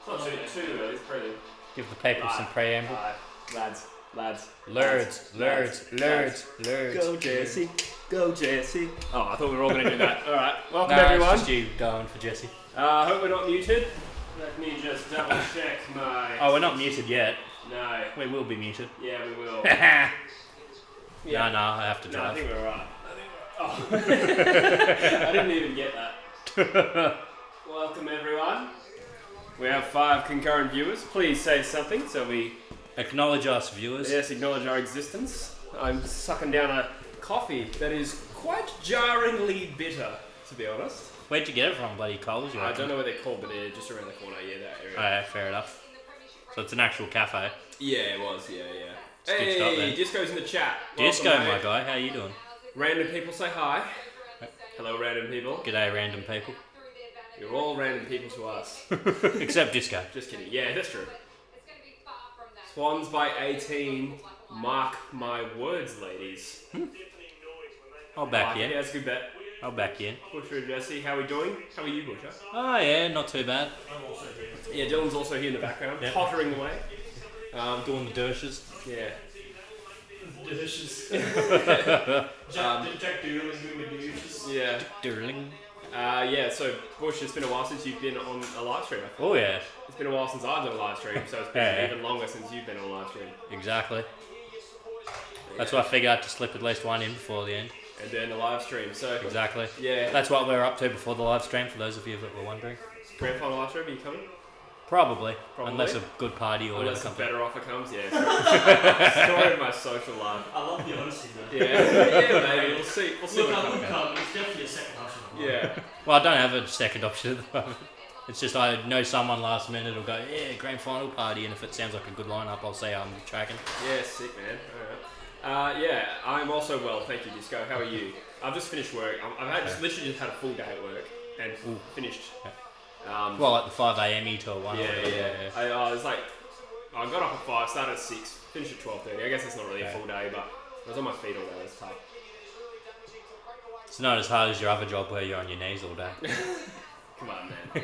It's not too early, it's Prelim. Give the people some preamble. Lads. Lurds. Go Jesse. Go Jesse. Oh, I thought we were all going to do that. Alright, welcome No, everyone. it's just you going for Jesse. Hope we're not muted. Let me just double check my... Oh, we're not muted yet. No. We will be muted. Yeah, we will. Yeah. No, I have to No, I drive. think we're right. Oh. I didn't even get that. Welcome everyone. We have 5 concurrent viewers. Please say something so we... Acknowledge us, viewers. Yes, acknowledge our existence. I'm sucking down a coffee that is quite jarringly bitter, to be honest. Where'd you get it from, bloody Coles? I don't know what they're called, but they're just around the corner. Yeah, that area. Oh, yeah, fair enough. So it's an actual cafe. Yeah, it was. Yeah. Stitched up Hey, then. Disco's in the chat. Disco, Welcome, my mate. guy. How you doing? Random people say hi. Hello, random people. G'day, random people. You're all random people to us. Except Disco. Just kidding. Yeah, that's true. Swans by 18. Mark my words, ladies. I'll back you Yeah, in. that's a good bet. I'll back you in. Busher and Jesse, how are we doing? How are you, Busher? Oh, yeah, not too bad. Yeah, Dylan's also here in the background, Yep. pottering away. Doing the dishes. Yeah. Dishes. Jack Doolin doing the dishes. Yeah. Dirling. Yeah, so Bush, it's been a while since you've been on a live stream. Oh, yeah. It's been a while since I've done a live stream, so it's been Yeah. even longer since you've been on a live stream. Exactly. That's why I figured I had to slip at least one in before the end. And then a live stream, so... Exactly. Yeah. That's what we're up to before the live stream, for those of you that were wondering. Grand final live stream, are you coming? Probably. Probably. Unless a good party or Unless a whatever comes better offer comes, yeah. Story of my social life. I love the honesty, man. Yeah, maybe. We'll see Look, what I comes. look up, it's definitely a second option. Yeah. Well, I don't have a second option at the moment. It's just I know someone last minute will go, yeah, grand final party, and if it sounds like a good lineup, I'll say I'm tracking. Yeah, sick, man. Alright. Yeah, I'm also well, thank you, Disco. How are you? I've just finished work. Literally just had a full day at work and finished. Well, like the 5 a.m. till 1 or Yeah. whatever. I was like, I got up at 5, started at 6, finished at 12:30. I guess it's not really a Yeah. full day, but I was on my feet all day. It was tough. It's not as hard as your other job where you're on your knees all day. Come on, man.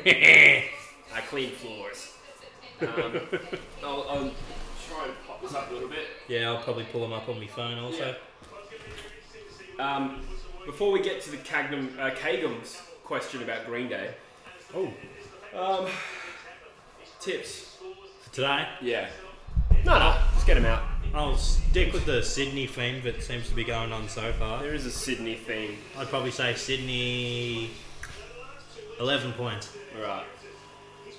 I clean floors. I'll try and pop this up a little bit. Yeah, I'll probably pull them up on my phone also. Before we get to the Kagum's question about Green Day. Tips. For today, Yeah. No, just get them out. I'll stick with the Sydney theme that seems to be going on so far. There is a Sydney theme. I'd probably say Sydney 11 points. Alright.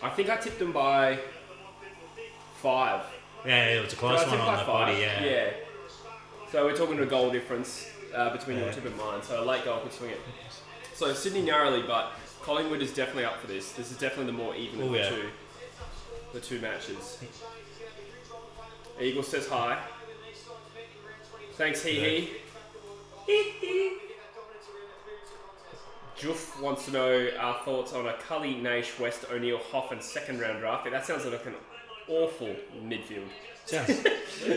I think I tipped them by 5. Yeah, it was a close Did I one tip on by the 5? body, yeah. Yeah. So we're talking a goal difference between your tip and mine. So a late goal could swing it. So Sydney narrowly, but Collingwood is definitely up for this. This is definitely the more even of the two matches. Eagle says hi. Thanks, hee. Juff wants to know our thoughts on a Cully, Naish, West, O'Neill, Hoff and second round draft. That sounds like an awful midfield. Sounds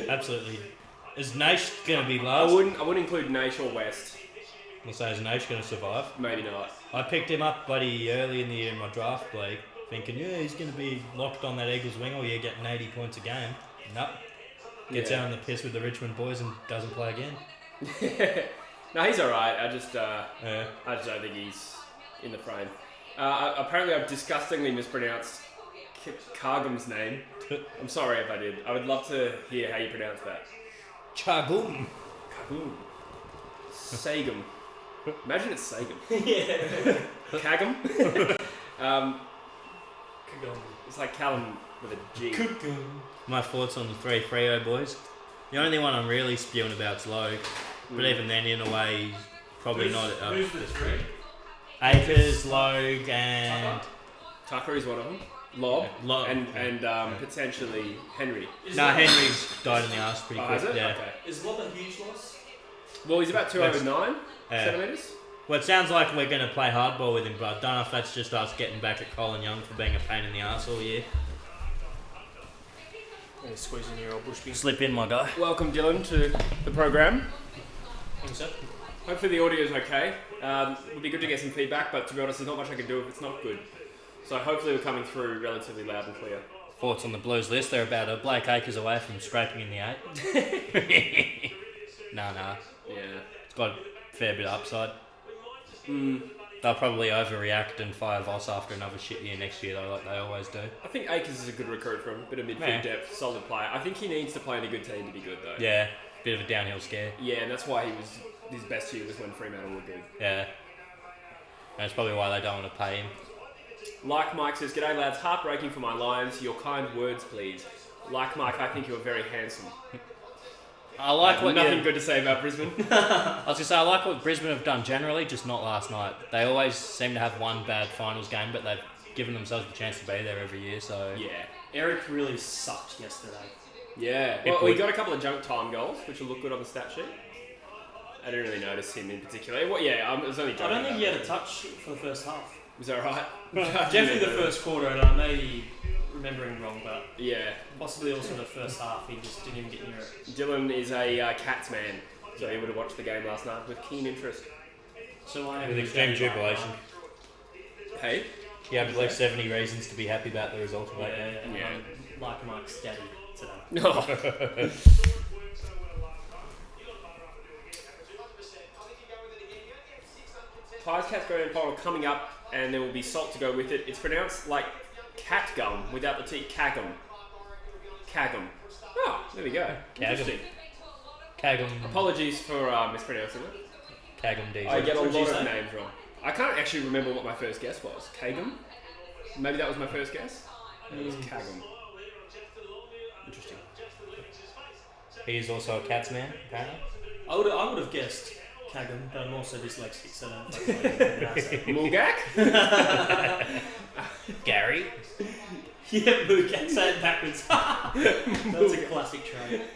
absolutely. Is Naish going to be I last? wouldn't include Naish or West. We'll say, is Naish going to survive? Maybe not. I picked him up, buddy, early in the year in my draft league, thinking, yeah, he's going to be locked on that Eagles wing all year, getting 80 points a game. Nope. Gets out on the piss with the Richmond boys and doesn't play again. No, he's alright. I just don't think he's in the frame. Apparently I've disgustingly mispronounced Kagum's name. I'm sorry if I did. I would love to hear how you pronounce that. Chagum. Kagum. Sagum. Imagine it's Sagum. Yeah. Kagum. It's like Callum with a G. My thoughts on the 3 Freo boys. The only one I'm really spewing about is Logue. But even then, in a way, he's probably not... Who's the 3? Akers, Logue, and... Tucker is one of them. Lob. Lob. And potentially Henry. Henry's died in the arse pretty quick. Is it? Yeah. Okay. Is Lob a huge loss? Well, he's about 2 over 9 centimetres. Well, it sounds like we're going to play hardball with him, but I don't know if that's just us getting back at Colin Young for being a pain in the arse all year. Squeeze in your old bushby. Slip in, my guy. Welcome, Dylan, to the program. Thanks, sir. Hopefully the audio is okay. It would be good to get some feedback, but to be honest, there's not much I can do if it's not good. So hopefully we're coming through relatively loud and clear. Thoughts on the Blues list? They're about a Blake Acres away from scraping in the 8. Nah. Yeah. It's got a fair bit of upside. Mm. They'll probably overreact and fire Voss after another shit year next year, though, like they always do. I think Akers is a good recruit for him. Bit of midfield depth, solid player. I think he needs to play in a good team to be good, though. Yeah, bit of a downhill scare. Yeah, and that's why his best year was when Fremantle were good. Yeah. And that's probably why they don't want to pay him. Like Mike says, g'day lads, heartbreaking for my Lions. Your kind words, please. Like Mike, I think you're very handsome. I like what nothing good to say about Brisbane. I was gonna say I like what Brisbane have done generally, just not last night. They always seem to have one bad finals game, but they've given themselves the chance to be there every year. So Yeah. Eric really sucked yesterday. Yeah. Well, we got a couple of junk time goals, which will look good on the stat sheet. I didn't really notice him in particular. Well, yeah, it was only I joking don't think about he had it. a touch for the first half. Was that right? Definitely the first quarter, and I may be remembering wrong, but Yeah. possibly also the first half. He just didn't even get near it. Dylan is a Cats man, so he would have watched the game last night with keen interest. So I with extreme jubilation. Hey? You have at least 70 reasons to be happy about the result of that game. Yeah. Yeah. Like Mike's daddy today. No. Pies Cats Grand Final coming up, and there will be salt to go with it. It's pronounced like cat gum without the T. Kagum. Kagum. Oh, there we go. Interesting. Kagum. Apologies for mispronouncing it. Kagum D. I get a What did lot you of say? names wrong. I can't actually remember what my first guess was. Kagum? Maybe that was my first guess? It was Kagum. Interesting. He's also a Cats man, apparently. I would have guessed Kagum, but I'm also dyslexic, so I don't fucking Mulgak? Gary. Yeah, Mugak, say it backwards. That's a classic trait.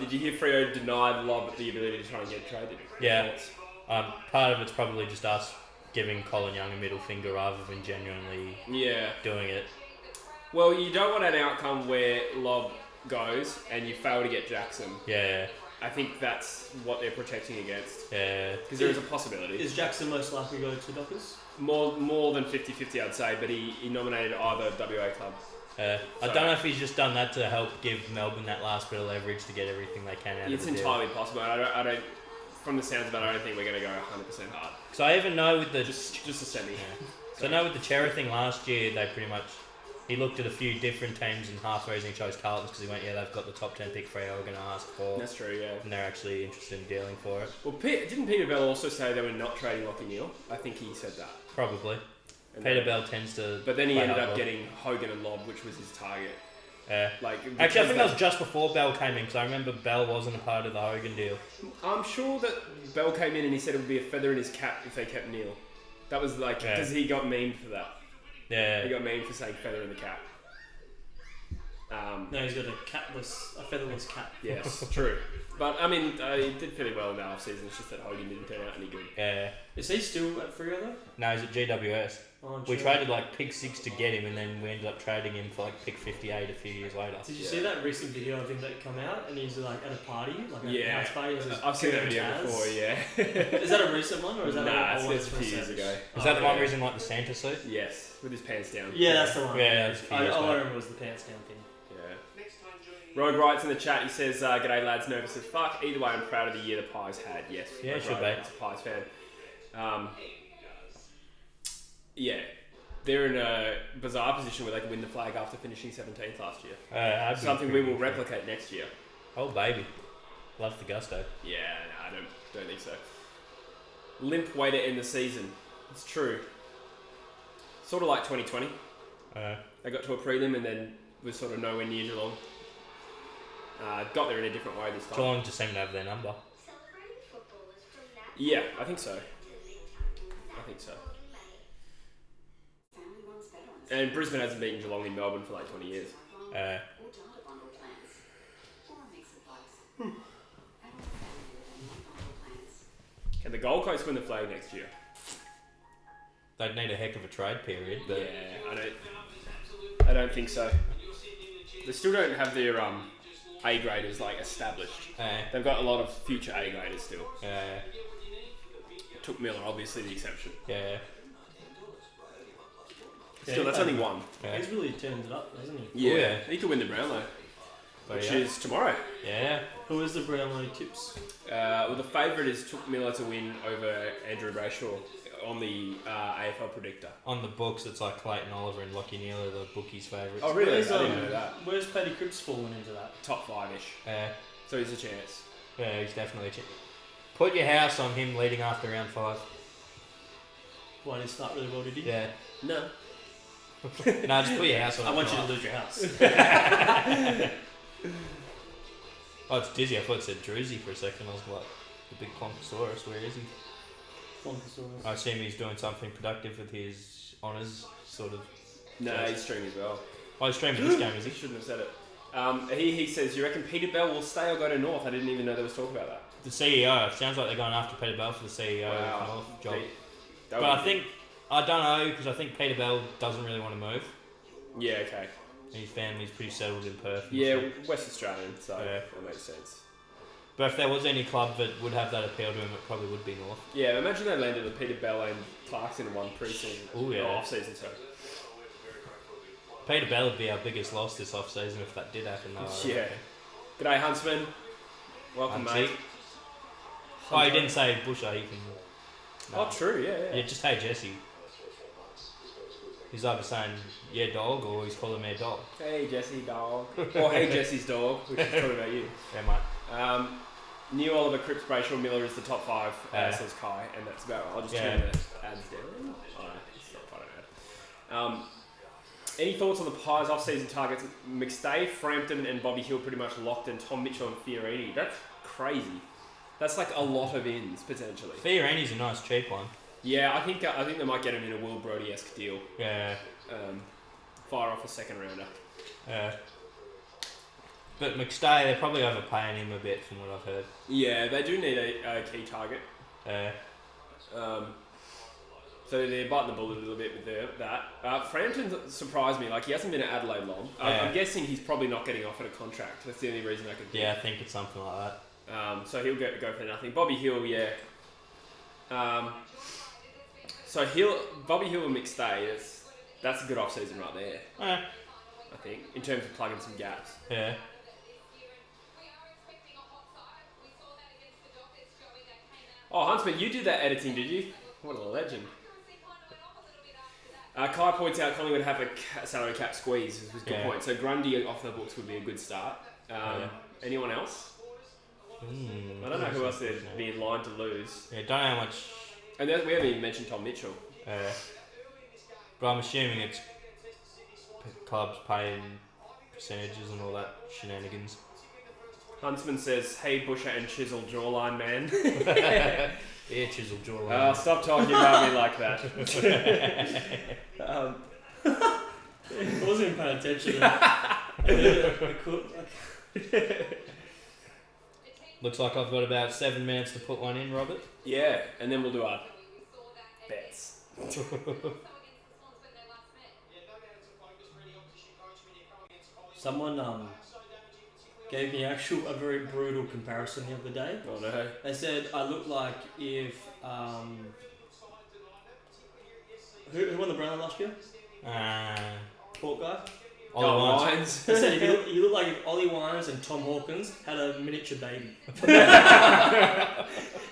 Did you hear Freo denied Lob the ability to try and get traded? Yeah. Part of it's probably just us giving Colin Young a middle finger rather than genuinely doing it. Well, you don't want an outcome where Lob goes and you fail to get Jackson. Yeah. I think that's what they're protecting against. Yeah. Because there is a possibility. Is Jackson most likely to go to Dockers? More than 50-50, I'd say, but he nominated either WA club. I don't know if he's just done that to help give Melbourne that last bit of leverage to get everything they can out It's of the entirely possible. I don't. From the sounds of it, I don't think we're going to go 100% hard. So I even know with the Just a semi. Yeah. So I know with the Chera thing last year, they pretty much he looked at a few different teams and half the reason he chose Carlton because he went, they've got the top 10 pick Freo we're going to ask for. That's true, yeah. And they're actually interested in dealing for it. Well, didn't Peter Bell also say they were not trading Lockie Neal? I think he said that. Probably. And Peter Bell tends to. But then he play ended up hardball. getting Hogan and Lob, which was his target. Actually, I think that was just before Bell came in because I remember Bell wasn't a part of the Hogan deal. I'm sure that Bell came in and he said it would be a feather in his cap if they kept Neal. That was like because he got memed for that. Yeah. He got memed for saying feather in the cap. No, he's got a featherless cap. Yes, true. But I mean, he did fairly well in the off season. It's just that Hogan didn't turn out any good. Yeah. Is he still at Freo though? No, he's at GWS. Oh, We true. traded like pick 6 to get him, and then we ended up trading him for like pick 58 a few years later. Did you see that recent video of him that come out and he's like at a party, like Yeah, a house party? and I've seen that Pure video jazz? before. Yeah. Is that a recent one or is that Nah, like it's a few years ago. Is that the one where he's in like the Santa suit? Yes, with his pants down. Yeah, that's the one. Yeah, that's a few I years back. remember it was the pants down thing. Yeah. Rogue writes in the chat. He says, "G'day lads, nervous as fuck. Either way, I'm proud of the year the Pies had. Yes. Yeah, Rogue should Wright be. is a Pies fan. Yeah, they're in a bizarre position where they can win the flag after finishing 17th last year. I'd be Something we pretty will interested. replicate next year. Oh baby, love the gusto. Yeah, no, I don't think so. Limp way to end the season. It's true. Sort of like 2020. They got to a prelim and then was sort of nowhere near Geelong. Got there in a different way this time. Geelong just seem to have their number. Yeah, I think so. And Brisbane hasn't beaten Geelong in Melbourne for like 20 years. Can the Gold Coast win the flag next year? They'd need a heck of a trade period, but Yeah, I don't think so. They still don't have their A graders like established. They've got a lot of future A graders still. Took Miller, obviously the exception. yeah. Still, that's only one. Yeah. He's really turned it up, hasn't he? Yeah, Oh, yeah. he could win the Brownlow, But which yeah. is tomorrow. Yeah. Who is the Brownlow tips? Well, the favourite is Took Miller to win over Andrew Brayshaw on the AFL predictor. On the books, it's like Clayton Oliver and Lockie Neal are the bookies' favourites. Oh, really? Where's, I didn't know that. Where's Paddy Cripps falling into that? Top 5-ish. Yeah. So he's a chance. Yeah, he's definitely a chip. Put your house on him leading after round 5. Why didn't he start really well, did he? Yeah. No. No, just put your house on I him. want you to lose your house. Oh, it's Dizzy. I thought it said Druzy for a second. I was like, the big Plonkosaurus, where is he? Plonkosaurus. I assume he's doing something productive with his honours, sort of. No, he's streaming as well. Oh, he's streaming this game, is He he? shouldn't have said it. He says, you reckon Peter Bell will stay or go to North? I didn't even know there was talk about that. The CEO. Sounds like they're going after Peter Bell for the CEO job. But I don't know, because I think Peter Bell doesn't really want to move. Yeah, okay. And his family's pretty settled in Perth. Yeah, West Australian, so Yeah. that makes sense. But if there was any club that would have that appeal to him, it probably would be North. Yeah, imagine they landed with Peter Bell and Clarkson in one pre-season. Oh, yeah. Or off-season, sorry. Peter Bell would be our biggest loss this off-season if that did happen, though. Yeah. G'day, Huntsman. Welcome, Huntsy. mate. Oh, he didn't say Busher, he can... Oh, true, yeah. Yeah, just hey Jesse. He's either saying yeah dog or he's calling me a dog. Hey, Jesse, dog. Or hey, Jesse's dog, which is talking about you. Yeah, mate. New Oliver, Cripps, Brayshaw, Miller is the top 5, says Kai, and that's about I'll just turn the ads down. Oh, no, it's not quite an ad. Any thoughts on the Pies off-season targets? McStay, Frampton, and Bobby Hill pretty much locked, and Tom Mitchell and Fiorini. That's crazy. That's like a lot of ins potentially. Fiorini's a nice cheap one. Yeah, I think they might get him in a Will Brodie-esque deal. Yeah. Fire off a second rounder. Yeah. But McStay, they're probably overpaying him a bit from what I've heard. Yeah, they do need a key target. Yeah. So they're biting the bullet a little bit with that. Frampton surprised me. Like, he hasn't been at Adelaide long. I'm guessing he's probably not getting offered a contract. That's the only reason I could think. Yeah, I think it's something like that. So he'll go for nothing. Bobby Hill, yeah. So Bobby Hill and McStay, that's a good off-season right there, I think, in terms of plugging some gaps. Yeah. Oh, Huntsman, you did that editing, did you? What a legend. Kai points out Collingwood have a salary cap squeeze, which was a good point. So Grundy off the books would be a good start. Anyone else? I don't know who else they'd be in line to lose. Yeah, don't know how much... And we haven't even mentioned Tom Mitchell. But I'm assuming it's clubs paying percentages and all that shenanigans. Huntsman says, hey, Busher and Chisel jawline, man. Yeah, Chisel jawline. Stop talking about me like that. I wasn't even paying attention to that. Looks like I've got about 7 minutes to put one in, Robert. Yeah, and then we'll do our bets. Someone gave me a very brutal comparison the other day. Oh no. They said I look like if who won the Brownlow last year? Port guy. Ollie Wines. They said you look like if Ollie Wines and Tom Hawkins had a miniature baby.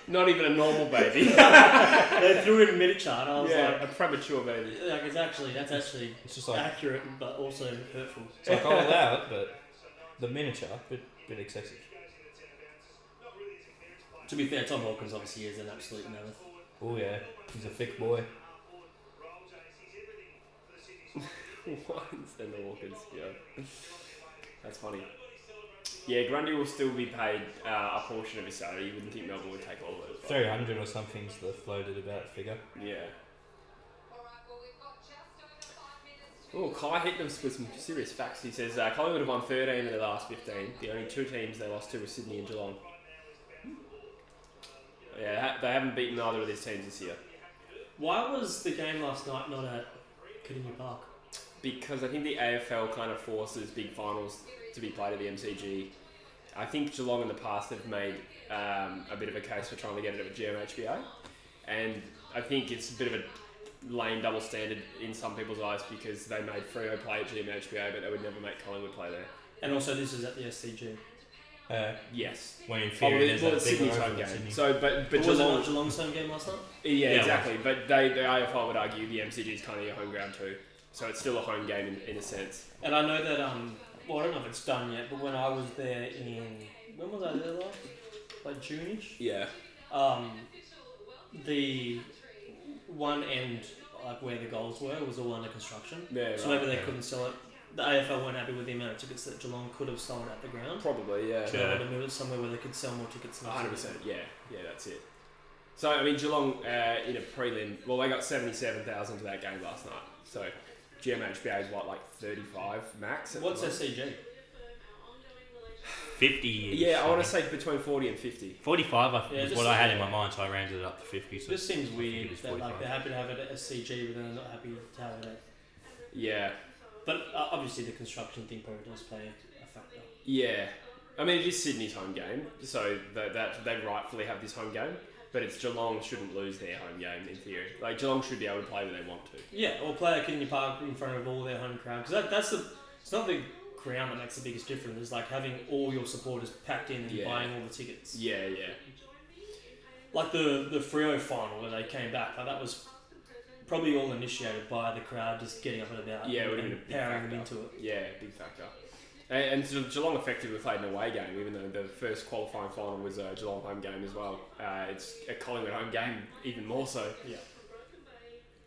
Not even a normal baby. They threw in miniature, and I was like, a premature baby. like that's actually It's just like... accurate, but also hurtful. It's like I'll allow it, but the miniature, bit excessive. To be fair, Tom Hawkins obviously is an absolute mammoth. Oh yeah, he's a thick boy. Wines and the Hawkins, yeah. That's funny. Yeah, Grundy will still be paid a portion of his salary. You wouldn't think Melbourne would take all of it. 300 or something's the floated about figure. Yeah. Oh, Kai hit them with some serious facts. He says Collingwood have won 13 of their last 15. The only 2 teams they lost to were Sydney and Geelong. Yeah, they haven't beaten either of these teams this year. Why was the game last night not at Kardinia Park? Because I think the AFL kind of forces big finals to be played at the MCG. I think Geelong in the past have made a bit of a case for trying to get it at GMHBA. And I think it's a bit of a lame double standard in some people's eyes because they made Freo play at GMHBA, but they would never make Collingwood play there. And also, this is at the SCG. Yes. When in theory, there's it's that bigger Sydney's over home in game. Sydney. So, but Was it not Geelong's home game last night? Yeah, Yeah, exactly. But the AFL would argue the MCG is kind of your home ground too. So it's still a home game in a sense. And I know that, well, I don't know if it's done yet, but when I was there when was I there last? Like June-ish? Yeah. The one end, like where the goals were, was all under construction. Yeah, so maybe they couldn't sell it. The AFL weren't happy with the amount of tickets that Geelong could have sold at the ground. Probably, yeah. So they wanted to move it somewhere where they could sell more tickets. 100%, yeah, that's it. So, I mean, Geelong in a prelim, well, they got 77,000 to that game last night. So, GMHBA is what, like 35 max? What's SCG? 50. Yeah, I want to say between 40 and 50. 45 Yeah, was what I had in my mind, so I rounded it up to 50. So It just seems weird it's that 45. like they're happy to have it at SCG, but then they're not happy to have it at. Yeah. But obviously the construction thing probably does play a factor. Yeah. I mean, it is Sydney's home game, so that they rightfully have this home game. But it's Geelong shouldn't lose their home game in theory. Like Geelong should be able to play where they want to. Yeah, or play at Kidney Park in front of all their home crowd. Because it's not the crowd that makes the biggest difference. It's like having all your supporters packed in and buying all the tickets. Yeah. Like the Freo final where they came back, like that was probably all initiated by the crowd just getting up and about Yeah, it would have and been a big powering them factor. into it. Yeah, big factor. And Geelong effectively played an away game, even though the first qualifying final was a Geelong home game as well. It's a Collingwood home game, even more so. Yeah.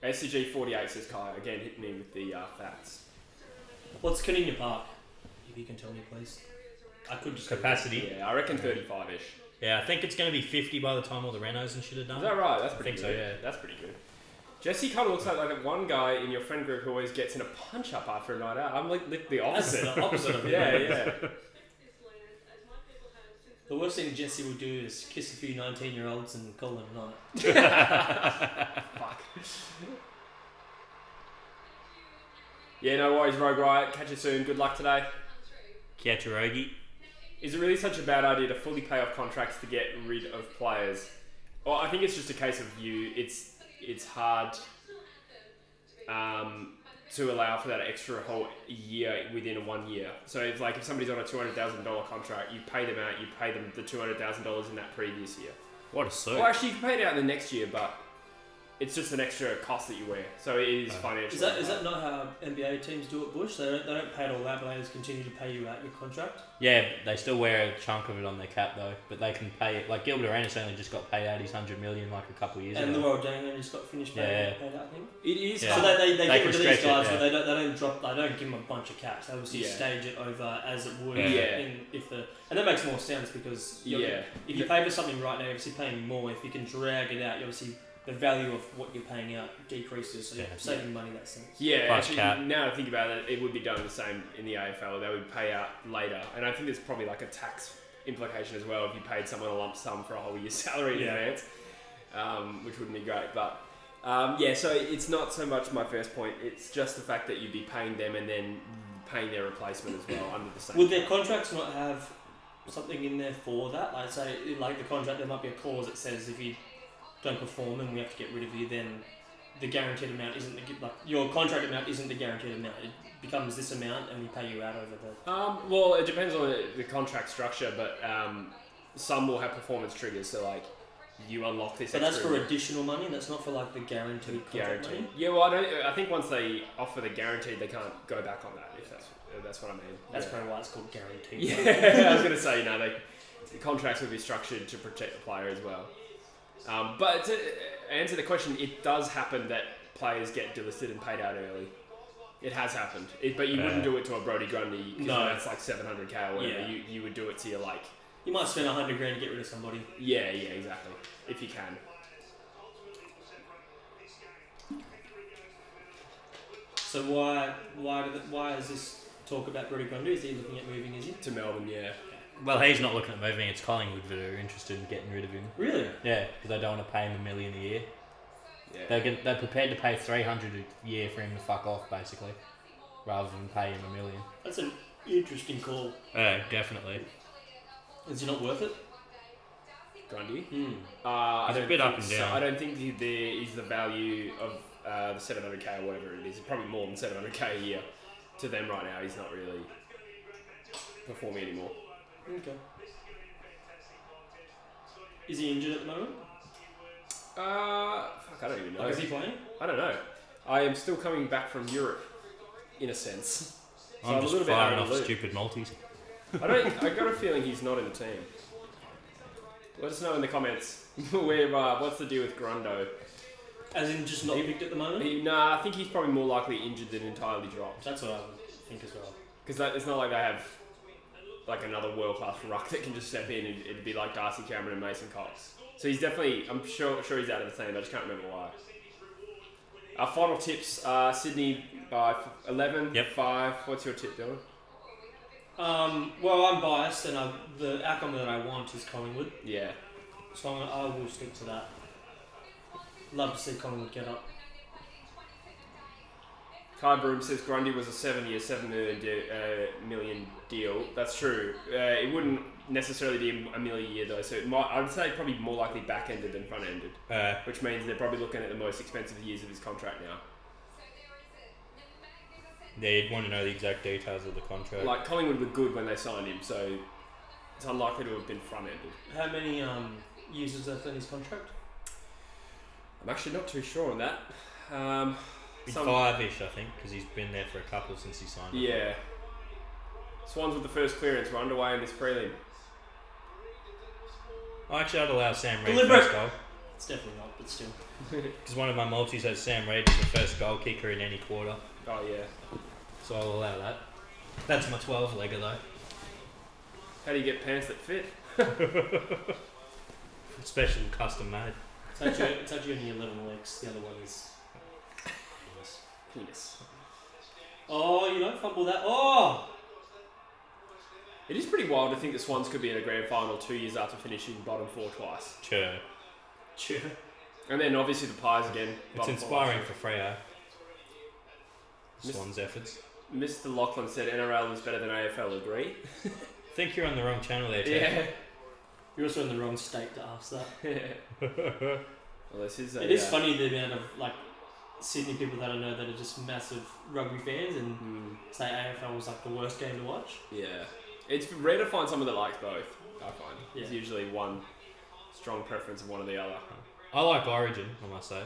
SCG 48 says Kai, again hitting me with the facts. What's Canina Park? If you can tell me, please. I could just capacity. Yeah, I reckon 35-ish. Yeah, I think it's going to be 50 by the time all the renos and shit are done. Is that right? That's pretty think good. so, yeah. That's pretty good. Jesse kind of looks like that one guy in your friend group who always gets in a punch up after a night out. I'm like the opposite. That's the opposite of it. Yeah. The worst thing Jesse would do is kiss a few 19-year-olds and call them a night. Fuck. Yeah, no worries, Rogue Riot. Catch you soon. Good luck today. Kia Chirogi. Is it really such a bad idea to fully pay off contracts to get rid of players? Well, I think it's just a case of it's hard to allow for that extra whole year within a 1 year. So it's like if somebody's on a $200,000 contract, you pay them out, you pay them the $200,000 in that previous year. What a suit. Well, actually, you can pay it out in the next year, but it's just an extra cost that you wear. So it is financial. Is that not how NBA teams do it, Bush? They don't pay it all out, but they just continue to pay you out your contract? Yeah, they still wear a chunk of it on their cap though, but they can pay it. Like Gilbert Arenas only just got paid out his $100 million like a couple of years And ago. the Royal Dane just got finished paid out, I think. It is. Yeah. So they They get can rid of stretch these it, guys, yeah. but they don't give them a bunch of caps. They obviously Yeah. stage it over as it would. Yeah. And that makes more sense because Yeah. if you pay for something right now, you're obviously paying more. If you can drag it out, you obviously the value of what you're paying out decreases, so you're saving money in that sense. Yeah, Plus actually, cap. now that I think about it, it would be done the same in the AFL. They would pay out later. And I think there's probably like a tax implication as well if you paid someone a lump sum for a whole year's salary in advance, which wouldn't be great. But so it's not so much my first point. It's just the fact that you'd be paying them and then paying their replacement as well under the same. Would their contracts not have something in there for that? Like say, like the contract, there might be a clause that says if you don't perform and we have to get rid of you, then the guaranteed amount isn't your contract amount isn't the guaranteed amount. It becomes this amount and we pay you out over the. Well, it depends on the contract structure, but some will have performance triggers. So like you unlock this. But that's extra for additional money. That's not for like the guaranteed contract money. Yeah, well, I think once they offer the guaranteed, they can't go back on that. If that's what I mean. That's probably why it's called guaranteed. Yeah, I was gonna say the contracts will be structured to protect the player as well. But to answer the question, it does happen that players get delisted and paid out early. It has happened, but you wouldn't do it to a Brody Grundy because that's like $700K or whatever. Yeah. You would do it to your like. You might spend $100,000 to get rid of somebody. Yeah, exactly. If you can. So why is this talk about Brody Grundy? Is he looking at moving? Is he To Melbourne, yeah. Well, he's not looking at moving. It's Collingwood that are interested in getting rid of him. Really? Yeah, because they don't want to pay him $1 million a year. Yeah. They're prepared to pay $300 a year for him to fuck off, basically, rather than pay him $1 million. That's an interesting call. Definitely. Is he not worth it? Grundy. He's a bit up and down. I don't think there is the value of the 700k or whatever it is, probably more than 700k a year to them right now. He's not really performing anymore. Okay. Is he injured at the moment? Fuck, I don't even know. Like, is he playing? I don't know. I am still coming back from Europe, in a sense. So I'm a just little bit out firing of off the loop. stupid multis. I got a feeling he's not in the team. Let us know in the comments. What's the deal with Grundo? As in just not picked at the moment? Nah, I think he's probably more likely injured than entirely dropped. That's what I would think as well. Because it's not like they have like another world-class ruck that can just step in and it'd be like Darcy Cameron and Mason Cox. So he's definitely, I'm sure he's out of the team, I just can't remember why. Our final tips, Sydney by 11, Yep. 5. What's your tip, Dylan? Well, I'm biased, and the outcome that I want is Collingwood. Yeah. So I will stick to that. Love to see Collingwood get up. Kai Broom says Grundy was a 7-year, $7 million deal. That's true. It wouldn't necessarily be a million a year though, so I'd say probably more likely back-ended than front-ended, which means they're probably looking at the most expensive years of his contract now. Yeah, you'd want to know the exact details of the contract. Like Collingwood were good when they signed him, so it's unlikely to have been front-ended. How many years is left in his contract? I'm actually not too sure on that. 5-ish, I think, because he's been there for a couple since he signed. Yeah. Swans with the first clearance. We're underway in this prelim. Actually, I'd allow Sam Reid Deliberate. first goal. It's definitely not, but still. Because one of my multis has Sam Reid as the first goal kicker in any quarter. Oh yeah. So I'll allow that. That's my 12-legger though. How do you get pants that fit? Special custom made. It's actually only 11 legs. The other one is Penis. Oh, you don't fumble that. Oh! It is pretty wild to think the Swans could be in a grand final 2 years after finishing bottom 4 twice. Sure. And then obviously the Pies again. It's bottom inspiring 4. for Freo. Swans' efforts. Mr. Lachlan said NRL is better than AFL. Agree? I think you're on the wrong channel there, Ted. Yeah. You're also in the wrong state to ask that. Well, this is It is funny the amount of like Sydney people that I know that are just massive rugby fans and say AFL was like the worst game to watch. Yeah. It's rare to find someone that likes both, I find. Yeah. There's usually one strong preference of one or the other. I like Origin, I must say.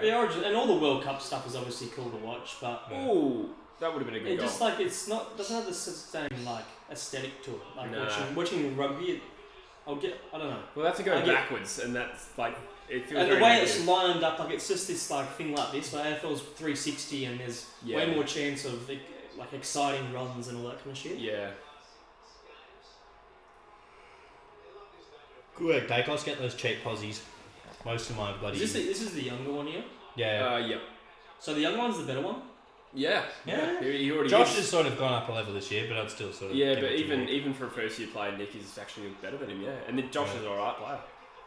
The Origin and all the World Cup stuff is obviously cool to watch, but Ooh, that would have been a good it goal. just like it's not doesn't have the same like aesthetic to it. Like Nah. watching rugby, I don't know. Well, that's to go I get- backwards, and that's like it feels And very the way negative. it's lined up, like it's just this like thing like this, where AFL's 360 and there's way more chance of like exciting runs and all that kind of shit. Yeah. Good work, Dacos. Get those cheap posies. Most of my bloody... This is the younger one here. Yeah. Yep. So the young one's the better one. Yeah. Yeah. He already Josh is. has sort of gone up a level this year, but I'd still sort of... Yeah, give but it to him. even for a first year player, Nick is actually better than him. Yeah, and then Josh is an alright player.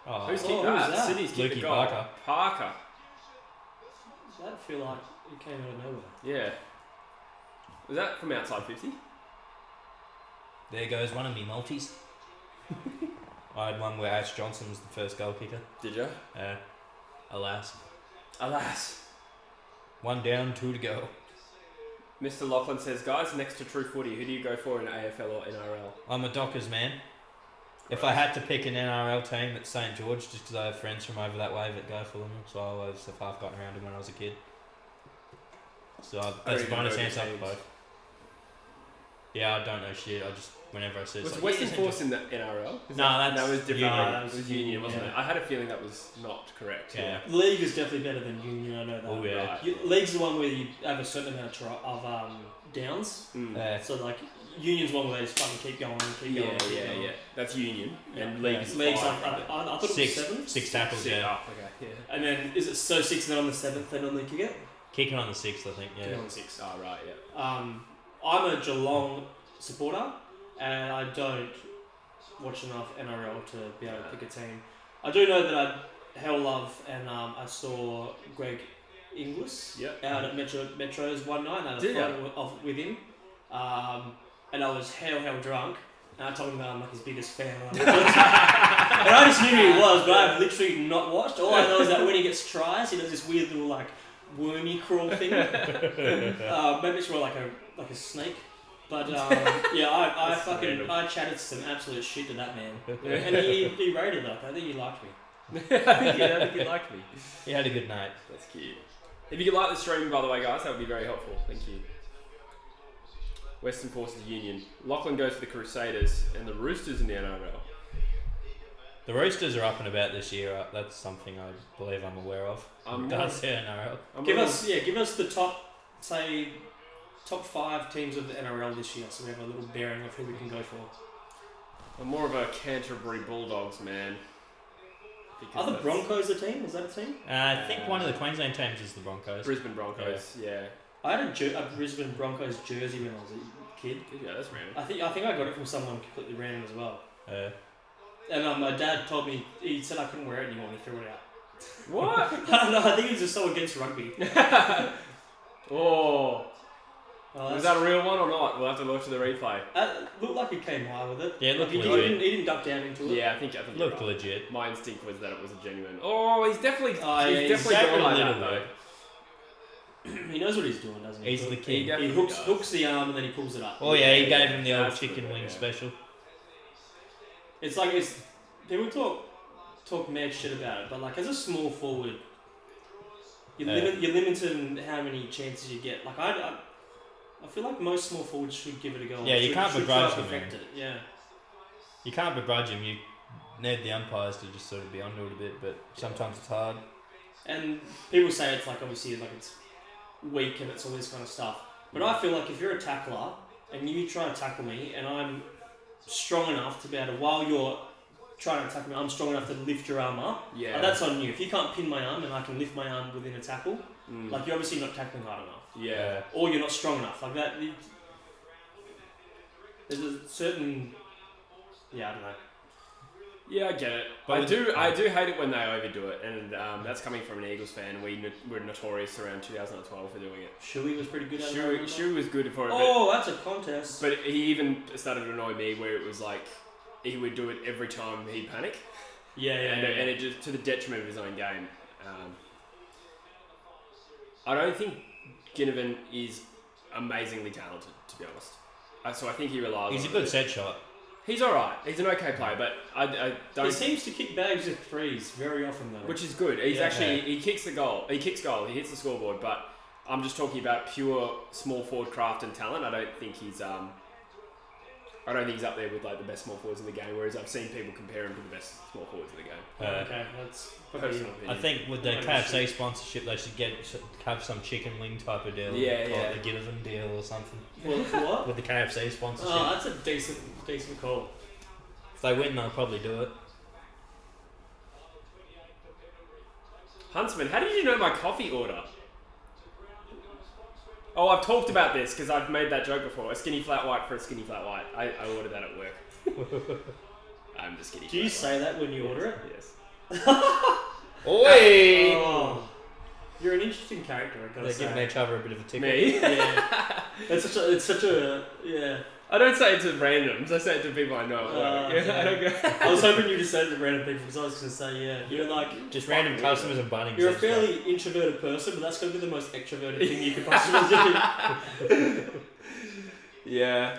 Oh, Who's Oh, kicked who's that? that? Sydney's kicked Lukey the goal. Parker. Parker. That feel like it came out of nowhere. Yeah. Was that from outside 50? There goes one of me multis. I had one where Ash Johnson was the first goal kicker. Did you? Alas. Alas. 1 down, 2 to go. Mr. Lachlan says, guys, next to True Footy, who do you go for in AFL or NRL? I'm a Dockers man. If I had to pick an NRL team, it's St George, just because I have friends from over that way that go for them. So I always have half gotten around them when I was a kid. So that's a bonus answer for both. Yeah, I don't know shit. I just, whenever I see it, Was it's like, Western yeah, Force in the NRL? that was different. Union. That was Union, wasn't Yeah. it? I had a feeling that was not correct. Yeah. League is definitely better than Union, I know that. Oh, yeah. Right. League's the one where you have a certain amount of downs. So like Union's one where they just fucking keep going and keep going. Keep going. That's Union. Yeah. And League is League's five. like, I thought it was 6 7. 6 tackles, Six. yeah. Oh, okay. Yeah. And then is it 6 and then on the 7th they normally kick it? Kicking on the 6th, I think, yeah. Kick on the 6th. Oh, right, yeah. I'm a Geelong supporter and I don't watch enough NRL to be able to pick a team. I do know that I hell love and I saw Greg Inglis out at Metro's one night and I had a photo with him. And I was hell drunk. And I told him that I'm like his biggest fan. And I just knew who he was, but I've literally not watched. All I know is that when he gets tries, he does this weird little like wormy crawl thing. Maybe it's more like a snake. But yeah, I chatted some absolute shit to that man, and he rated up. I think he liked me. I think he liked me. He had a good night. That's cute. If you could like the stream, by the way, guys, that would be very helpful. Thank you. Western Forces Union. Lachlan goes for the Crusaders and the Roosters in the NRL. The Roosters are up and about this year. That's something I believe I'm aware of. That's the NRL. Give us the top 5 teams of the NRL this year, so we have a little bearing of who we can go for. I'm more of a Canterbury Bulldogs man. Are the Broncos a team? Is that a team? I think one of the Queensland teams is the Broncos. Brisbane Broncos, yeah. I had a Brisbane Broncos jersey when I was a kid. Yeah, that's random. I think I got it from someone completely random as well. And my dad told me, he said I couldn't wear it anymore and he threw it out. What? No, I think he was just so against rugby. Oh. Was that a real one or not? We'll have to look to the replay. Looked like he came high with it. Yeah, it looked he legit. He didn't duck down into it. Yeah, I think looked legit. My instinct was that it was a genuine. Oh, he's definitely yeah, he's definitely going like that though. He knows what he's doing, doesn't he? He's the king. He hooks the arm and then he pulls it up. Oh yeah, he gave him the old chicken wing special. It's like people talk mad shit about it, but like as a small forward, you're limited in how many chances you get. Like I feel like most small forwards should give it a go. Yeah, you can't begrudge them. Yeah. You can't begrudge him. You need the umpires to just sort of be onto it a bit, but sometimes it's hard. And people say it's like obviously like it's weak and it's all this kind of stuff. But I feel like if you're a tackler and you try to tackle me and I'm strong enough to be able to, while you're trying to tackle me, I'm strong enough to lift your arm up. Yeah. That's on you. If you can't pin my arm and I can lift my arm within a tackle, like you're obviously not tackling hard enough. Yeah. Or you're not strong enough. Like that. There's a certain. Yeah, I don't know. Yeah, I get it. But I do hate it when they overdo it, and that's coming from an Eagles fan. We're notorious around 2012 for doing it. Shuey was pretty good at it. Shuey was good for it. Oh, that's a contest. But he even started to annoy me where it was like he would do it every time he'd panic. Yeah. And it just to the detriment of his own game. I don't think Ginnivan is amazingly talented, to be honest. So I think he relies. He's a good set shot. He's alright. He's an okay player, but I don't. He seems to kick bags of threes very often, though. Which is good. He's he kicks the goal. He kicks goal. He hits the scoreboard. But I'm just talking about pure small forward craft and talent. I don't think he's up there with like the best small forwards in the game. Whereas I've seen people compare him to the best small forwards in the game. Okay, that's personal opinion. I think with the KFC sponsorship, they should have some chicken wing type of deal. Yeah. The Ginnivan deal or something. What? With the KFC sponsorship. Oh, that's a decent call. If they win, they'll probably do it. Huntsman, how did you know my coffee order? Oh, I've talked about this because I've made that joke before. A skinny flat white for a skinny flat white. I ordered that at work. I'm just kidding. Do you say that when you order it? Yes. Oi! Oh, you're an interesting character. I gotta say. They're giving each other a bit of a tickle. Me? Yeah. It's such a yeah. I don't say it to randoms. I say it to people I know at work. Yeah. I don't go. I was hoping you just said it to random people because I was going to say you're like just random customers and Bunnings. You're a fairly introverted person, but that's going to be the most extroverted thing you could possibly do. Yeah.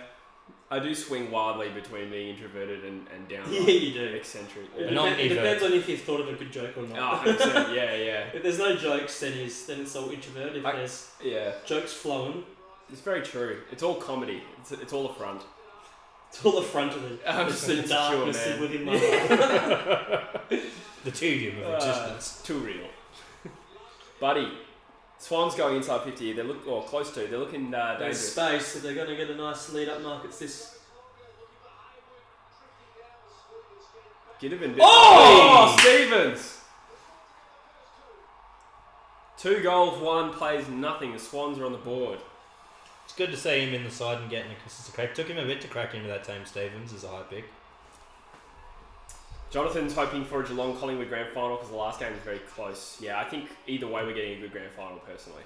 I do swing wildly between being introverted and downright. Yeah, you do. Eccentric. It depends on if you've thought of a good joke or not. Oh, 100%. Yeah. If there's no jokes, then it's all introvert. If there's jokes flowing. It's very true. It's all comedy. It's all a front. It's all the front of the I'm just the insecure, darkness man. within my life. The tedium of existence. Too real. Buddy, Swans going inside 50. They look close to. They're looking There's dangerous. space, so they're going to get a nice lead up mark. It's this. Ginnivan. Oh! Stevens! 2 goals, 1 plays nothing. The Swans are on the board. It's good to see him in the side and getting a consistent crack. Took him a bit to crack into that team, Stevens, as a high pick. Jonathan's hoping for a Geelong Collingwood grand final because the last game was very close. Yeah, I think either way we're getting a good grand final personally.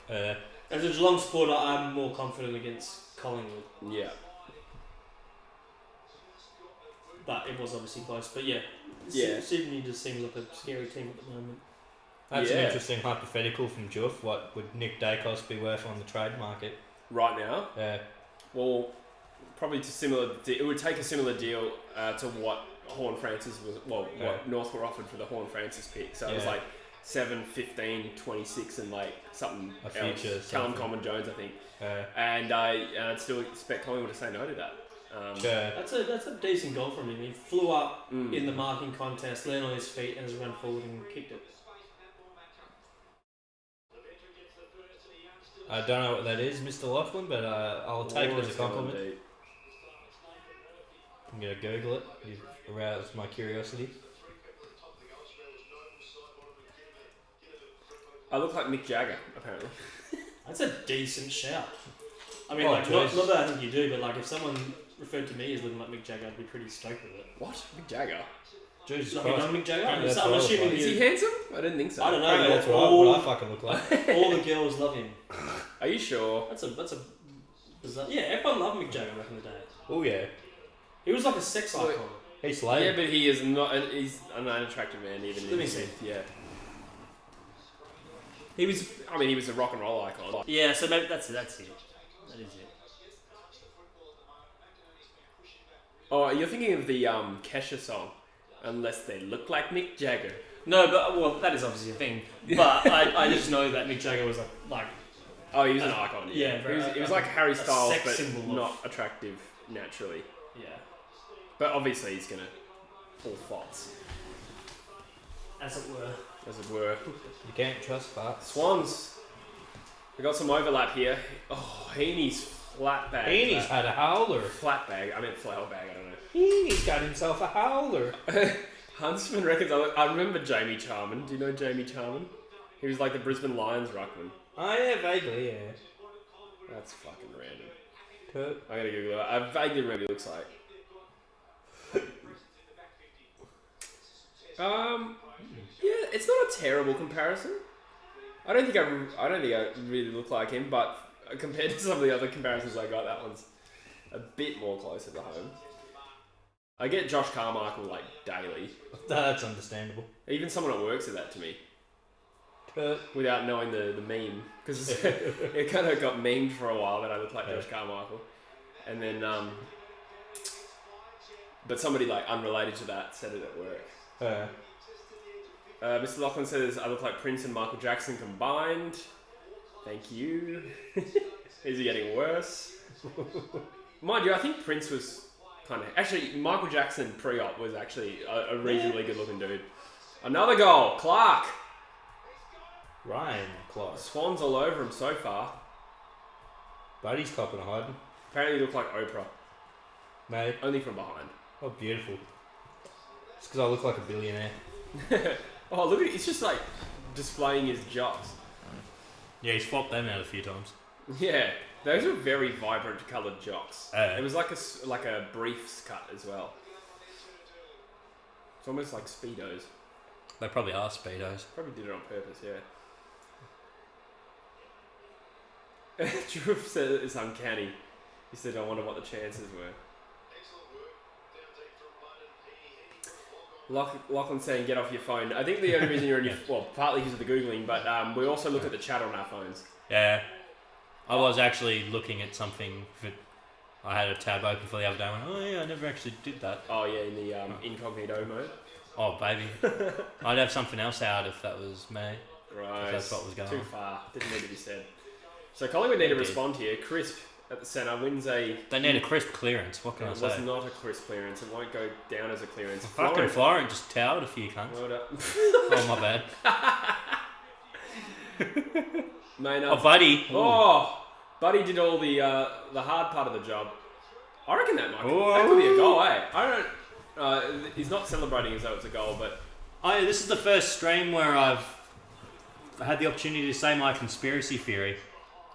As a Geelong supporter, I'm more confident against Collingwood. Yeah. But it was obviously close. But yeah. Yeah. Sydney just seems like a scary team at the moment. That's an interesting hypothetical from Juff. What would Nick Dacos be worth on the trade market? Right now? Yeah. Well, probably it would take a similar deal to what Horn Francis was, what North were offered for the Horn Francis pick. So it was like 7, 15, 26 and like something a future else. Callum Common Jones, I think. And I'd still expect Collingwood to say no to that. That's a decent goal from him. He flew up in the marking contest, landed on his feet, and just went forward and kicked it. I don't know what that is, Mr. Laughlin, but I'll take it as a compliment. I'm going to Google it. You've aroused my curiosity. I look like Mick Jagger, apparently. That's a decent shout. I mean, not choice. that I think you do, but like if someone referred to me as looking like Mick Jagger, I'd be pretty stoked with it. What? Mick Jagger? Jesus Like, Christ. you know Mick Jagger? Yeah, I'm assuming Is he handsome? I didn't think so. I don't know. That's what I fucking look like. All the girls love him. Are you sure? That's a bizarre. Yeah, everyone loved Mick Jagger back in the day. Oh yeah. He was like a sex icon. He's slaying. Yeah, but he is not. He's an unattractive man, even Let in me his see. youth. Yeah. He was. I mean, he was a rock and roll icon. Yeah, so maybe that's it. That is it. Oh, you're thinking of the Kesha song, "Unless They Look Like Mick Jagger." No, but that is obviously a thing. But I just know that Mick Jagger was like. Oh, he was an icon. Yeah, he was like Harry Styles, sex but symbol not attractive naturally. Yeah. But obviously, he's gonna pull thoughts, As it were. as it were. You can't trust farts. Swans. We got some overlap here. Oh, Heaney's flat bag. Heaney's had a howler. Flat bag. I meant flower bag. I don't know. Heaney's got himself a howler. Huntsman reckons. I remember Jamie Charman. Do you know Jamie Charman? He was like the Brisbane Lions ruckman. Oh yeah, vaguely, yeah. That's fucking random. Kurt. I gotta Google it. I vaguely remember what he looks like. Yeah, it's not a terrible comparison. I don't think I really look like him, but compared to some of the other comparisons I got, that one's a bit more closer to home. I get Josh Carmichael like daily. That's understandable. Even someone at work said that to me Kurt. without knowing the meme, because it kind of got memed for a while that I look like Josh Carmichael, and then but somebody like unrelated to that said it at work. Mr. Lachlan says I look like Prince and Michael Jackson combined. Thank you. Is he getting worse? Mind you, I think Prince was kind of... Actually, Michael Jackson pre-op was actually a reasonably good-looking dude. Another goal. Clark. Ryan Clark. Swans all over him so far. Buddy's copping a hiding. Apparently, he looked like Oprah. Mate. Only from behind. Oh, beautiful. It's because I look like a billionaire. Oh, look at it. It's just like displaying his jocks. Yeah, he's flopped them out a few times. Yeah. Those were very vibrant coloured jocks. Oh. It was like a briefs cut as well. It's almost like Speedos. They probably are Speedos. Probably did it on purpose, yeah. Drew said it's uncanny. He said, I wonder what the chances were. Lachlan saying, get off your phone. I think the only reason you're on your... Well, partly because of the Googling, but we also look at the chat on our phones. Yeah. I was actually looking at something that I had a tab open for the other day. I went, oh yeah, I never actually did that. Oh yeah, in the incognito mode. Oh baby. I'd have something else out if that was me. Right. If that's what was going Too on. far. Didn't need to be said. So Collingwood need to respond here. Crisp at the centre wins a... They need a crisp clearance. What can I It say? was not a crisp clearance. It won't go down as a clearance. Fucking Florent just towed a few cunts. Well done. Oh my bad. Maynard. Oh buddy. Oh, Buddy did all the hard part of the job. I reckon that could be a goal, eh? I don't... he's not celebrating as though it's a goal, but... This is the first stream where I've had the opportunity to say my conspiracy theory.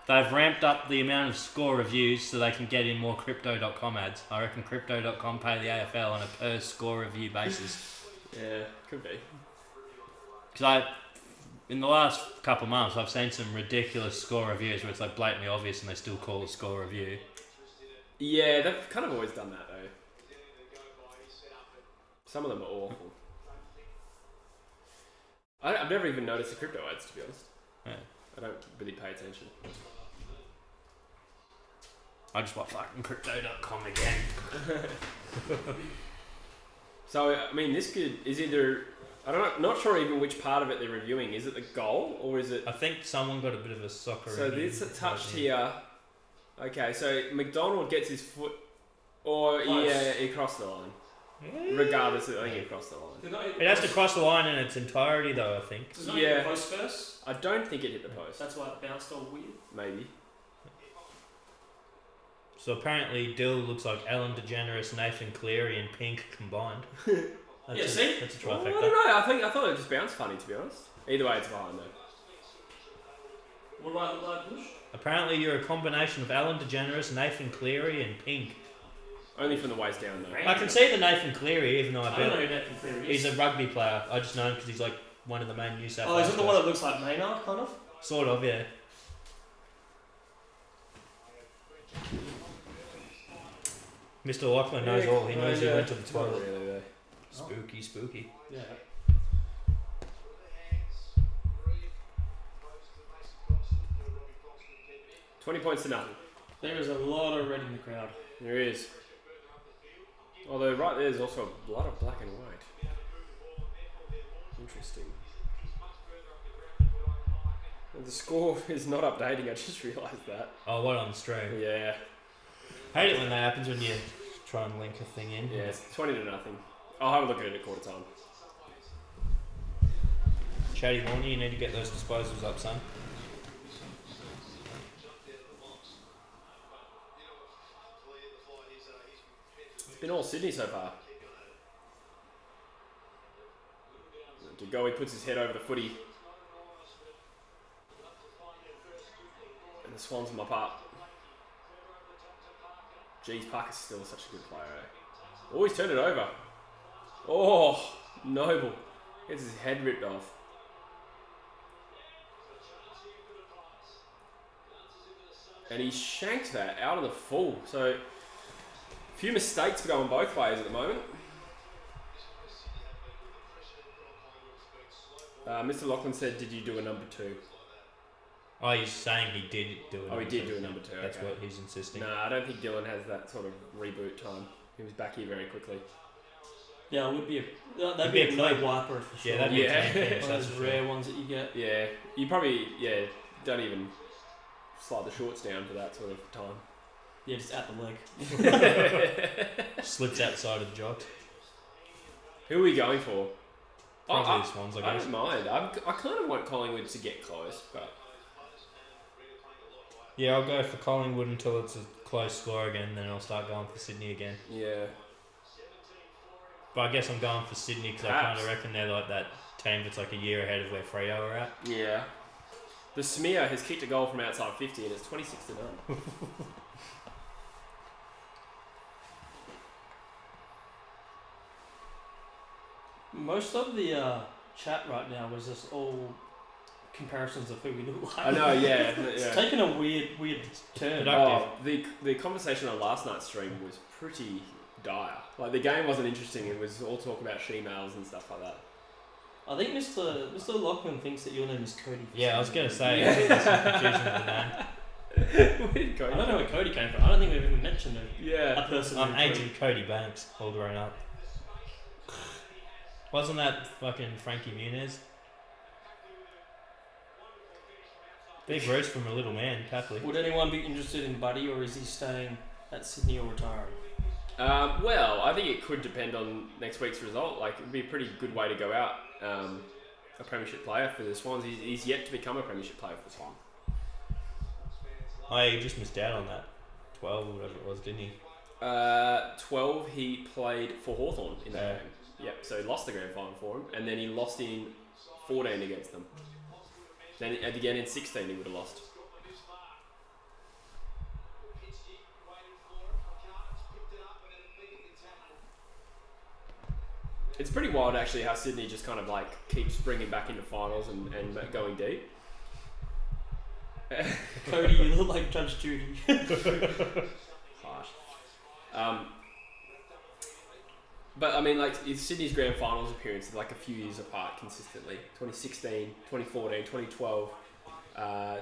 They've ramped up the amount of score reviews so they can get in more Crypto.com ads. I reckon Crypto.com pay the AFL on a per score review basis. Yeah, could be. Because in the last couple of months, I've seen some ridiculous score reviews where it's like blatantly obvious and they still call it score review. Yeah, they've kind of always done that though. Some of them are awful. I've never even noticed the crypto ads, to be honest. Yeah. I don't really pay attention. I just want fucking crypto.com again. So, I mean, this is either... I don't know, not sure even which part of it they're reviewing. Is it the goal, or is it... I think someone got a bit of a soccer... So this touched here. Okay, so McDonald gets his foot... Or he crossed the line. Regardless, I think he crossed the line. It has to cross the line in its entirety, though, I think. Does it not hit the post first? I don't think it hit the post. That's why it bounced all weird. Maybe. So apparently Dill looks like Ellen DeGeneres, Nathan Cleary and Pink combined. See? That's a Well, trifecta. I don't know. I thought it just bounced funny, to be honest. Either way, it's behind though. What do I look like, Bush? Apparently you're a combination of Ellen DeGeneres, Nathan Cleary and Pink. Only from the waist down though. I can see the Nathan Cleary, even though I don't know who Nathan Cleary is. he's a rugby player. I just know him because he's like one of the main New South Oh, Wales is it the one that looks like Maynard, kind of? Sort of, yeah. Mr. Lachlan knows all. He knows who went to the toilet. Really, though. Spooky, spooky. Yeah. £20 to nothing. There is a lot of red in the crowd. There is. Although right there's also a lot of black and white. Interesting. And the score is not updating, I just realised that. Oh, what on the stream? Yeah. Hate it when that happens when you try and link a thing in. Yeah, it's 20 to nothing. I'll have a look at it at quarter time. Chatty Warner, you need to get those disposals up, son. It's been all Sydney so far. Degoe puts his head over the footy. And the Swans mop up. Jeez, Parker's still such a good player, eh? Oh, he's turned it over. Oh, Noble. Gets his head ripped off. And he shanked that out of the full. So, a few mistakes going both ways at the moment. Mr. Lachlan said, did you do a number 2? Oh, he's saying he did do it. Oh, he did do a number 2. That's okay. what he's insisting. No, I don't think Dylan has that sort of reboot time. He was back here very quickly. Yeah, it would be that'd be a no wiper for sure. Yeah, that'd be a clean finish, one of that's those for rare sure. ones that you get. Yeah, you probably, don't even slide the shorts down for that sort of time. Yeah, just at the leg. Slips outside of the jock. Who are we going for? Probably the Swans, I I guess. don't mind. I kind of want Collingwood to get close, but... Yeah, I'll go for Collingwood until it's a close score again, then I'll start going for Sydney again. Yeah. But I guess I'm going for Sydney because I kind of reckon they're like that team that's like a year ahead of where Freo are at. Yeah. The Smear has kicked a goal from outside 50 and it's 26 to 9. Most of the chat right now was just all comparisons of who we look like. I know, yeah. It's taken a weird turn. Oh, the conversation on last night's stream was pretty dire. Like, the game wasn't interesting. It was all talk about she-males and stuff like that. I think Mr. Lachlan thinks that your name is Cody. Yeah, I was going to say, I think there's some confusion with the name. I don't know where Cody came from. I don't think we've even mentioned a person. I'm named Agent Cody Banks, all grown up. Wasn't that fucking Frankie Muniz? Big roast from a little man, Catholic. Would anyone be interested in Buddy, or is he staying at Sydney or retiring? Well, I think it could depend on next week's result. Like, it'd be a pretty good way to go out. A premiership player for the Swans. He's yet to become a premiership player for the Swans. Oh, yeah, he just missed out on that 12 or whatever it was, didn't he? 12, he played for Hawthorn in that game. Yep, so he lost the grand final for him, and then he lost in 14 against them. Then again in 16 he would have lost. It's pretty wild actually how Sydney just kind of like keeps bringing back into finals and going deep. Cody, you look like Judge Judy. Harsh. But I mean, like, Sydney's grand finals appearance is like a few years apart consistently. 2016, 2014, 2012,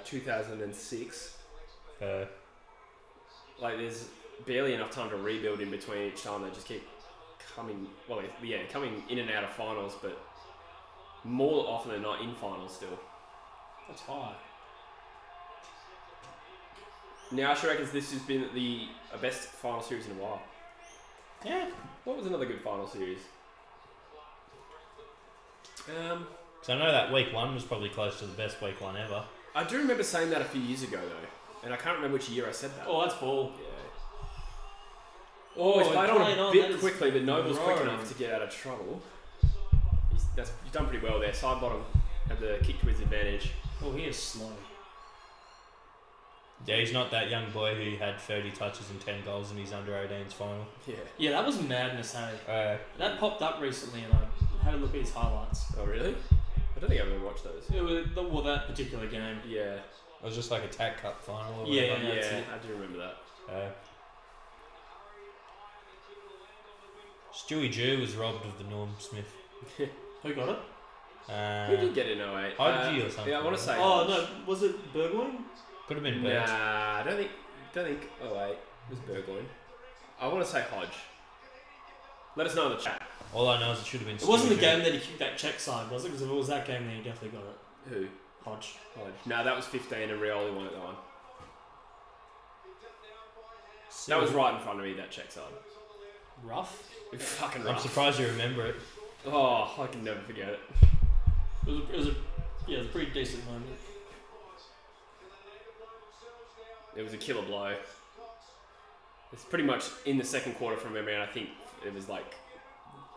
2006. Like, there's barely enough time to rebuild in between each time. They just keep coming in and out of finals, but more often than not in finals still. That's high. Now, she reckons this has been the best final series in a while. Yeah. What was another good final series? So I know that week 1 was probably close to the best week 1 ever. I do remember saying that a few years ago, though. And I can't remember which year I said that. Oh, that's ball. Yeah. Oh, he's played on a bit quickly, but Noble's quick roaring. enough to get out of trouble. He's done pretty well there. Side bottom had the kick to his advantage. Oh, he is slow. Yeah, he's not that young boy who had 30 touches and 10 goals in his under-18s final. Yeah. Yeah, that was madness, hey. Uh, That popped up recently and I had a look at his highlights. Oh, really? I don't think I've ever watched those. It was, well, that particular game. Yeah. it was just like a tag cup final or Yeah, whatever. that's it. I do remember that. Stewie Jew was robbed of the Norm Smith. Who got it? Who did get in 08? Hodgie or something. Yeah, I want to say. Oh, Hodge. no, was it Burgoyne? Could have been Birch. Nah, I don't think 08 was Burgoyne. I want to say Hodge. Let us know in the chat. All I know is it should have been It wasn't the Stewie game that he kicked that check side, was it? Because if it was that game, then he definitely got it. Who? Hodge. Hodge. No, that was 15 and Rioli won it that one. Jew. That was right in front of me, that check side. Rough. Fucking I'm rough. surprised you remember it. Oh, I can never forget it. It was a pretty decent moment. It was a killer blow. It's pretty much in the second quarter from memory, and I think it was like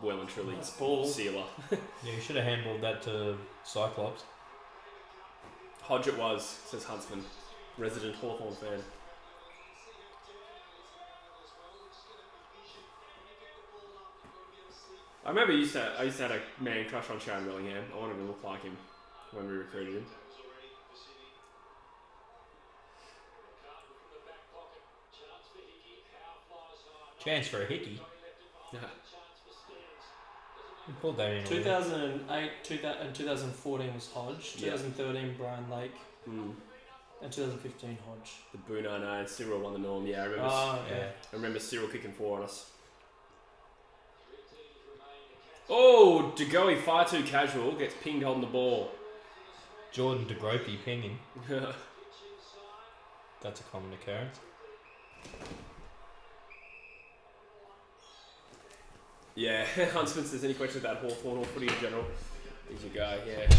well and truly That's ball. sealer. Yeah, you should have handballed that to Cyclops. Hodge it was, says Huntsman, resident Hawthorn fan. I remember I used to have a man crush on Sharon Willingham. I wanted to look like him when we recruited him. Chance for a hickey. We pulled that in. 2008 and 2014 was Hodge. Yeah. 2013 Brian Lake. Mm. And 2015 Hodge. The Boonana and Cyril won the Norm. Yeah, I remember. Okay. I remember Cyril kicking 4 on us. Oh, DeGoey far too casual. Gets pinged holding the ball. Jordan DeGropey pinging. That's a common occurrence. Yeah, Huntsman says, any questions about Hawthorn or footy in general? He's your guy, yeah.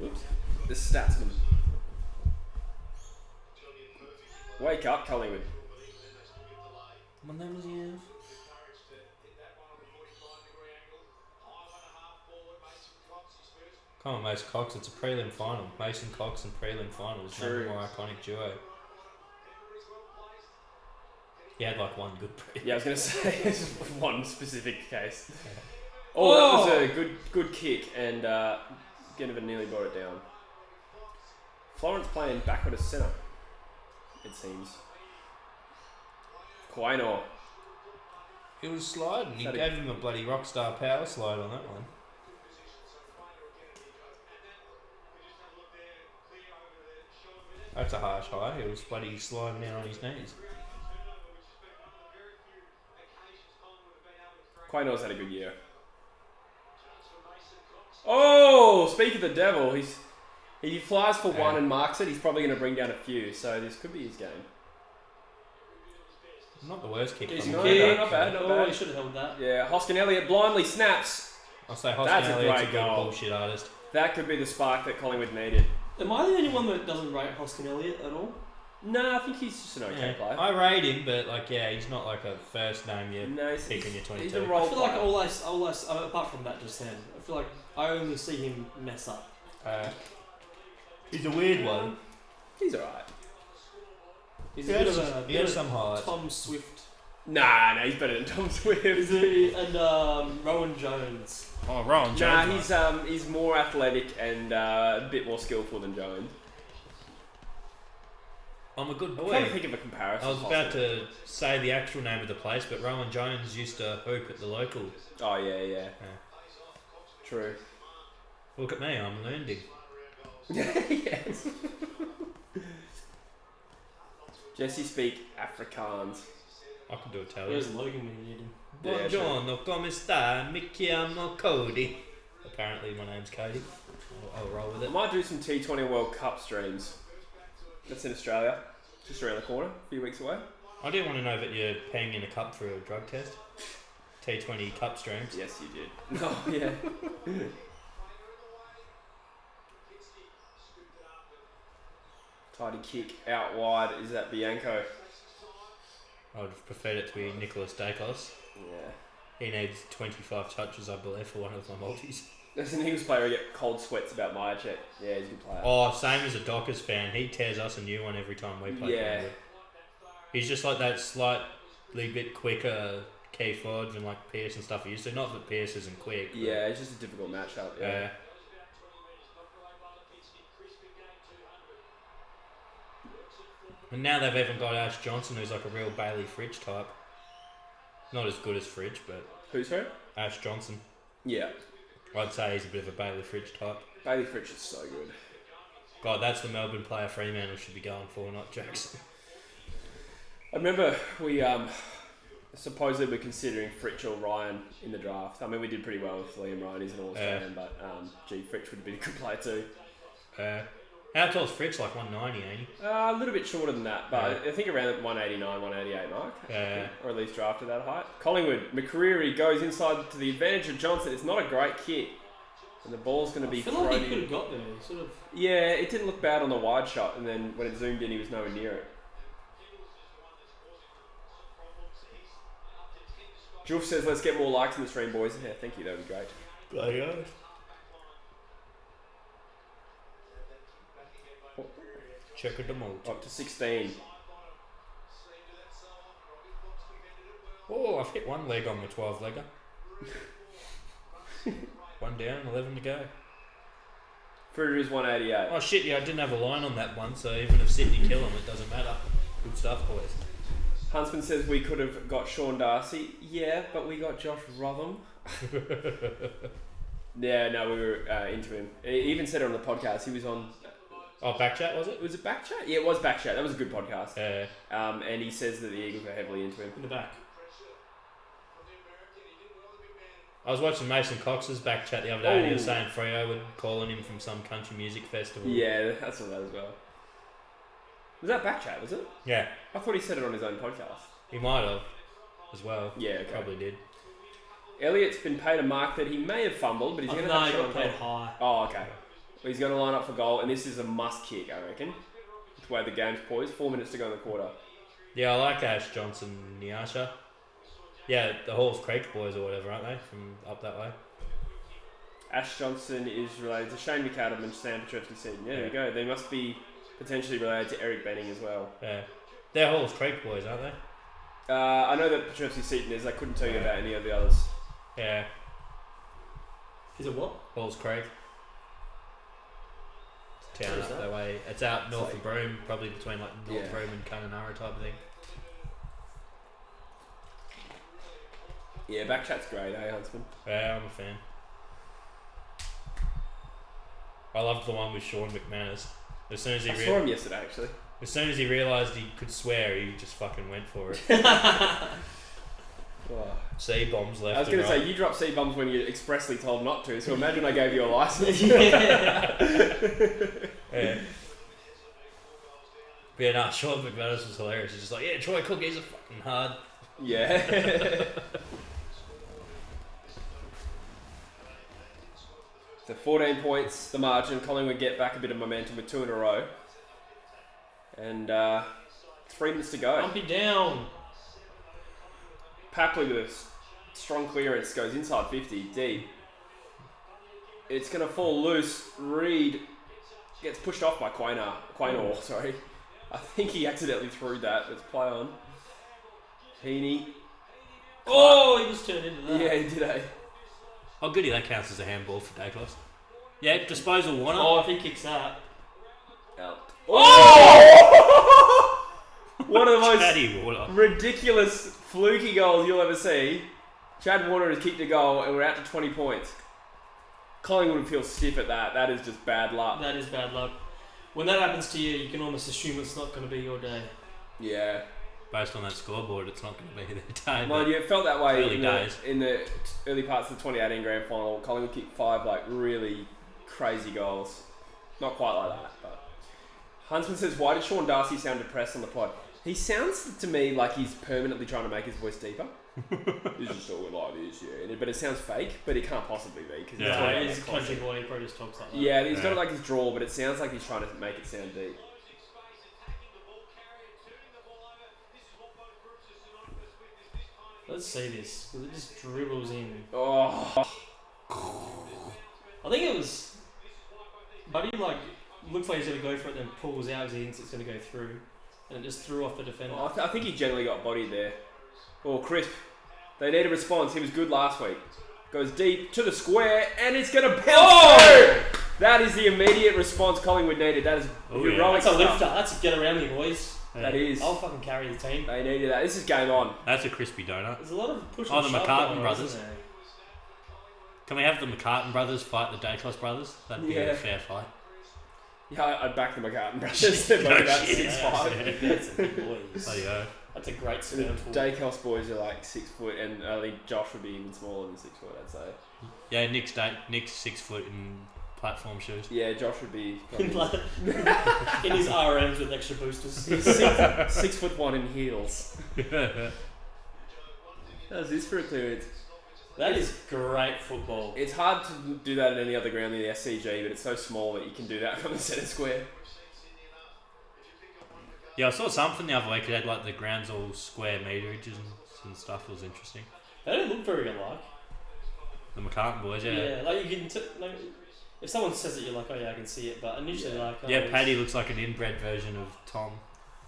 Whoops. The statsman. Wake up, Collingwood. What name does he have? Come on, Mason Cox. It's a prelim final. Mason Cox and prelim finals. True. Never more iconic duo. He had like one good prelim. Yeah, I was going to say, this is one specific case. Oh, that was a good kick, and Ginnivan nearly brought it down. Florence playing backward as centre, it seems. Quainor. He was sliding. He That gave him a bloody rockstar power slide on that one. That's a harsh high. He was bloody sliding down on his knees. Quainor's had a good year. Oh, speak of the devil, he flies for one and marks it. He's probably going to bring down a few, so this could be his game. Not the worst kick. Decent from No, him. kick. not bad, not Oh, bad. he should have held that. Yeah, Hoskin Elliott blindly snaps. I'll say That's a Hoskin Elliott's a great good goal. bullshit artist. That could be the spark that Collingwood needed. Am I the only one that doesn't rate Hoskin Elliott at all? No, I think he's just an okay player. I rate him, but like, yeah, he's not like a first name yet. No, Pick in your 22. he's a I role feel like player. all I apart from that just then, I feel like I only see him mess up. He's a weird one. He's alright. He's He a bit has, of a he has some highlights. Tom Swift. Nah, he's better than Tom Swift. And Rowan Jones. Oh, Rowan Jones. Nah, he's more athletic and a bit more skillful than Jones. I'm a good I'm trying to boy. think of a comparison. I was about to say the actual name of the place, but Rowan Jones used to hoop at the local. Oh, yeah. True. Look at me, I'm learning. Yes. Jesse speak Afrikaans. I can do Italian. Where's Logan when you need him? Yeah, Buongiorno, come sta? Mi chiamo Cody. Apparently my name's Cody. I'll roll with I it. might do some T20 World Cup streams. That's in Australia. Just around the corner, a few weeks away. I do want to know that you're paying in a cup for a drug test. T20 cup streams. Yes, you did. Oh, yeah. Tidy kick out wide. Is that Bianco? I would have preferred it to be Nicholas Dacos. Yeah. He needs 25 touches, I believe, for one of my multis. There's an Eagles player who get cold sweats about Myercheck. Yeah, he's a good player. Oh, same as a Dockers fan. He tears us a new one every time we play. Yeah. Collingwood. He's just like that slightly bit quicker key forward than like Pearce and stuff he used to. Not that Pearce isn't quick. Yeah, it's just a difficult matchup. Yeah. And now they've even got Ash Johnson, who's like a real Bailey Fridge type. Not as good as Fridge, but Who's who? Ash Johnson. Yeah. I'd say he's a bit of a Bailey Fridge type. Bailey Fritsch is so good. God, that's the Melbourne player Fremantle should be going for, not Jackson. I remember we supposedly were considering Fritsch or Ryan in the draft. I mean, we did pretty well with Liam Ryan. He's an All-Australian, but Fritsch would have been a good player too. How tall's Fritsch? Like 190, ain't he? A little bit shorter than that, but I think around the 189, 188 mark. Or at least drafted that height. Collingwood, McCreery goes inside to the advantage of Johnson. It's not a great kick. And the ball's going to be I feel thrown like he in. could have got there. Sort of. Yeah, it didn't look bad on the wide shot, and then when it zoomed in, he was nowhere near it. Julf says, let's get more likes in the stream, boys. Yeah, thank you, that would be great. Bloody hell. Check it them out. Up to 16. Oh, I've hit one leg on the 12-legger. One down, 11 to go. Fruiter is 188. Oh shit, yeah, I didn't have a line on that one, so even if Sydney kill him, it doesn't matter. Good stuff, boys. Huntsman says we could have got Sean Darcy. Yeah, but we got Josh Rotham. Yeah, no, we were into him. He even said it on the podcast. He was on... Oh, Backchat, was it? Was it Backchat? Yeah, it was Backchat. That was a good podcast. Yeah. And he says that the Eagles are heavily into him. In the back. I was watching Mason Cox's Backchat the other day and he was saying Freo would call on him from some country music festival. Yeah, that's all that as well. Was that Backchat, was it? Yeah. I thought he said it on his own podcast. He might have as well. Yeah, okay. Probably did. Elliot's been paid a mark that he may have fumbled, but he's going to have he to got paid high. Oh, okay. Well, he's going to line up for goal, and this is a must kick, I reckon. It's the way the game's poised. 4 minutes to go in the quarter. Yeah, I like Ash Johnson, Nyasha. Yeah, the Halls Creek boys or whatever, aren't they? From up that way. Ash Johnson is related to Shane McAdam and Sam Petrovsky-Seton. Yeah, there you go. They must be potentially related to Eric Benning as well. Yeah. They're Halls Creek boys, aren't they? I know that Petrovsky-Seton is. I couldn't tell you about any of the others. Yeah. Is it what? Halls Creek. Town Where is up that? that way. It's out north like- of Broome, probably between like North Yeah. Broome and Kununurra type of thing. Yeah, Backchat's great, Huntsman? Yeah, I'm a fan. I loved the one with Sean McManus. As soon as he I saw him yesterday, actually. as soon as he realised he could swear, he just fucking went for it. Oh. C-bombs left. I was going to and say, you dropped C-bums when you expressly told not to, so imagine I gave you a license. yeah. But yeah, Sean McManus was hilarious. He's just like, yeah, Troy Cook is a fucking hard. Yeah. So 14 points, the margin. Collingwood get back a bit of momentum with 2 in a row. And 3 minutes to go. Bumpy down. Papley with a strong clearance goes inside 50, deep. It's going to fall loose. Reed gets pushed off by Quaynor, sorry. I think he accidentally threw that. Let's play on. Heaney. Oh, he just turned into that. Yeah, he did, eh? Oh, goody, that counts as a handball for Daclos. Yeah, disposal Warner. Oh, if he kicks that. Out. Oh! One of the most Chatty Water. ridiculous, fluky goals you'll ever see. Chad Warner has kicked a goal and we're out to 20 points. Collingwood would feel stiff at that. That is just bad luck. That is bad luck. When that happens to you, you can almost assume it's not going to be your day. Yeah. Based on that scoreboard, it's not going to be their day. Mind you, it felt that way Early in the early parts of the 2018 grand final. Collingwood kicked 5 like really crazy goals. Not quite like that, but Huntsman says, why did Sean Darcy sound depressed on the pod? He sounds to me like he's permanently trying to make his voice deeper. He's just talking like this, yeah. But it sounds fake, but it can't possibly be. Cause He's a country boy, he probably just talks like that. Yeah, he's got like his drawl, but it sounds like he's trying to make it sound deep. Let's see this. It just dribbles in. Oh. I think it was... Buddy, like, looks like he's going to go for it, then pulls out because he thinks it's going to go through. And it just threw off the defender. I think he generally got bodied there. Oh, Crisp. They need a response. He was good last week. Goes deep to the square, and it's going to bounce through! That is the immediate response Collingwood needed. That is heroic That's a stuff. lifter. That's a get around me, boys. That is. I'll fucking carry the team. They needed that. This is game on. That's a crispy donut. There's a lot of push Oh, and the shove McCartan going on, brothers. isn't there? Can we have the McCartan brothers fight the Dacos brothers? That'd be a fair fight. Yeah, I'd back the McCartan brothers. They're both about 6'5". That's a big boys. Bloody hell. That's a great sperm pool. Dacos boys are like 6 foot, and I think Josh would be even smaller than 6 foot, I'd say. Yeah, Nick's 6 foot in platform shoes. Yeah, Josh would be In his RMs with extra boosters. He's 6'1" in heels. How's this for a clearance? That is great football. It's hard to do that at any other ground than the SCG, but it's so small that you can do that from the centre square. Yeah, I saw something the other week. It had like the grounds all square meterages and stuff. It was interesting. They don't look very alike. The McCartan boys, yeah. Yeah, like you can. Like, if someone says it, you're like, oh yeah, I can see it. But initially, like, oh, Yeah, Paddy looks like an inbred version of Tom.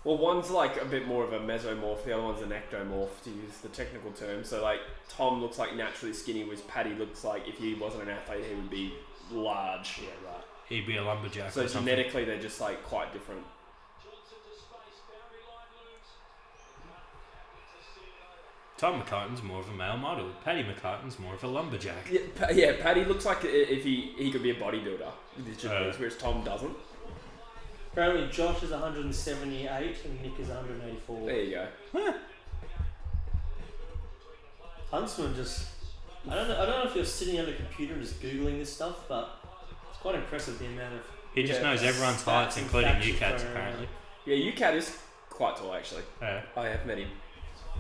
Well, one's like a bit more of a mesomorph, the other one's an ectomorph, to use the technical term. So, like, Tom looks like naturally skinny, whereas Paddy looks like if he wasn't an athlete, he would be large. Yeah, right. He'd be a lumberjack. So or something. genetically, they're just like quite different. Tom McCartan's more of a male model. Paddy McCartan's more of a lumberjack. Yeah, Paddy looks like if he could be a bodybuilder with his genetics, whereas Tom doesn't. Apparently, Josh is 178 and Nick is 184. There you go. Huntsman just... I don't know if you're sitting at a computer and just Googling this stuff, but it's quite impressive the amount of... He just knows everyone's heights, including UCAT's apparently. Yeah, UCAT is quite tall, actually. Yeah. I have met him.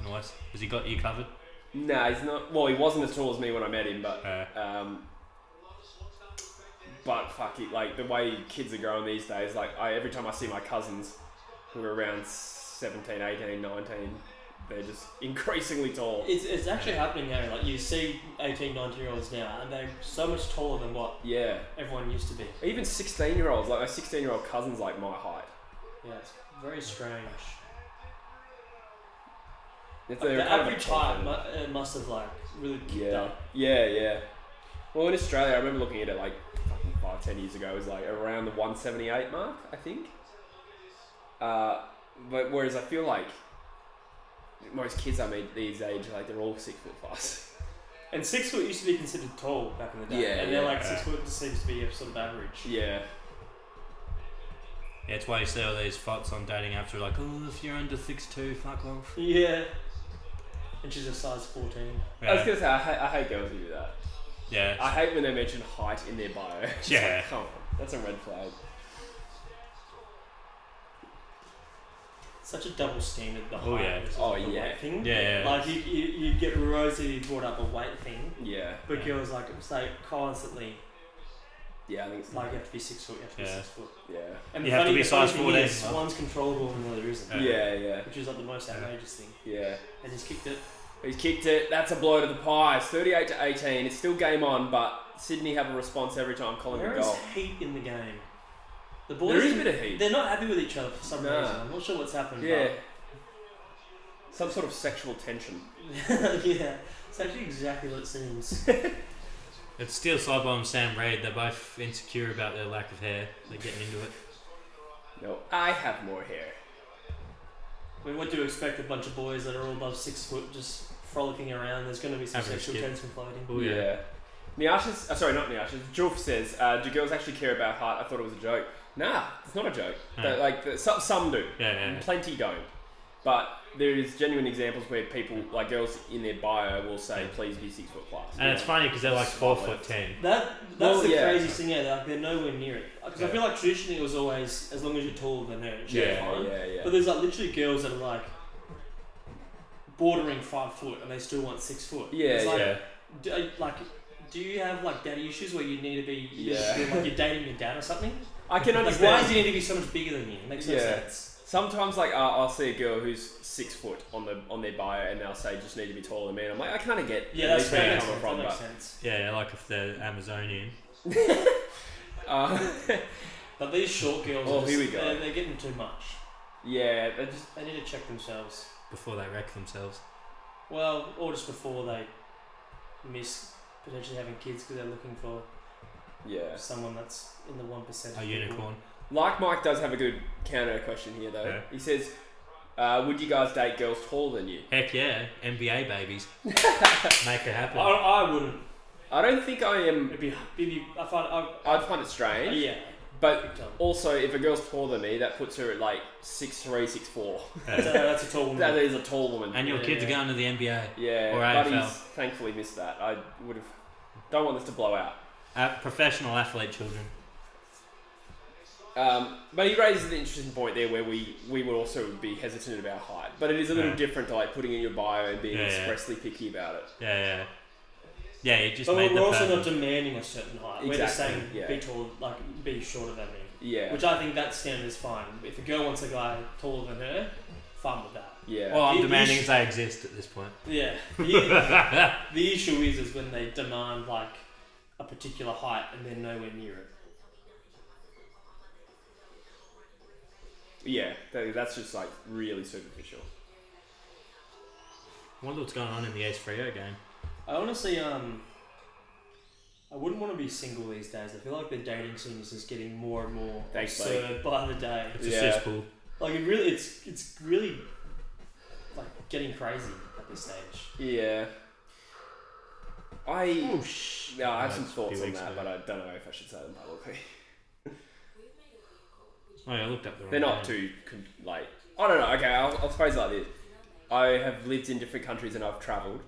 Nice. Has he got you covered? Nah, he's not. Well, he wasn't as tall as me when I met him, but fuck it, like the way kids are growing these days, like every time I see my cousins who are around 17, 18, 19, they're just increasingly tall. It's actually happening now. Like you see 18, 19-year-olds now, and they're so much taller than what everyone used to be. Even 16-year-olds, like my 16-year-old cousin's like my height. Yeah, it's very strange. It's The average height must have like really kicked up. Yeah. Well, in Australia, I remember looking at it like 5-10 years ago. It was like around the 178 mark, I think. But whereas I feel like most kids I meet these age, like they're all 6 foot plus. And 6 foot used to be considered tall back in the day. Yeah, and they're like 6 foot just seems to be a sort of average. Yeah. Yeah, it's why you see all these fots on dating apps who are like, oh, if you're under 6'2", fuck off. Yeah. And she's a size 14. I was gonna say I hate girls who do that. Yeah. I hate when they mention height in their bio. It's Yeah. like, come on, that's a red flag. Such a double standard. The Oh, height yeah. versus Oh, the yeah. weight thing. Yeah. Like you get Rosie brought up a weight thing, Yeah. but girls like say constantly Yeah, I think it's like you have to be 6 foot. You have to be 6 foot. Yeah. And You the have to funny- be the funny size thing 14, is, huh? one's controllable and the other isn't. Yeah. Which is like the most outrageous thing. Yeah. And he's kicked it. He's kicked it. That's a blow to the pies. 38-18. It's still game on, but Sydney have a response every time Collingwood There is goal. heat in the game. The boys, There is a bit of heat. They're not happy with each other for some Nah. reason. I'm not sure what's happened. Yeah. Some sort of sexual tension. But yeah, it's actually exactly what it seems. It's Steel Sidebomb and Sam Reid. They're both insecure about their lack of hair. They're getting into it. No, I have more hair. I mean, what do you expect? A bunch of boys that are all above 6 foot just frolicking around. There's going to be some Average sexual skip. tension floating. Oh, Yeah. Miasha's, sorry, not Miasha's. Julf says, do girls actually care about height? I thought it was a joke. Nah, it's not a joke. No. Some do. Yeah. Plenty don't. But there is genuine examples where people, like girls in their bio, will say, please be 6 foot plus. And it's funny because they're like 4'10". That's Well, the yeah. crazy thing, like they're nowhere near it. Because I feel like traditionally it was always, as long as you're taller than her, it should be fine. Yeah. But there's like literally girls that are like bordering 5 foot and they still want 6 foot. Yeah, It's like, yeah. do you have like daddy issues where you need to be, Yeah. like you're dating your dad or something? I can Like, understand. why does he need to be so much bigger than you? It makes no sense. Sometimes, like, I'll see a girl who's 6 foot on their bio, and they'll say just need to be taller than me. And I'm like, I kind of get That's where fair. you're That coming from, makes but sense. Yeah, like if they're Amazonian. But these short girls, Oh, are here we just, go. they're getting too much. yeah, They need to check themselves. Before they wreck themselves. Well, or just before they miss potentially having kids because they're looking for yeah. someone that's in the 1%. A unicorn. Like Mike does have a good counter question here, though. Yeah. He says, would you guys date girls taller than you? Heck yeah, NBA babies. Make it happen. I wouldn't. I don't think I am. I'd find it strange. yeah. But also, if a girl's taller than me, that puts her at like 6'3", 6'4". That's a tall woman. That is a tall woman. And your kids are going to the NBA. Yeah, Or Buddy's AFL. thankfully missed that. I would have. Don't want this to blow out. Professional athlete children. But he raises an interesting point there where we would also be hesitant about height. But it is a little different to like putting in your bio and being expressly picky about it. Yeah. Yeah, you just But made we're the also perfect. not demanding a certain height. We're just saying Exactly, be tall, be shorter than me. Yeah. Which I think that standard is fine. If a girl wants a guy taller than her, fine with that. Yeah. Well, I'm The demanding issue- they exist at this point. Yeah. The issue is when they demand like a particular height and they're nowhere near it. Yeah, that's just like really superficial. I wonder what's going on in the Ace Freo game. I honestly, I wouldn't want to be single these days. I feel like the dating scene is just getting more and more Thanks, absurd by the day. It's a Yeah. cesspool. Like it's really like getting crazy at this stage. Yeah. I have some That's a thoughts few on weeks that, ago. but I don't know if I should say them publicly. Oh yeah, I looked up the wrong They're not name. too like. I don't know. Okay, I'll phrase it like this. I have lived in different countries and I've travelled,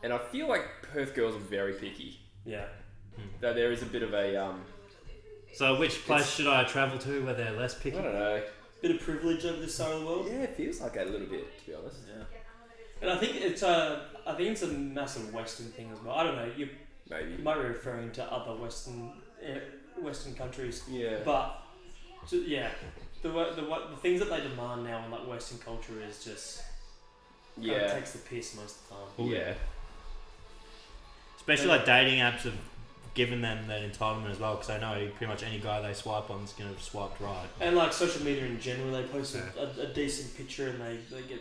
and I feel like Perth girls are very picky. Yeah. That there is a bit of a So which place should I travel to where they're less picky? I don't know. Bit of privilege over this side of the world. Yeah, it feels like that a little bit, to be honest. Yeah. And I think it's a massive Western thing as well. I don't know. You Maybe. might be referring to other Western countries, Yeah. but the things that they demand now in like Western culture is just kind of takes the piss most of the time. Oh, yeah. Especially like dating apps have given them that entitlement as well, because I know pretty much any guy they swipe on is going to swipe right. And like social media in general, they post a decent picture and they get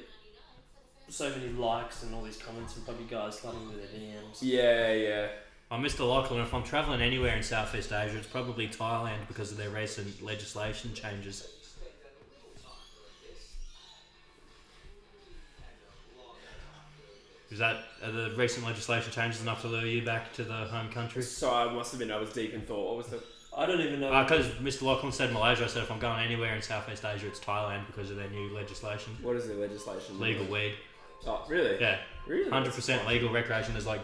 so many likes and all these comments from probably guys flooding with their DMs. Yeah. Mr. Lachlan, if I'm travelling anywhere in Southeast Asia, it's probably Thailand because of their recent legislation changes. Are the recent legislation changes enough to lure you back to the home country? So I must have been. I was deep in thought. What was the? I don't even know. Because Mr. Lachlan said Malaysia, I said if I'm going anywhere in Southeast Asia, it's Thailand because of their new legislation. What is the legislation? Legal weed. Oh, really? Yeah. Really? 100% legal recreation. There's like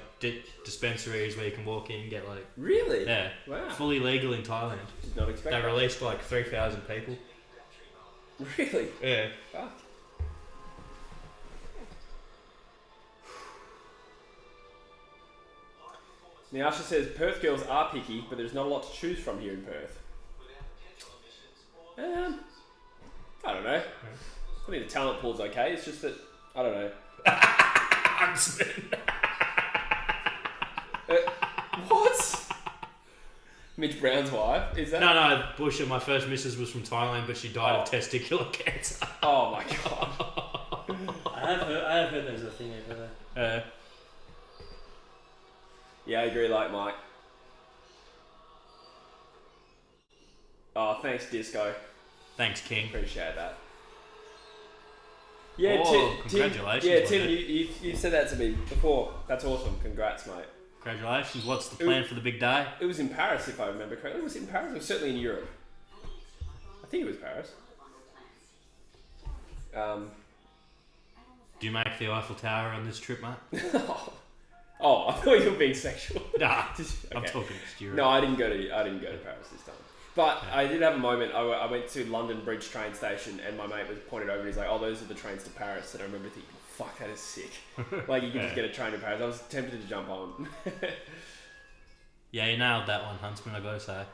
dispensaries where you can walk in and get like... Really? Yeah. Wow. Fully legal in Thailand. Did not expect They that. released like 3,000 people. Really? Yeah. Fuck. Now, Asha says Perth girls are picky, but there's not a lot to choose from here in Perth. I don't know. I think the talent pool's okay. It's just that I don't know. What? Mitch Brown's wife? Is that? No, Busher, my first missus was from Thailand, but she died of testicular cancer. Oh my god. I have heard there's a thing over there. Yeah, I agree, like Mike. Oh, thanks, Disco. Thanks, King. Appreciate that. Yeah, Oh, congratulations, Yeah, wasn't Tim, you said that to me before. That's awesome. Congrats, mate. Congratulations. What's the plan for the big day? It was in Paris, if I remember correctly. Was it in Paris? It was certainly in Europe. I think it was Paris. Do you make the Eiffel Tower on this trip, mate? Oh, I thought you were being sexual. Nah, Okay. I'm talking just Europe. No, I didn't go to Paris this time. But I did have a moment. I went to London Bridge train station, and my mate was pointed over. And he's like, "Oh, those are the trains to Paris." And I remember thinking, "Fuck, that is sick." Like you can just get a train to Paris. I was tempted to jump on. Yeah, you nailed that one, Huntsman. I gotta say.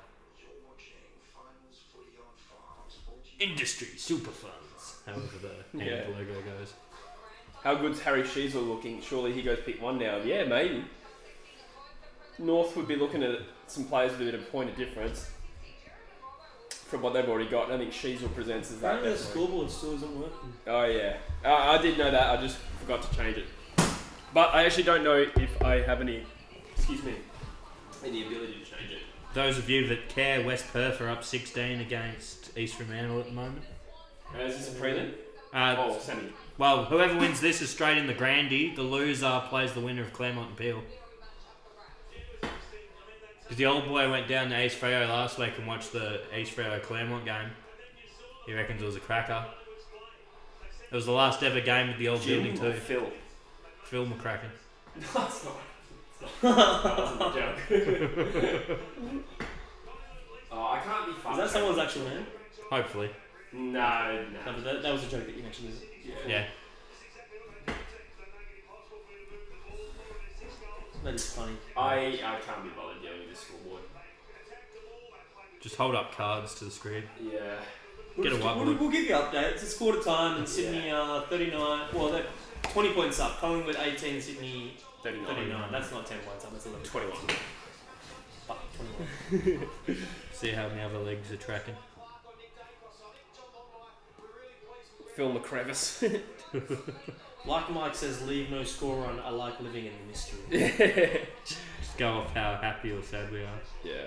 Industry super funds. However the hand logo goes. How good's Harry Sheasel looking? Surely he goes pick one now. Yeah, maybe. North would be looking at some players with a bit of point of difference from what they've already got. I think Sheasel presents as that. Apparently the scoreboard still isn't working. Oh yeah, I did know that. I just forgot to change it. But I actually don't know if I have any. Excuse me. Any ability to change it. Those of you that care, West Perth are up 16 against East Fremantle at the moment. Is this a prelim? Semi. Well, whoever wins this is straight in the Grandy. The loser plays the winner of Claremont and Peel. Because the old boy went down to East Freo last week and watched the East Freo Claremont game. He reckons it was a cracker. It was the last ever game at the old building too. Phil McCracken. No, it's not. That wasn't a joke. I can't be fucked. Is that someone's actual name? Hopefully. No. No, but that was a joke that you mentioned, is it? Yeah. That is funny. I can't be bothered dealing with this scoreboard. Just hold up cards to the screen. Yeah. Get a whiteboard. We'll give you updates. It's quarter time and Sydney 39. Well, they're 20 points up. Collingwood 18, Sydney 39. That's not 10 points up. That's 11. 21. Fuck, 21. See how many other legs are tracking. Phil McCrevice. Like Mike says, leave no score on. I like living in mystery. Just go off how happy or sad we are. Yeah.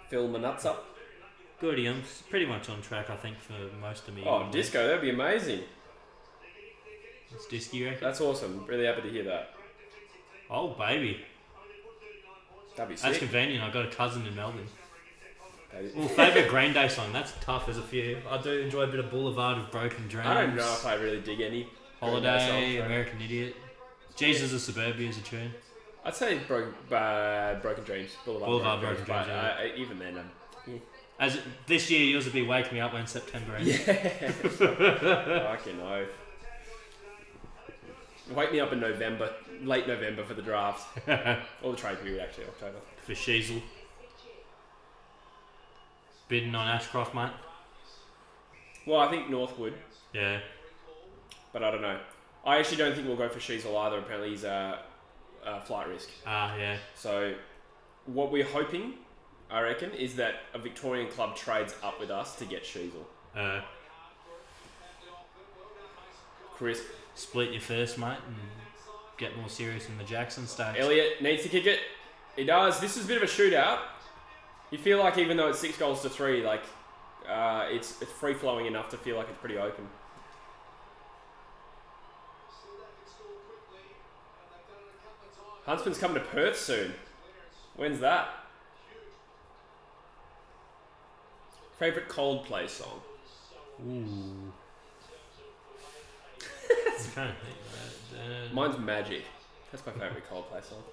Phil my nuts up. Goody, I'm pretty much on track, I think, for most of me. Oh, disco, that'd be amazing. It's disco, you reckon? That's awesome. Really happy to hear that. Oh, baby. That'd be sick. That's convenient. I've got a cousin in Melbourne. That Well, favourite Green Day song? That's tough. There's a few. I do enjoy a bit of Boulevard of Broken Dreams. I don't know if I really dig any. Holiday, American Idiot. Jesus of Suburbia is a tune. I'd say Broken Dreams. Boulevard Broken Dreams, yeah. Even then, As this year, yours would be Wake Me Up When September Ends. yeah. Fucking oath. Wake me up in November, late November for the draft. Or the trade period, actually, October. For Sheasel. Bidding on Ashcroft, mate. Well, I think North would, Yeah. but I don't know. I actually don't think we'll go for Sheasel either. Apparently he's a flight risk. Ah, yeah. So what we're hoping, I reckon, is that a Victorian club trades up with us to get Sheasel. Crisp. Split your first, mate, and get more serious in the Jackson stage. Elliot needs to kick it. He does. This is a bit of a shootout. You feel like even though it's 6-3, like it's free flowing enough to feel like it's pretty open. Huntsman's coming to Perth soon. When's that? Favorite Coldplay song? Ooh. I'm trying to think. Mine's Magic. That's my favourite Coldplay song.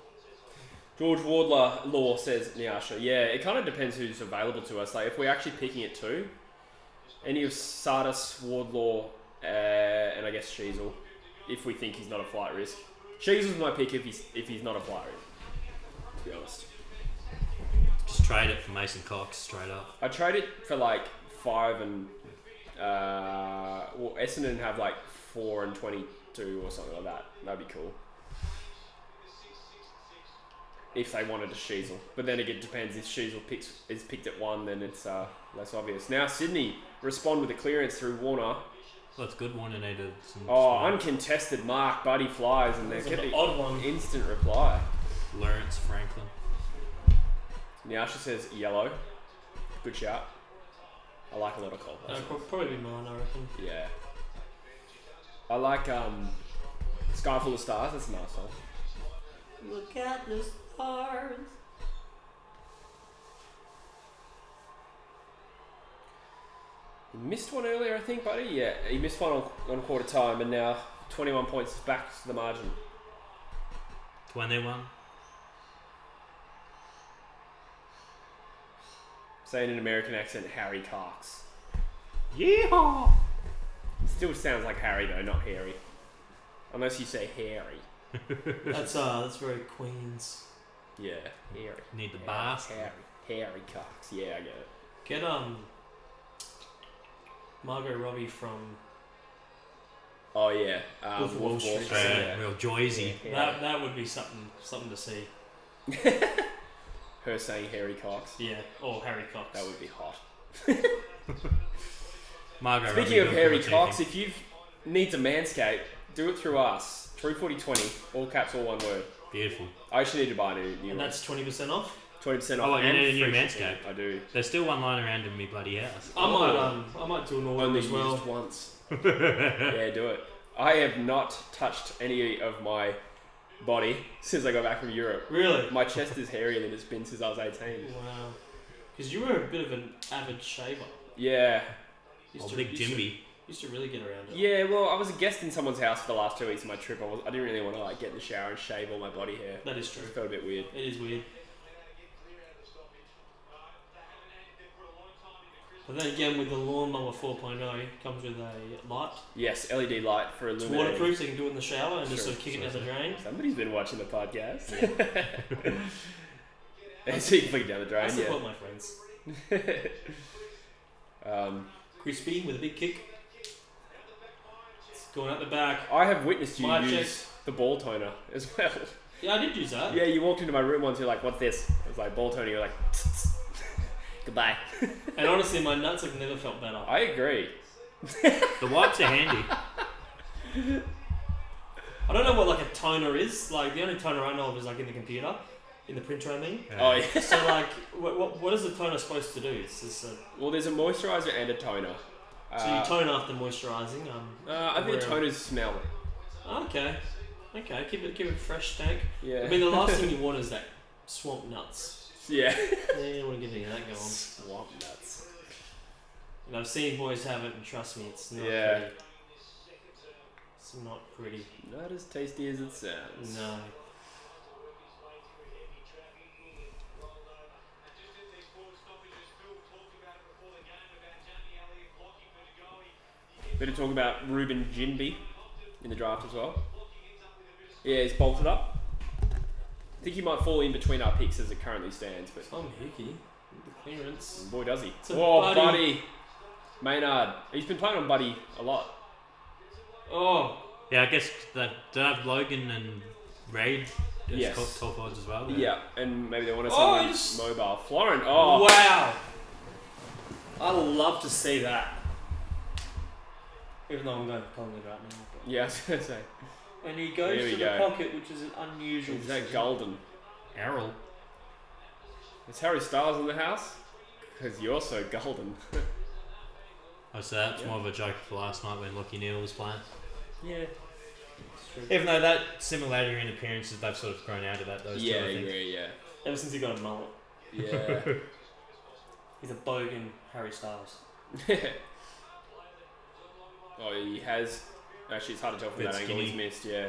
George Wardlaw Law says, Nyasha, yeah, it kind of depends who's available to us. Like, if we're actually picking it too, any of Sardis, Wardlaw, and I guess Sheasel, if we think he's not a flight risk. Sheasel's my pick if he's not a flight risk, to be honest. Just trade it for Mason Cox straight up. I trade it for like 5 and Essendon have like 4 and 22 or something like that. That'd be cool. If they wanted a Sheasel. But then again, it depends. If Sheasel is picked at 1, then it's less obvious. Now Sydney respond with a clearance through Warner. Well, that's good. Warner needed some... Uncontested mark. Buddy flies and they get the odd one. Instant reply. Lawrence Franklin. Nyasha says yellow. Good shout. I like a lot of Coldplay songs. Probably be mine, I reckon. Yeah. I like Sky Full of Stars. That's a nice song. Look at the stars. You missed one earlier, I think, buddy. Yeah, he missed one on quarter time, and now 21 points is back to the margin. 21. Say in an American accent, Harry Cox. Yeehaw! Still sounds like Harry though, not Harry. Unless you say Harry. That's very Queens. Yeah, Harry. Need the bath. Harry Cox. Yeah, I get it. Get Margot Robbie from Oh yeah, Wolf of Wall Street. Yeah. Real Joyzy. Yeah. That would be something to see. Her saying Harry Cox. Yeah, or Harry Cox. That would be hot. Margot Speaking Robbie, of Harry good Cox, looking. if you need to manscape, do it through us. True Footy 20, all caps, all one word. Beautiful. I actually need to buy a new And one. that's 20% off. 20% off. Oh, you and need a new free Manscaped? shipping. I do. There's still one lying around in me bloody house. I might do an order Only as well. used once. Yeah, do it. I have not touched any of my body since I got back from Europe. Really? My chest is hairier than it's been since I was 18. Wow. Because you were a bit of an avid shaver. Yeah. Oh, big Jimby. Used to really get around it. Yeah, well, I was a guest in someone's house for the last 2 weeks of my trip. I didn't really want to get in the shower and shave all my body hair. That is true. It felt a bit weird. It is weird. But then again, with the Lawnmower 4.0, it comes with a light. Yes, LED light for It's illuminating. waterproof, so you can do it in the shower and just Sure, sort of kick it down the drain. Somebody's been watching the podcast. So you can flick it down the drain, I support my friends. Crispy with a big kick. It's going out the back. I have witnessed you My use check. the ball toner as well. Yeah, I did use that. Yeah, you walked into my room once, you're like, what's this? I was like, ball toner, you're like, goodbye. And honestly, my nuts have never felt better. I agree. The wipes are handy. I don't know what like a toner is. Like the only toner I know of is like in the computer, in the printer. I mean. Oh, yeah. So like, what is the toner supposed to do? It's just Well, there's a moisturiser and a toner. so you tone after moisturising. I think the toners smell. Okay. Keep it fresh, stank. Yeah. I mean, the last thing you want is that swamp nuts. Yeah. Yeah, you don't want to get any of that going. Swamp nuts. And I've seen boys have it, and trust me, it's not Yeah. pretty. It's not pretty. Not as tasty as it sounds. No. Better talk about Ruben Jinby in the draft as well. Yeah, he's bolted up. I think he might fall in between our picks as it currently stands, but Tom Hickey, with the clearance. boy does he. It's a Oh, Buddy. Buddy. Maynard. He's been playing on Buddy a lot. Oh, Yeah, I guess they have Logan and Raid as Yes. top odds as well. Yeah, and maybe they want to Oh, someone mobile. Florent. Oh, wow. I'd love to see that. Even though I'm going for Collingwood right now. But. yeah, I was going to say. And he goes Here we to the go. pocket, which is an unusual Is that decision. golden? Errol. Is Harry Styles in the house? Because you're so golden. I say that's more of a joke for last night when Lockie Neal was playing. Yeah. It's true. Even though that similarity in appearances, they've sort of grown out of that. Those Yeah, two, I I think. agree, yeah. Ever since he got a mullet, Yeah. he's a bogan Harry Styles. Oh, he has. Actually, it's hard to tell from Bit that angle. skinny. He's missed, yeah.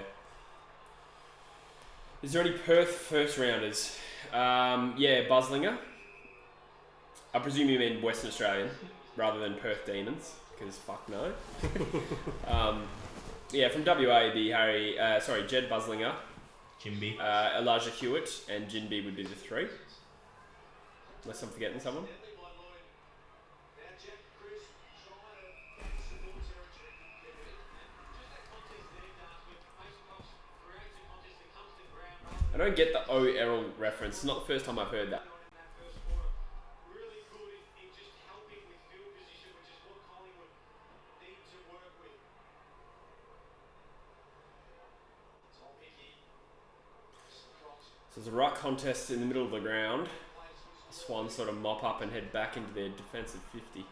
Is there any Perth first rounders? Yeah, Buslinger. I presume you mean Western Australian rather than Perth Demons, because fuck no. Yeah, from WA, it'd be Jed Buslinger, Jimby. Elijah Hewitt, and Jinby would be the three. Unless I'm forgetting someone. I don't get the O Errol reference. It's not the first time I've heard that. So there's a ruck contest in the middle of the ground. The Swans sort of mop up and head back into their defensive 50.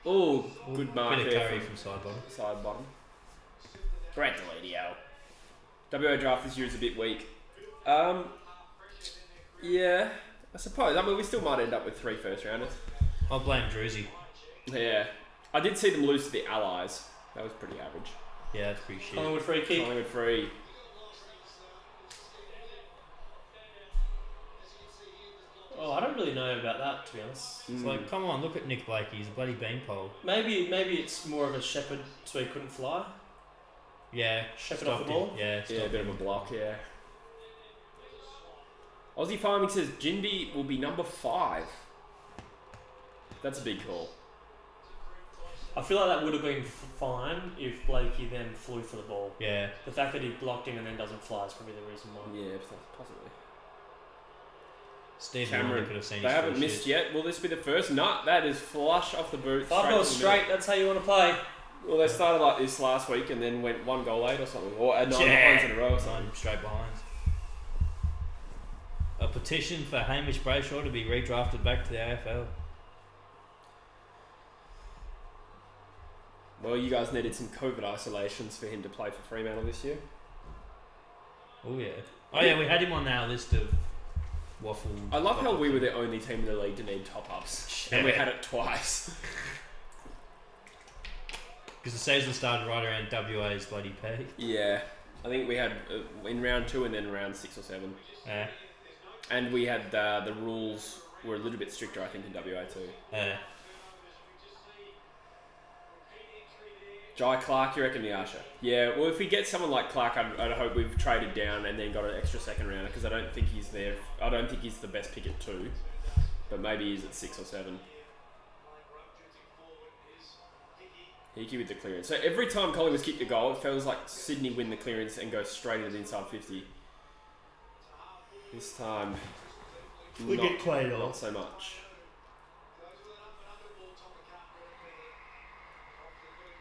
Oh, good mark Bit of there curry from side bottom. side bottom. Great Deledio. WA draft this year is a bit weak. Yeah, I suppose. I mean, we still might end up with 3 first rounders. I'll blame Druzy. Yeah. I did see them lose to the Allies. That was pretty average. Yeah, that's pretty shit. Collingwood free kick. Collingwood free. Oh, I don't really know about that, to be honest. It's like, come on, look at Nick Blake. He's a bloody beanpole. Maybe it's more of a shepherd so he couldn't fly. Yeah. Shepherd off the stopped ball. him. Yeah, Yeah, a stopped bit of him. a block, yeah. Aussie Farming says Jindy will be number 5. That's a big call. I feel like that would have been fine if Blakey then flew for the ball. Yeah. The fact that he blocked him and then doesn't fly is probably the reason why. Yeah, possibly. Steve Cameron, Cameron could have seen they his haven't first missed shit. yet. Will this be the first? No, that is flush off the boot. 5 goals to the straight, middle. that's how you want to play. Well, they started like this last week and then went 1 goal late or something. Or 9 Yeah. behinds in a row or something. 9 straight behinds. A petition for Hamish Brayshaw to be redrafted back to the AFL. Well, you guys needed some COVID isolations for him to play for Fremantle this year. Oh yeah. Oh yeah, we had him on our list of waffle. I love how we were the only team in the league to need top-ups. And we had it twice. Because the season started right around WA's bloody peg. Yeah. I think we had in round 2 and then round 6 or 7. Yeah. And we had the rules were a little bit stricter, I think, in WA too. Yeah. Jai Clark, you reckon, Yasha? Yeah, well, if we get someone like Clark, I'd hope we've traded down and then got an extra second rounder because I don't think he's there. I don't think he's the best pick at 2, but maybe he's at 6 or 7. Hickey with the clearance. So every time Collingwood kicked a goal, it feels like Sydney win the clearance and go straight into the inside 50. This time, We get Quaid not off. so much.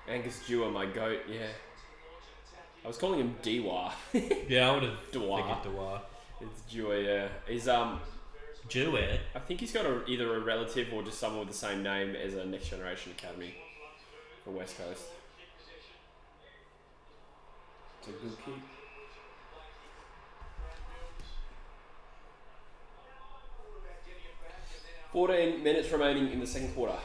Angus Dewar, my goat, yeah. I was calling him Dewar. Yeah, I would have Dewar. figured Dewar. It's Dewar, yeah. He's Dewar? I think he's got either a relative or just someone with the same name as a Next Generation Academy for West Coast. It's a good kick. "14 minutes remaining in the second quarter.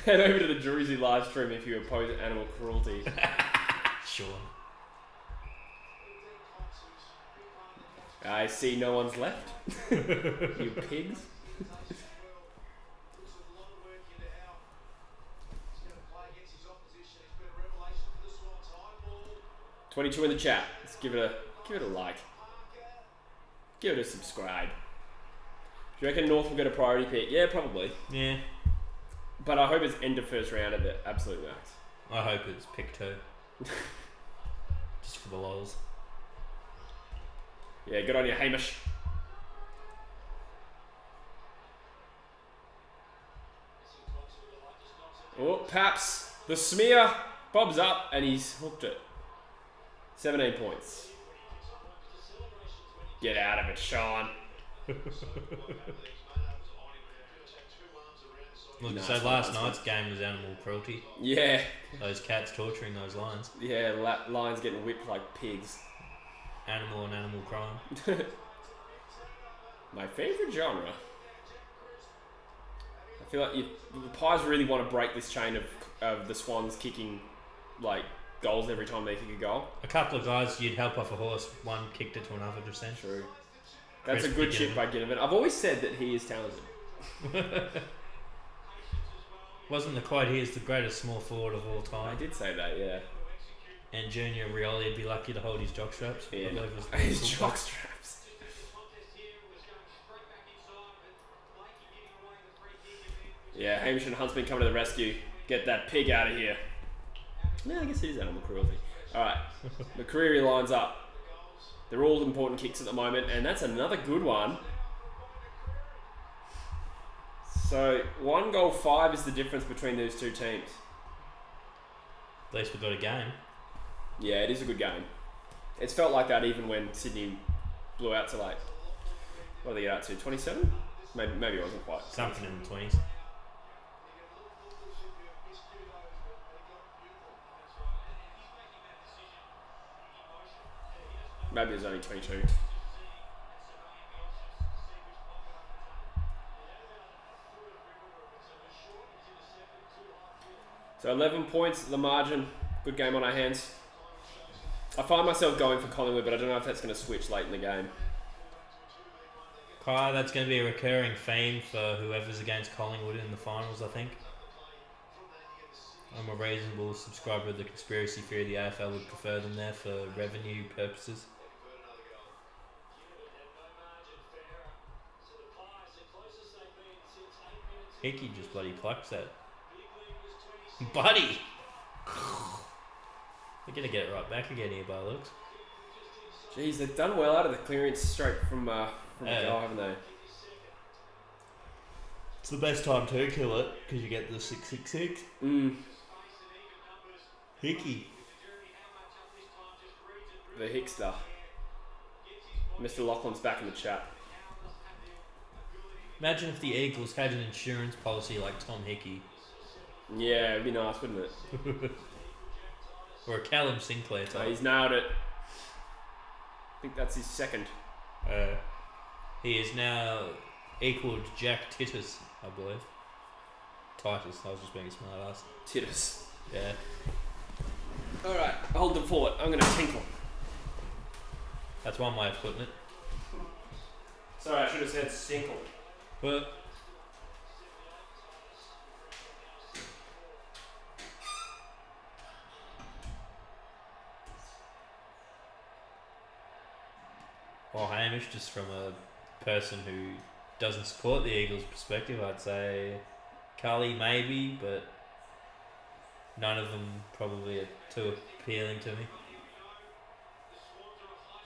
Head over to the Druzy live stream if you oppose animal cruelty." Sure. I see no one's left. You pigs. 22 in the chat. Let's give it a like. Give it a subscribe. Do you reckon North will get a priority pick? Yeah, probably. Yeah. But I hope it's end of first round at the absolute max. I hope it's pick 2. Just for the lols. Yeah, good on you, Hamish. Oh, Paps. The smear. Bob's up and he's hooked it. 17 points. Get out of it, Sean. Look, No, so it's last not. night's game was animal cruelty. Yeah. Those cats torturing those lions. Yeah, lions getting whipped like pigs. Animal and animal crime. My favourite genre. I feel like the Pies really want to break this chain of the Swans kicking like goals every time they kick a goal. A couple of guys you'd help off a horse, one kicked it to another just then. True. That's Chris a good chip by Ginnivan. I've always said that he is talented. Wasn't the quote, he is the greatest small forward of all I time. did say that, yeah. And Junior Rioli would be lucky to hold his jockstraps. Yeah, I believe it was the his full jock back. straps. Yeah, Hamish and Huntsman coming to the rescue. Get that pig out of here. Yeah, I guess it is animal cruelty. Alright, McCreary lines up. They're all important kicks at the moment, and that's another good one. So, 1 goal 5 is the difference between those two teams. At least we got a game. Yeah, it is a good game. It's felt like that even when Sydney blew out to like, what did they get out to, 27? Maybe it wasn't quite. Something in the 20s. Maybe it was only 22. So 11 points, the margin. Good game on our hands. I find myself going for Collingwood, but I don't know if that's going to switch late in the game. Kai, that's going to be a recurring theme for whoever's against Collingwood in the finals, I think. I'm a reasonable subscriber of the conspiracy theory the AFL would prefer them there for revenue purposes. Hickey just bloody plucks that. Buddy! They're going to get it right back again here by looks. Jeez, they've done well out of the clearance straight from the goal, haven't they? It's the best time to kill it because you get the 666. Hickey. The Hickster. Mr. Laughlin's back in the chat. Imagine if the Eagles had an insurance policy like Tom Hickey. Yeah, it'd be nice, wouldn't it? Or a Callum Sinclair type. He's nailed it. I think that's his second. He is now equal to Jack Titus, I believe. Titus, I was just being a smart ass. Titus. Yeah. Alright, hold the fort. I'm going to tinkle. That's one way of putting it. Sorry, I should have said stinkle. But well, Hamish, just from a person who doesn't support the Eagles' perspective, I'd say Cully maybe, but none of them probably are too appealing to me.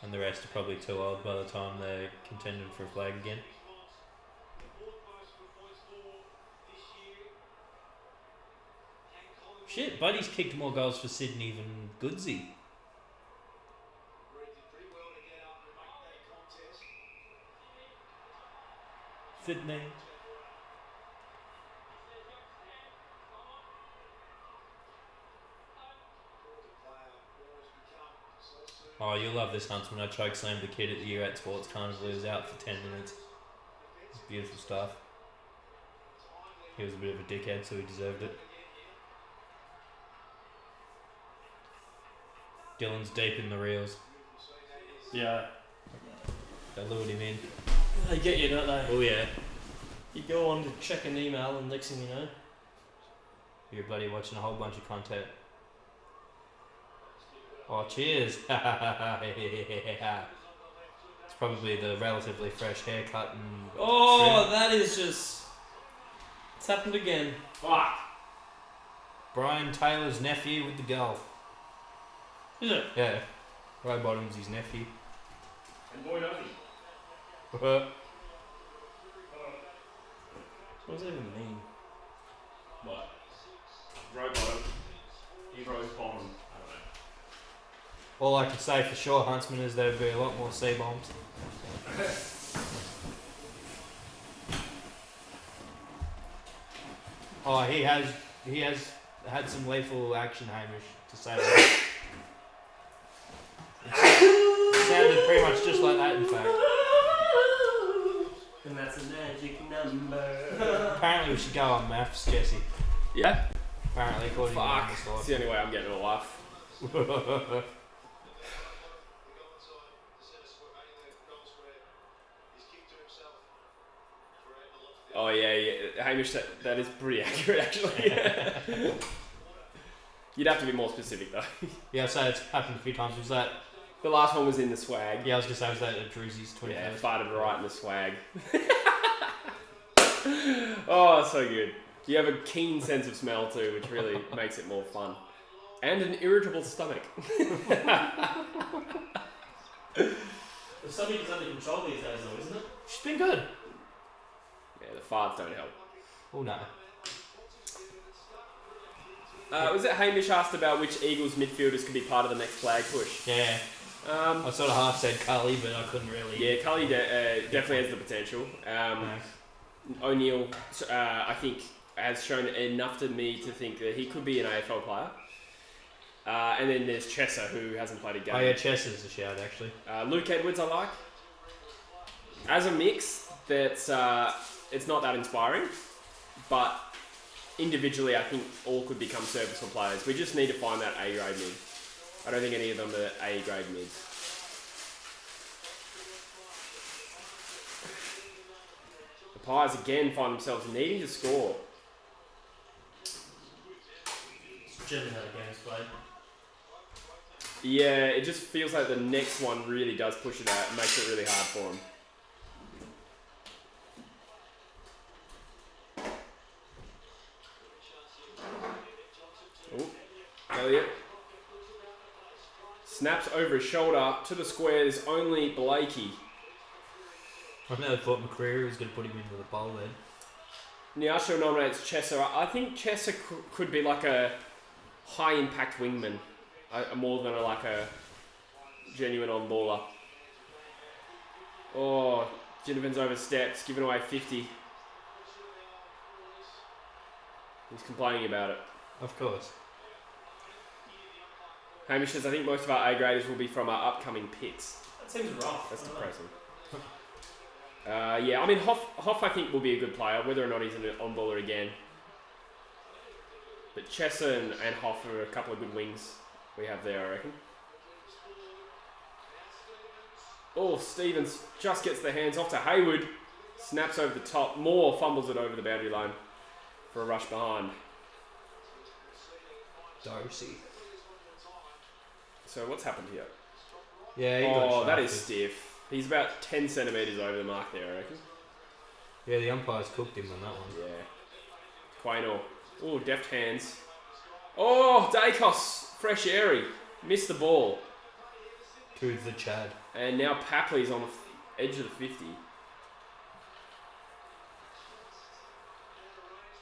And the rest are probably too old by the time they're contending for a flag again. Shit, Buddy's kicked more goals for Sydney than Goodsey. Sydney. Oh, you'll love this, Huntsman. I chokeslammed the kid at the year 8 Sports Carnival. He was out for 10 minutes. It's beautiful stuff. He was a bit of a dickhead, so he deserved it. Dylan's deep in the reels. Yeah. They lured him in. They get you, don't they? Oh, yeah. You go on to check an email and next thing you know. You're bloody watching a whole bunch of content. Oh, cheers. It's probably the relatively fresh haircut and... Oh, trim. that is just... It's happened again. Fuck! Brian Taylor's nephew with the goal. Is it? Yeah. Row Bottom's his nephew. And boy, does he. What does that even mean? What? Row bottom. He rows bottom. I don't know. All I can say for sure, Huntsman, is there would be a lot more C-bombs. Oh, he has had some lethal action, Hamish, to say that. It sounded pretty much just like that, in fact. And that's a magic number. Apparently we should go on maths, Jesse. Yeah? Apparently, according Fuck. to It's the the only way I'm getting a laugh. Oh yeah. Hamish, that is pretty accurate actually. You'd have to be more specific though. Yeah, so it's happened a few times. Was that... The last one was in the swag. Yeah, I was going to say, was that at Drewsy's 21st? Yeah, farted right in the swag. Oh, so good. You have a keen sense of smell too, which really makes it more fun. And an irritable stomach. The stomach is under control these days though, isn't it? She's been good. Yeah, the farts don't help. Oh, no. Was it Hamish asked about which Eagles midfielders could be part of the next flag push? Yeah. I sort of half said Cully, but I couldn't really... Yeah, Cully definitely has the potential. O'Neill, I think, has shown enough to me to think that he could be an AFL player. And then there's Chesser, who hasn't played a game. Oh yeah, Chesser's a shout actually. Luke Edwards, I like. As a mix, that's it's not that inspiring, but individually, I think all could become serviceable players. We just need to find that A grade mid. I don't think any of them are A grade mids. The Pies again find themselves needing to score. It's generally how the game's played. Yeah, it just feels like the next one really does push it out and makes it really hard for them. Oh, Elliot. Snaps over his shoulder to the square. There's only Blakey. I never thought McCreary was going to put him into the bowl then. Nyasha nominates Chesser. I think Chesser could be like a high impact wingman, more than like a genuine on baller. Oh, Ginnivan's oversteps, giving away 50. He's complaining about it. Of course. Hamish says, I think most of our A graders will be from our upcoming picks. That seems rough. That's depressing. Yeah, I mean, Hoff I think will be a good player, whether or not he's an on-baller again. But Chesser and Hoff are a couple of good wings we have there, I reckon. Oh, Stevens just gets the hands off to Hayward. Snaps over the top. Moore fumbles it over the boundary line for a rush behind. Darcy. So what's happened here? Yeah, he got that is shafted. stiff. He's about 10 centimetres over the mark there, I reckon. Yeah, the umpires cooked him on that one. Yeah. Quaynor. Oh, deft hands. Oh, Dacos. Fresh airy. Missed the ball. To the Chad. And now Papley's on the edge of the 50.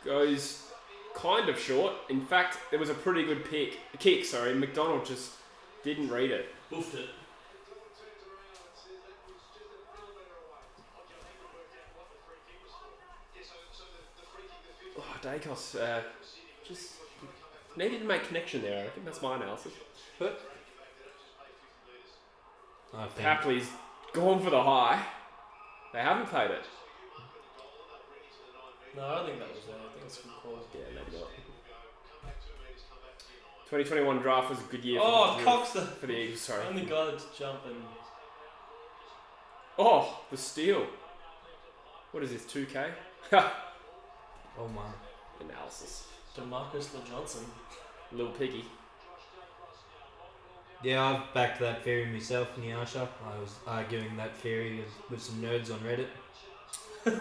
Goes kind of short. In fact, it was a pretty good kick. McDonald just didn't read it. Boofed it. Oh, Dacos just needed to make connection there. I think that's my analysis. But I think. Papley's gone for the high. They haven't played it. No, I don't think that was there. I think it's a good call. Yeah, maybe not. 2021 draft was a good year for the Eagles. Sorry. Only guy that's jumping. Oh, the steal. What is this, 2K? Oh my. Analysis. DeMarcus LaJohnson. Little piggy. Yeah, I've backed that theory myself, Nyasha. I was arguing that theory with some nerds on Reddit. It's a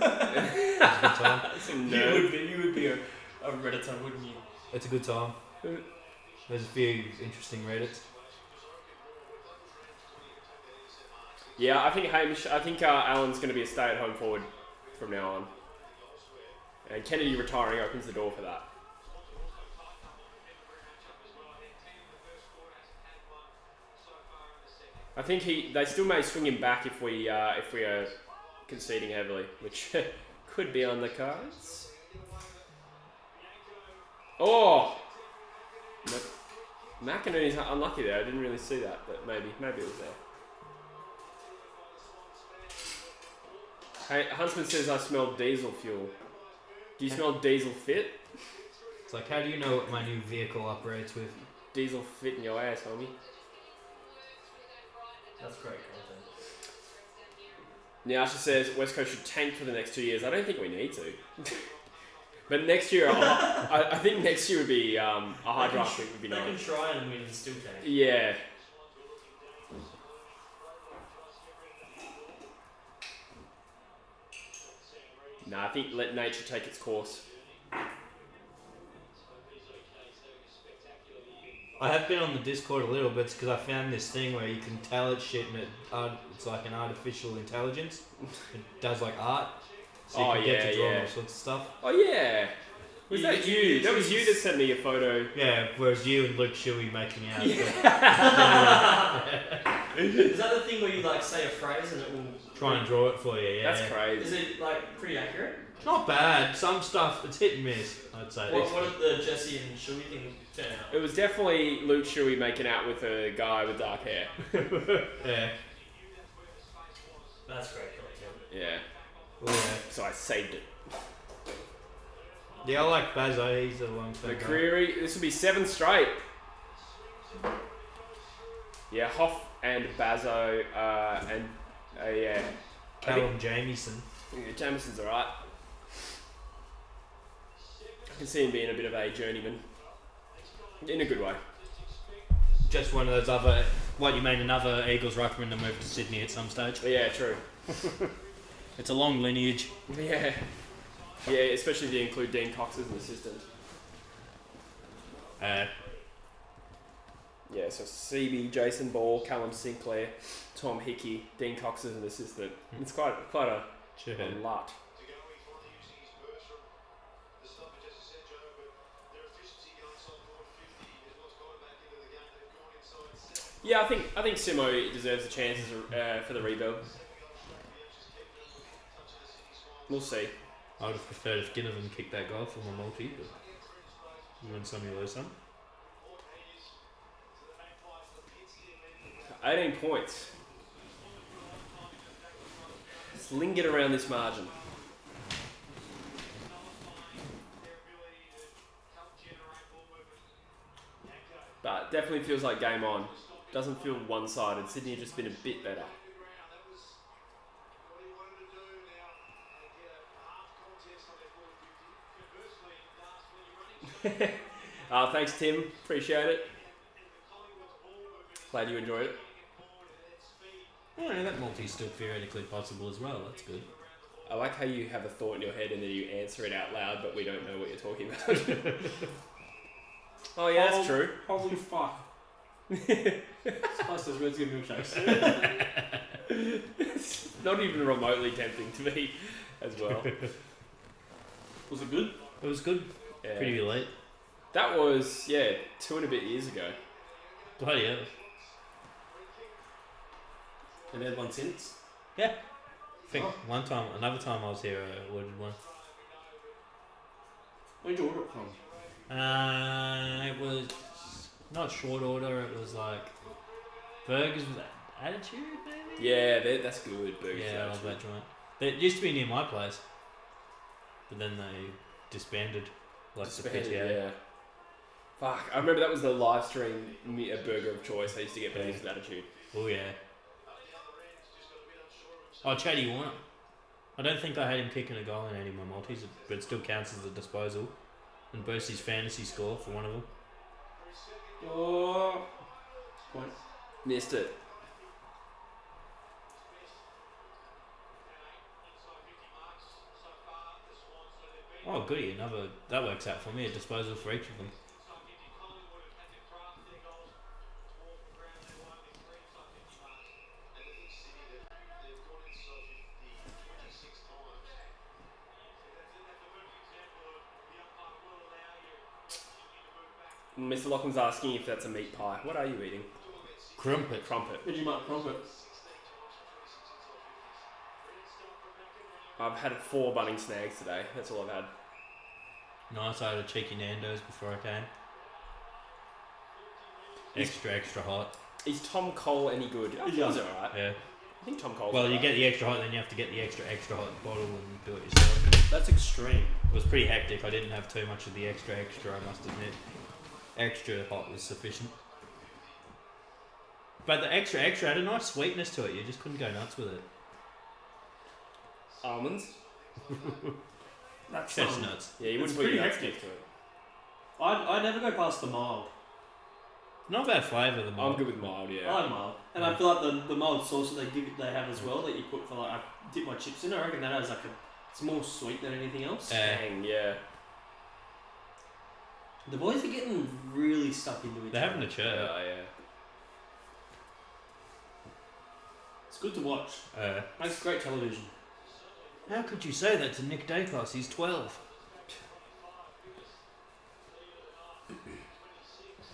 good time. Some You nerd. would be a Redditor, wouldn't you? It's a good time. There's a few interesting Reddits. Yeah, I think Allen's going to be a stay-at-home forward from now on. And Kennedy retiring opens the door for that. I think they still may swing him back if we are conceding heavily, which could be on the cards. Oh, McInerney's unlucky there. I didn't really see that, but maybe it was there. Hey, Huntsman says I smell diesel fuel. Do you smell diesel fit? It's like, how do you know what my new vehicle operates with? Diesel fit in your ass, homie. That's great content. Nyasha says West Coast should tank for the next 2 years. I don't think we need to. But next year, I think next year would be a high draft pick would be They can nice. try and win and still tank. Yeah. No, I think let nature take its course. I have been on the Discord a little bit because I found this thing where you can tell it's shit and it's like an artificial intelligence. It does like art. So you can get to draw all sorts of stuff. Oh yeah. Was that you? That was you that sent me a photo. Yeah, whereas you and Luke Shuey making out. Is that the thing where you like say a phrase and it will Try and draw it for you, yeah. That's crazy. Is it like pretty accurate? It's not bad. Some stuff, it's hit and miss, I'd say. What did the Jesse and Shuey thing turn out? It was definitely Luke Shuey making out with a guy with dark hair. Yeah. That's great content. Yeah. Oh, yeah. So I saved it. Yeah, I like Bazo. He's a long term. McCreary, this will be 7 straight. Yeah, Hoff and Bazo, and yeah. Callum Jamieson. Yeah, Jamison's alright. I can see him being a bit of a journeyman. In a good way. Just one of those other. What you mean? Another Eagles ruckman to move to Sydney at some stage? Yeah, true. It's a long lineage. Yeah. Yeah, especially if you include Dean Cox as an assistant. Yeah, so CB, Jason Ball, Callum Sinclair, Tom Hickey, Dean Cox as an assistant. It's quite a lot. Yeah, I think Simo deserves a chance for the rebuild. We'll see. I would have preferred if Ginnivan kicked that goal from a multi, but you win some, you lose some. 18 points. Just lingered around this margin. But definitely feels like game on. Doesn't feel one-sided. Sydney have just been a bit better. Thanks, Tim. Appreciate it. Glad you enjoyed it. Oh, yeah, that multi's still theoretically possible as well. That's good. I like how you have a thought in your head and then you answer it out loud, but we don't know what you're talking about. Oh yeah, that's true. Holy fuck. Spice those words give milkshakes. It's not even remotely tempting to me as well. Was it good? It was good. Yeah. Pretty late. That was, 2 and a bit years ago. Bloody hell. And had one since? Yeah. I think another time I was here, I ordered one. Where'd you order it from? It was not short order, it was like burgers with attitude, maybe? Yeah, that's good. Burgers. Yeah, I love that joint. It used to be near my place, but then they disbanded, like the PTA. Yeah. Fuck, I remember that was the live stream burger of choice. I used to get burgers with attitude. Oh yeah. Oh, Chatty Warner. I don't think I had him kicking a goal in any of my multis, but it still counts as a disposal. And boosts his fantasy score for one of them. Oh, point. Missed it. Oh, goody. That works out for me. A disposal for each of them. Mr. Laughlin's asking if that's a meat pie. What are you eating? Crumpet. Vegemite crumpet. I've had 4 Bunnings snags today. That's all I've had. Nice. I had a cheeky Nando's before I came. Extra hot. Is Tom Cole any good? I think he's alright. Yeah. I think Tom Cole's Well, you alright. get the extra hot, then you have to get the extra hot bottle and do it yourself. That's extreme. It was pretty hectic. I didn't have too much of the extra, I must admit. Extra hot was sufficient. But the extra had a nice sweetness to it. You just couldn't go nuts with it. Almonds? That's Chestnuts. Yeah, you wouldn't It's put your pretty nuts hectic. next to it. I never go past the mild. Not bad flavour, the I'm malt. good with mild, yeah. I like mild. And I feel like the mild sauce that they have as well, that you put for like, I dip my chips in, I reckon that has like it's more sweet than anything else. Dang, yeah. The boys are getting really stuck into each They're other. having a chat. Yeah. It's good to watch. Makes great television. How could you say that to Nick Dacos? He's 12.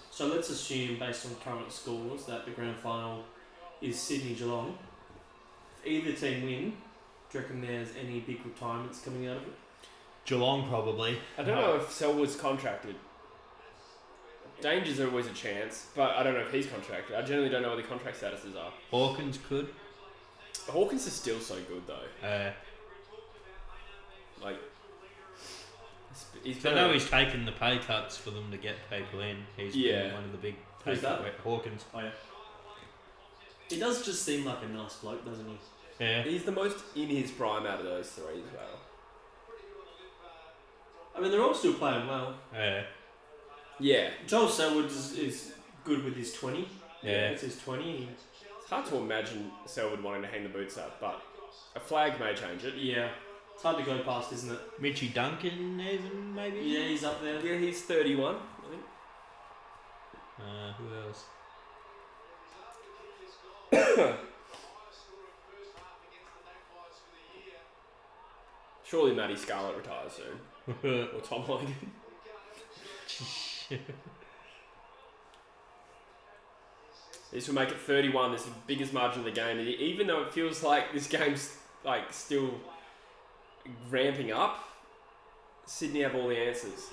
So let's assume, based on current scores, that the grand final is Sydney Geelong. If either team win, do you reckon there's any big retirements coming out of it? Geelong probably. I don't know if Selwood's contracted. Danger's always a chance, but I don't know if he's contracted. I generally don't know what the contract statuses are. Hawkins could. Hawkins is still so good though. Like, I know he's taken the pay cuts for them to get people in. He's been one of the big. Who's that? Hawkins. Oh yeah. He does just seem like a nice bloke, doesn't he? Yeah. He's the most in his prime out of those three as well. I mean, they're all still playing well. Yeah. Yeah. Joel Selwood is good with his 20. Yeah. It's his 20. It's hard to imagine Selwood wanting to hang the boots up, but a flag may change it. Yeah. It's hard to go past, isn't it? Mitchie Duncan even, maybe? Yeah, he's up there. Yeah, he's 31, I think. Who else? Surely Matty Scarlett retires soon. Or Tom Logan. This will make it 31. This is the biggest margin of the game. And even though it feels like this game's like still ramping up, Sydney have all the answers.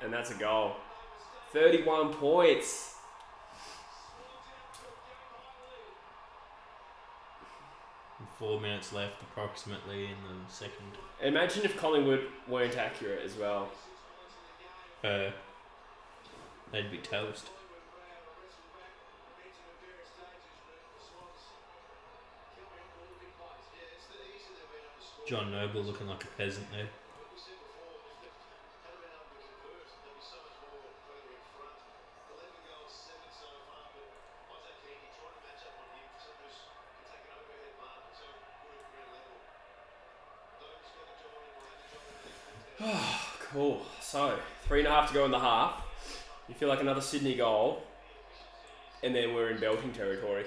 And that's a goal. 31 points. And 4 minutes left approximately in the second. Imagine if Collingwood weren't accurate as well. They'd be toast. John Noble looking like a peasant there. Cool. So, 3.5 to go in the half. You feel like another Sydney goal. And then we're in belting territory.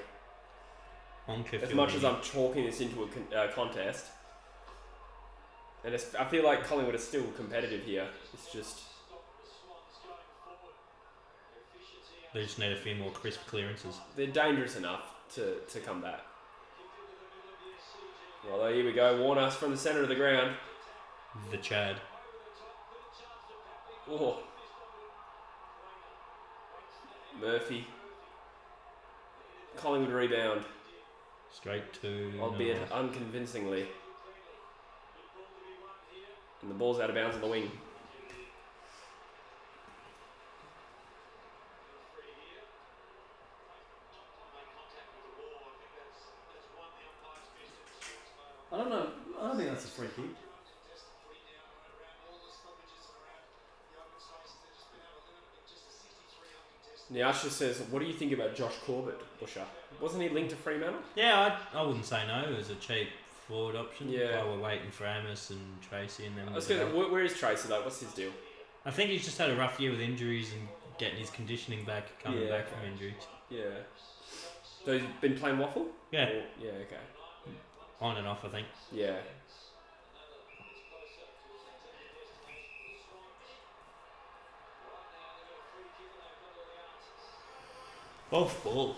As much as I'm chalking this into a contest. And I feel like Collingwood is still competitive here. It's just... They just need a few more crisp clearances. They're dangerous enough to come back. Well, here we go. Warn us from the centre of the ground. The Chad. Oh. Murphy. Collingwood rebound. Straight to... Albeit unconvincingly. And the ball's out of bounds on the wing. I don't know. I don't think that's a free kick. Nyasha says, what do you think about Josh Corbett, Busher? Wasn't he linked to Fremantle? Yeah, I wouldn't say no. It was a cheap forward option. Yeah. While we're waiting for Amos and Tracy and them. Where is Tracy though? What's his deal? I think he's just had a rough year with injuries and getting his conditioning back, coming back from injuries. Yeah. So he's been playing waffle? Yeah. Yeah, okay. On and off, I think. Yeah. Off ball.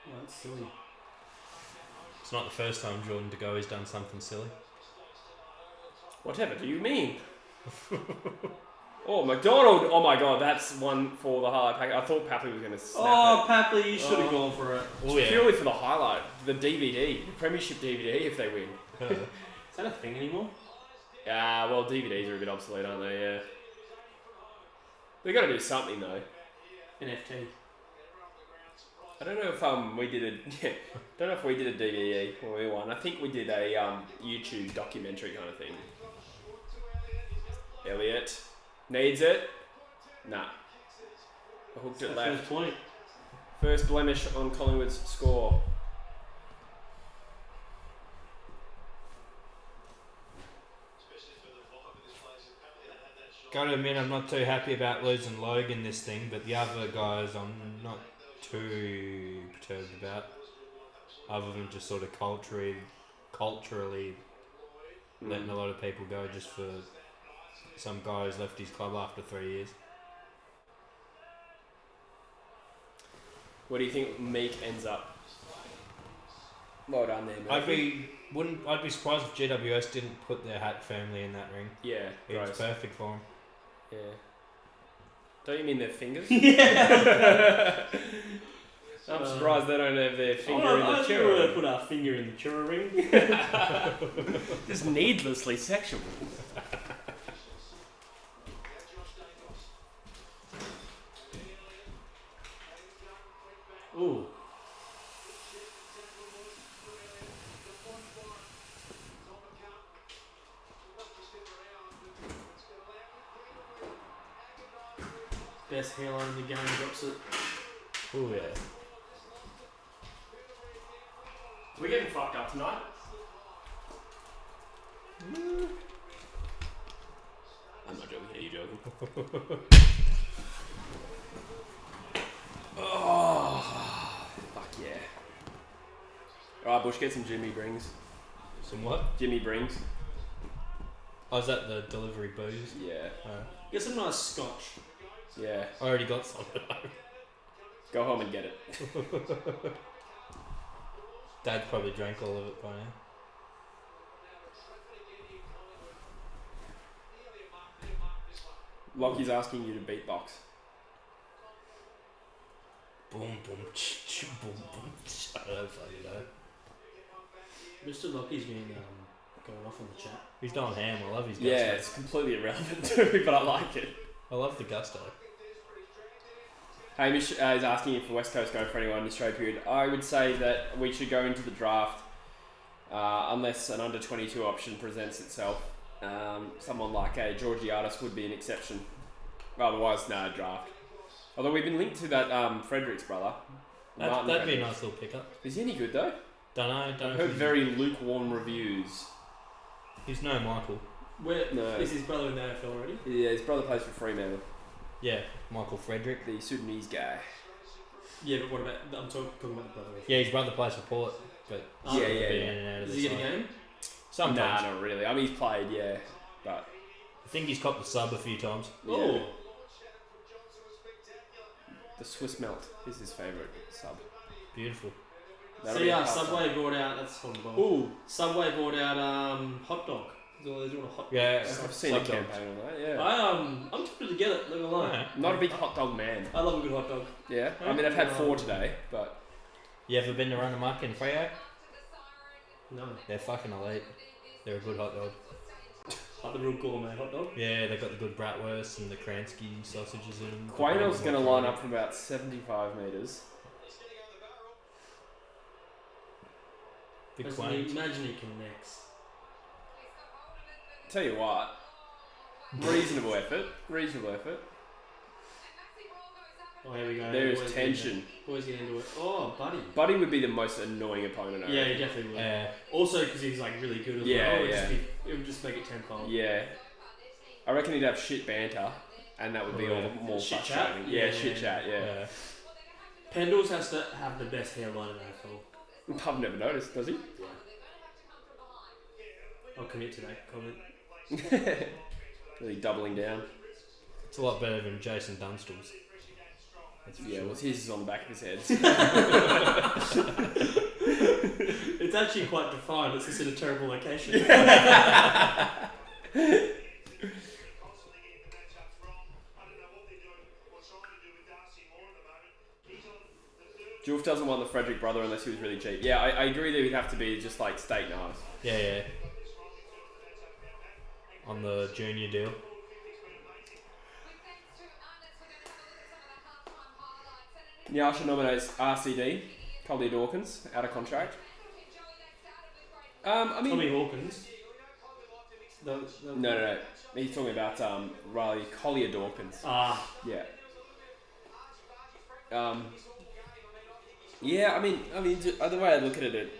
Oh, that's silly. It's not the first time Jordan De Goey's done something silly. Whatever do you mean? Oh, McDonald! Oh my god, that's one for the highlight pack. I thought Papley was going to snap it. Papley, you should have gone for it. Oh, yeah. Purely for the highlight. The DVD. The Premiership DVD if they win. Is that a thing anymore? Well, DVDs are a bit obsolete, aren't they? Yeah. They got to do something though. NFT. I don't know if we did a don't know if we did a DVD when we won. I think we did a YouTube documentary kind of thing. Elliot needs it. Nah. I hooked it left. First point. First blemish on Collingwood's score. Gotta admit, I'm not too happy about losing Logan this thing, but the other guys I'm not too perturbed about, other than just sort of culturally letting a lot of people go just for some guy who's left his club after 3 years. What do you think Meek ends up? Well done there, I'd mate. be surprised if GWS didn't put their hat firmly in that ring. Yeah, gross. It's perfect for them. Yeah. Don't you mean their fingers? Yeah. I'm surprised they don't have their finger in the I churro. want to put our finger in the churro ring. Just needlessly sexual. Ooh. Best hairline in the game drops it. Oh yeah. We're getting fucked up tonight. I'm not joking. Are you joking? Oh, fuck yeah. Alright, Bush, get some Jimmy Brings. Some what? Jimmy Brings. Oh, is that the delivery booze? Yeah. Get some nice scotch. Yeah. I already got some. Go home and get it. Dad probably drank all of it by now. Lockie's asking you to beatbox. Boom, boom, boom, boom. I don't fucking know. Mr. Lockie's been going off on the chat. He's going ham. I love his gusto. Yeah, it's completely irrelevant too, but I like it. I love the gusto. Hamish is asking if West Coast go for anyone in this trade period. I would say that we should go into the draft unless an under 22 option presents itself. Someone like a Georgiadis would be an exception. Otherwise, no, draft. Although we've been linked to that Fredericks brother. That'd be a nice little pickup. Is he any good though? Don't know. I've heard very lukewarm reviews. He's no Michael. Is his brother in the AFL already? Yeah, his brother plays for Fremantle. Yeah, Michael Frederick. The Sudanese guy. Yeah, but what about... I'm talking about the brother. Yeah, his brother plays for Port, but Yeah. in and out of Does the he get a side. game? Sometimes. Nah, not really. I mean, he's played, yeah, but I think he's copped the sub a few times. yeah. Oh. The Swiss Melt is his favourite sub. Beautiful. That'll So be a yeah, tough Subway brought out... That's from the ball. Ooh, Subway brought out hot dog. They're doing a hot Yeah, I've seen a campaign on that. Yeah, I'm tempted to get it, not gonna lie. Yeah. not a big hot dog man. I love a good hot dog. Yeah, I mean I've had 4 today, but You ever been to Run Amok in Freo? No. They're fucking elite. They're a good hot dog. Like the real gourmet hot dog. Yeah, they've got the good bratwurst and the Kransky sausages in them. Quaino's going to line up for about 75 metres. Big Quain. Imagine he connects. Tell you what, reasonable effort. Oh, here we go. There is Boys tension. Boys get into it. Oh, buddy. Buddy would be the most annoying opponent. I Yeah, reckon. he definitely would. Yeah. Also, because he's like really good as Yeah, well. yeah. It would just make it tenfold. Yeah. I reckon he'd have shit banter, and that would be all the more Shit frustrating. chat? Yeah, Yeah, shit yeah. chat, yeah. Pendles has to have the best hairline in AFL. I've never noticed, does he? Yeah. I'll commit to that comment. Really doubling down. It's a lot better than Jason Dunstall's. That's yeah, well, his is on the back of his head. It's actually quite defined. It's just in a terrible location. Julf doesn't want the Frederick brother unless he was really cheap. Yeah, I agree that he'd have to be just like state knives. Yeah. On the junior deal. Nyasha nominates RCD, Collier Dawkins, out of contract. I mean... Tommy Hawkins. No. He's talking about Riley Collier Dawkins. Ah. Yeah. Yeah, I mean, the way I look at it,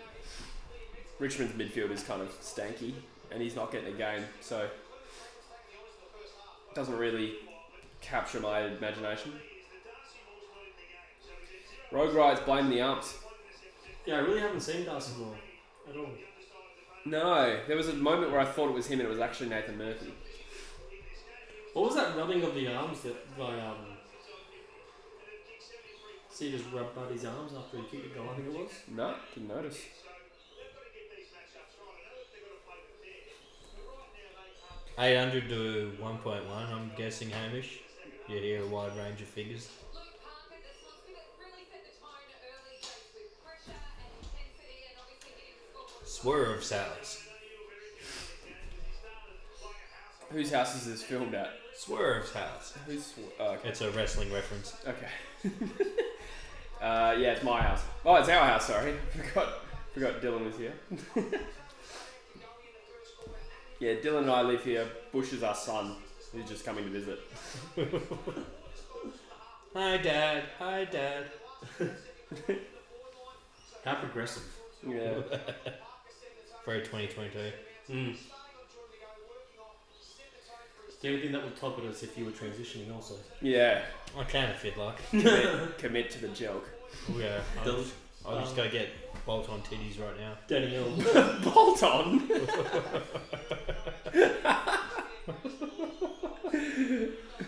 Richmond's midfield is kind of stanky, and he's not getting a game, so it doesn't really capture my imagination. Rogue Riot's blaming the umps. Yeah, I really haven't seen Darcy Moore at all. No, there was a moment where I thought it was him, and it was actually Nathan Murphy. What was that rubbing of the arms that by See, he just rubbed Buddy's arms after he kicked a goal, I think it was. No, didn't notice. 800 to 1.1, I'm guessing, Hamish. You hear a wide range of figures. Swerve's house. Whose house is this filmed at? Swerve's house. Okay. It's a wrestling reference. Okay. Yeah, it's my house. Oh, it's our house. Sorry, forgot Dylan was here. Yeah, Dylan and I live here. Bush is our son, who's just coming to visit. Hi, Dad. Hi, Dad. How progressive. Yeah. Very 2022. The only thing that would top it is if you were transitioning also. Yeah. I kind of feel like. Commit to the joke. Oh, yeah. I'll just go get bolt-on titties right now. Danielle. Bolt on.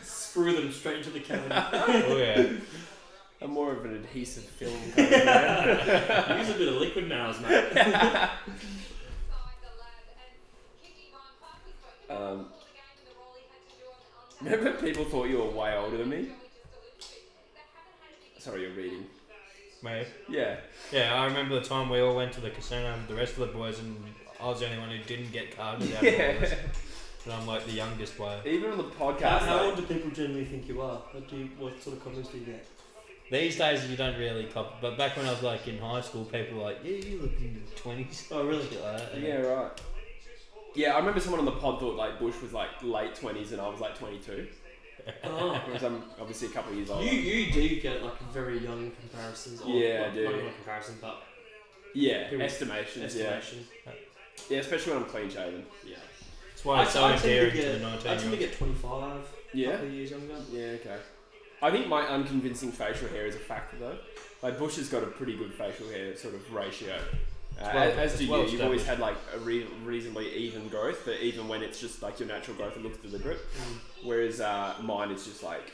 Screw them straight into the camera. Oh, yeah. I'm more of an adhesive film kind of guy. Use a bit of liquid nails, mate. Remember people thought you were way older than me? Sorry, you're reading. Mate. Yeah. Yeah, I remember the time we all went to the casino with the rest of the boys and I was the only one who didn't get carded out of all of us. And I'm like the youngest player. Even on the podcast. How old do people generally think you are? What sort of comments do you get? These days you don't really cop, but back when I was like in high school, people were like, yeah, you look in your 20s. Oh, really? Shit like that. Yeah, right. Yeah, I remember someone on the pod thought like Bush was like late 20s and I was like 22. Oh. Because I'm obviously a couple of years older. You do get like very young comparisons. Or, Yeah, like, I do. Not even a comparison, but Yeah, People- estimations. estimation. Yeah, especially when I'm clean shaven. Yeah. That's why it's so I tend to endearing to get- the I tend to 19-year-olds. get 25. Yeah. A couple of years younger. Yeah, okay. I think my unconvincing facial hair is a factor though. Like Bush has got a pretty good facial hair sort of ratio. As do you. You've always had like a reasonably even growth, but even when it's just like your natural growth, it looks deliberate. Whereas mine is just like,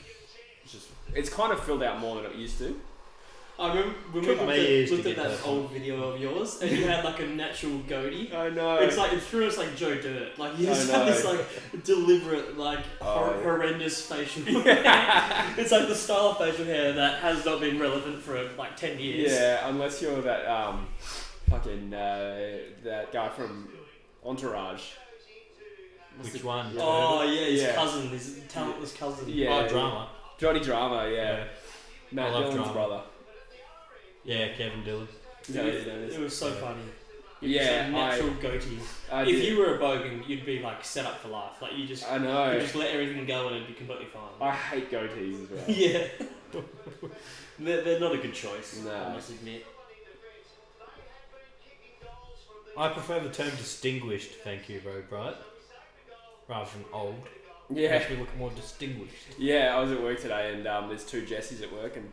it's kind of filled out more than it used to. I remember when we looked at that old video of yours, and you had like a natural goatee. I know. It's like it's through us like Joe Dirt. Like you just have this like deliberate, like horrendous facial hair. It's like the style of facial hair that has not been relevant for like 10 years. Yeah, unless you're that that guy from Entourage. Which one? Oh yeah, his cousin, his talentless cousin. Yeah. Oh, Drama. Johnny Drama, yeah. Matt I love Dillon's Drama. brother. Yeah, Kevin Dillon. It was so funny. Yeah, natural goatee. If you were a bogan, you'd be like set up for life. Like you just, I know. you just let everything go and it'd be completely fine. I hate goatees as well. Yeah, they're not a good choice. No. I must admit. I prefer the term distinguished, thank you, very bright, rather than old. Yeah. Makes me look more distinguished. Yeah, I was at work today and there's two Jessies at work and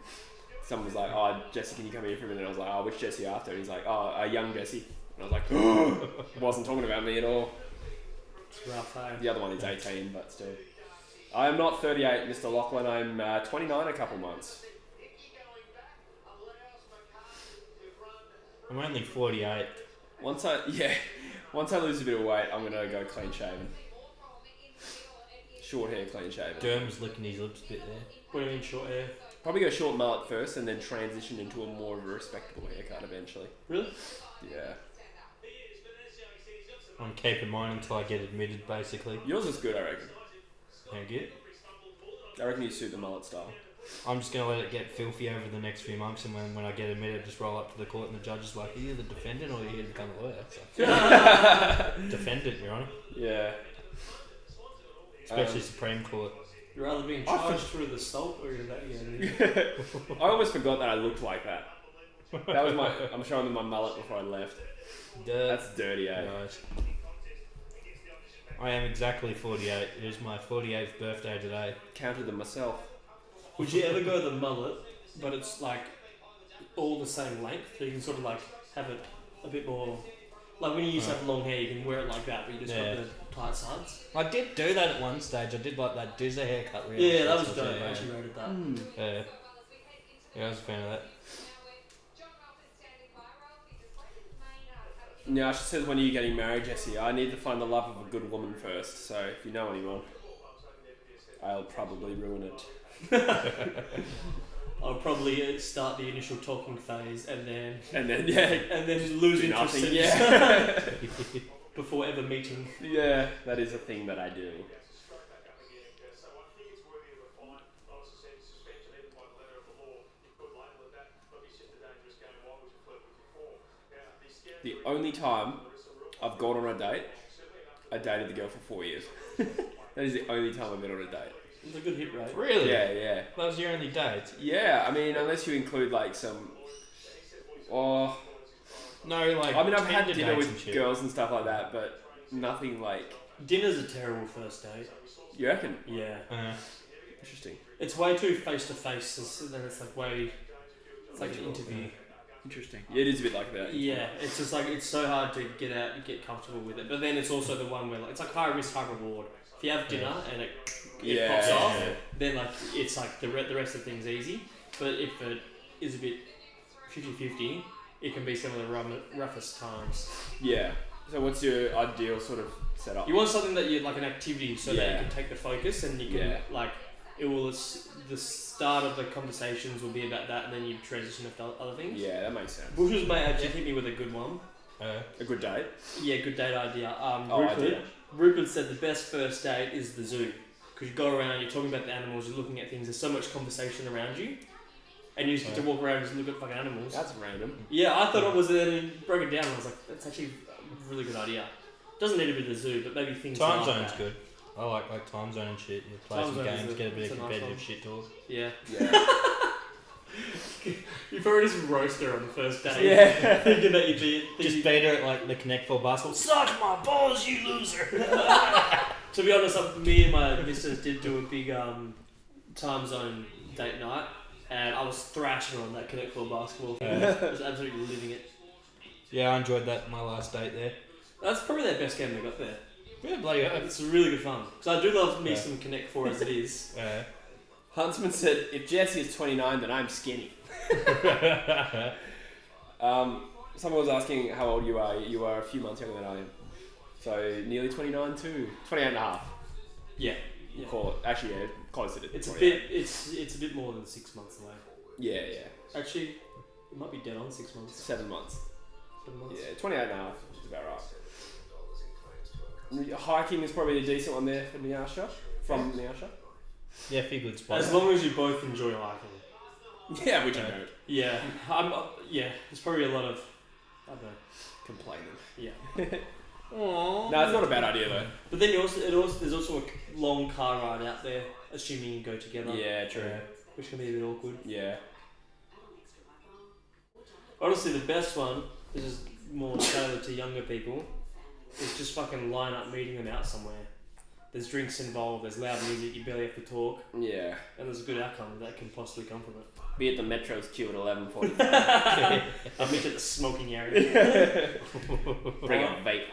someone was like, oh, Jesse, can you come here for a minute? And I was like, oh, which Jesse after? And he's like, oh, a young Jesse. And I was like, wasn't talking about me at all. It's rough, eh? The other one is 18, but still. I am not 38, Mr. Lachlan. I'm 29 a couple months. I'm only 48. Once I lose a bit of weight, I'm going to go clean shaven. Short hair, clean shaven. Derm's licking his lips a bit there. What do you mean short hair? Probably go short mullet first and then transition into a more of a respectable haircut eventually. Really? Yeah. I'm keeping mine until I get admitted, basically. Yours is good, I reckon. Thank you. I reckon you suit the mullet style. I'm just going to let it get filthy over the next few months, and when I get admitted, just roll up to the court and the judge is like, are you the defendant or are you here to become a lawyer? So, defendant, Your Honour. Yeah. Especially Supreme Court. You're either being charged through the assault or you're that I almost forgot that I looked like that. That was I'm showing them my mullet before I left. That's dirty, eh? Nice. I am exactly 48. It is my 48th birthday today. Counted them myself. Would you ever go the mullet, but it's like all the same length, so you can sort of like have it a bit more. Like when you used to have long hair, you can wear it like that, but you just got the tight sides. I did do that at one stage. I did like that Dizzer haircut. Really. Yeah, that was dope. I actually rated that. Yeah, I was a fan of that. Now she says, when are you getting married, Jesse? I need to find the love of a good woman first, so if you know anyone, I'll probably ruin it. I'll probably start the initial talking phase and then lose do interest nothing, before ever meeting. Yeah, that is a thing that I do. The only time I've gone on a date, I dated the girl for 4 years. That is the only time I've been on a date. It's a good hit rate. Really? Yeah. That was your only date? Yeah, I mean, unless you include like some... Oh... No, like... I mean, I've had Tinder dinner dates with and girls and stuff like that, but nothing like... Dinner's a terrible first date. You reckon? Yeah. Interesting. It's way too face to face, then it's like way... It's like an interview. Interesting. Yeah, it is a bit like that. Yeah, it's just like, it's so hard to get out and get comfortable with it. But then it's also the one where like, it's like high risk, high reward. If you have dinner and it pops off, then like it's like the rest of the thing's easy. But if it is a bit 50-50, it can be some of the roughest times. Yeah. So what's your ideal sort of setup? You want something that you like an activity so that you can take the focus and you can like it will the start of the conversations will be about that and then you transition to other things. Yeah, that makes sense. Bush's mate actually hit me with a good one. A good date? Yeah, good date idea. Idea. Rupert said the best first date is the zoo. Because you go around, you're talking about the animals, you're looking at things, there's so much conversation around you. And you just get to walk around and just look at fucking animals. That's random. Yeah, I thought it was, and he broke it down and I was like, that's actually a really good idea. Doesn't need to be the zoo, but maybe things Time like zone's that. good. I like time zone and shit. You play Time some zone is games, get a bit of it's a nice competitive one. shit talk. Yeah. Yeah. You probably just roast her on the first day. Yeah. Thinking that you'd be... Just beat her at like the Connect 4 basketball. Suck my balls, you loser! To be honest, me and my missus did do a big time zone date night, and I was thrashing her on that Connect 4 basketball. I was absolutely living it. Yeah, I enjoyed that, my last date there. That's probably their best game they got there. Yeah, bloody hell. It's really good fun. Because I do love me some Connect 4 as it is. Huntsman said, if Jesse is 29, then I'm skinny. Someone was asking how old you are. You are a few months younger than I am. So nearly 29 too. 28 and a half. Yeah. Call it. Actually, yeah, closer to It's 28. it's a bit more than 6 months away. Yeah. Actually, it might be dead on 6 months. 7 months. 7 months. Yeah, 28 and a half is about right. Hiking is probably a decent one there for Nyasha. From Nyasha. Yeah, a few good spots. As long as you both enjoy hiking. Yeah, which I don't. Yeah, there's probably a lot of, I don't know, Complaining. yeah. No, it's not a bad idea though. But then there's also a long car ride out there, assuming you go together. Yeah, true. Which can be a bit awkward. Yeah. Honestly, the best one, this is more tailored to younger people, is just fucking line up meeting them out somewhere. There's drinks involved, there's loud music, you barely have to talk, Yeah. and there's a good outcome that can possibly come from it. Be at the Metro's queue at 11:45. I'll meet you at the smoking area. Bring a vape.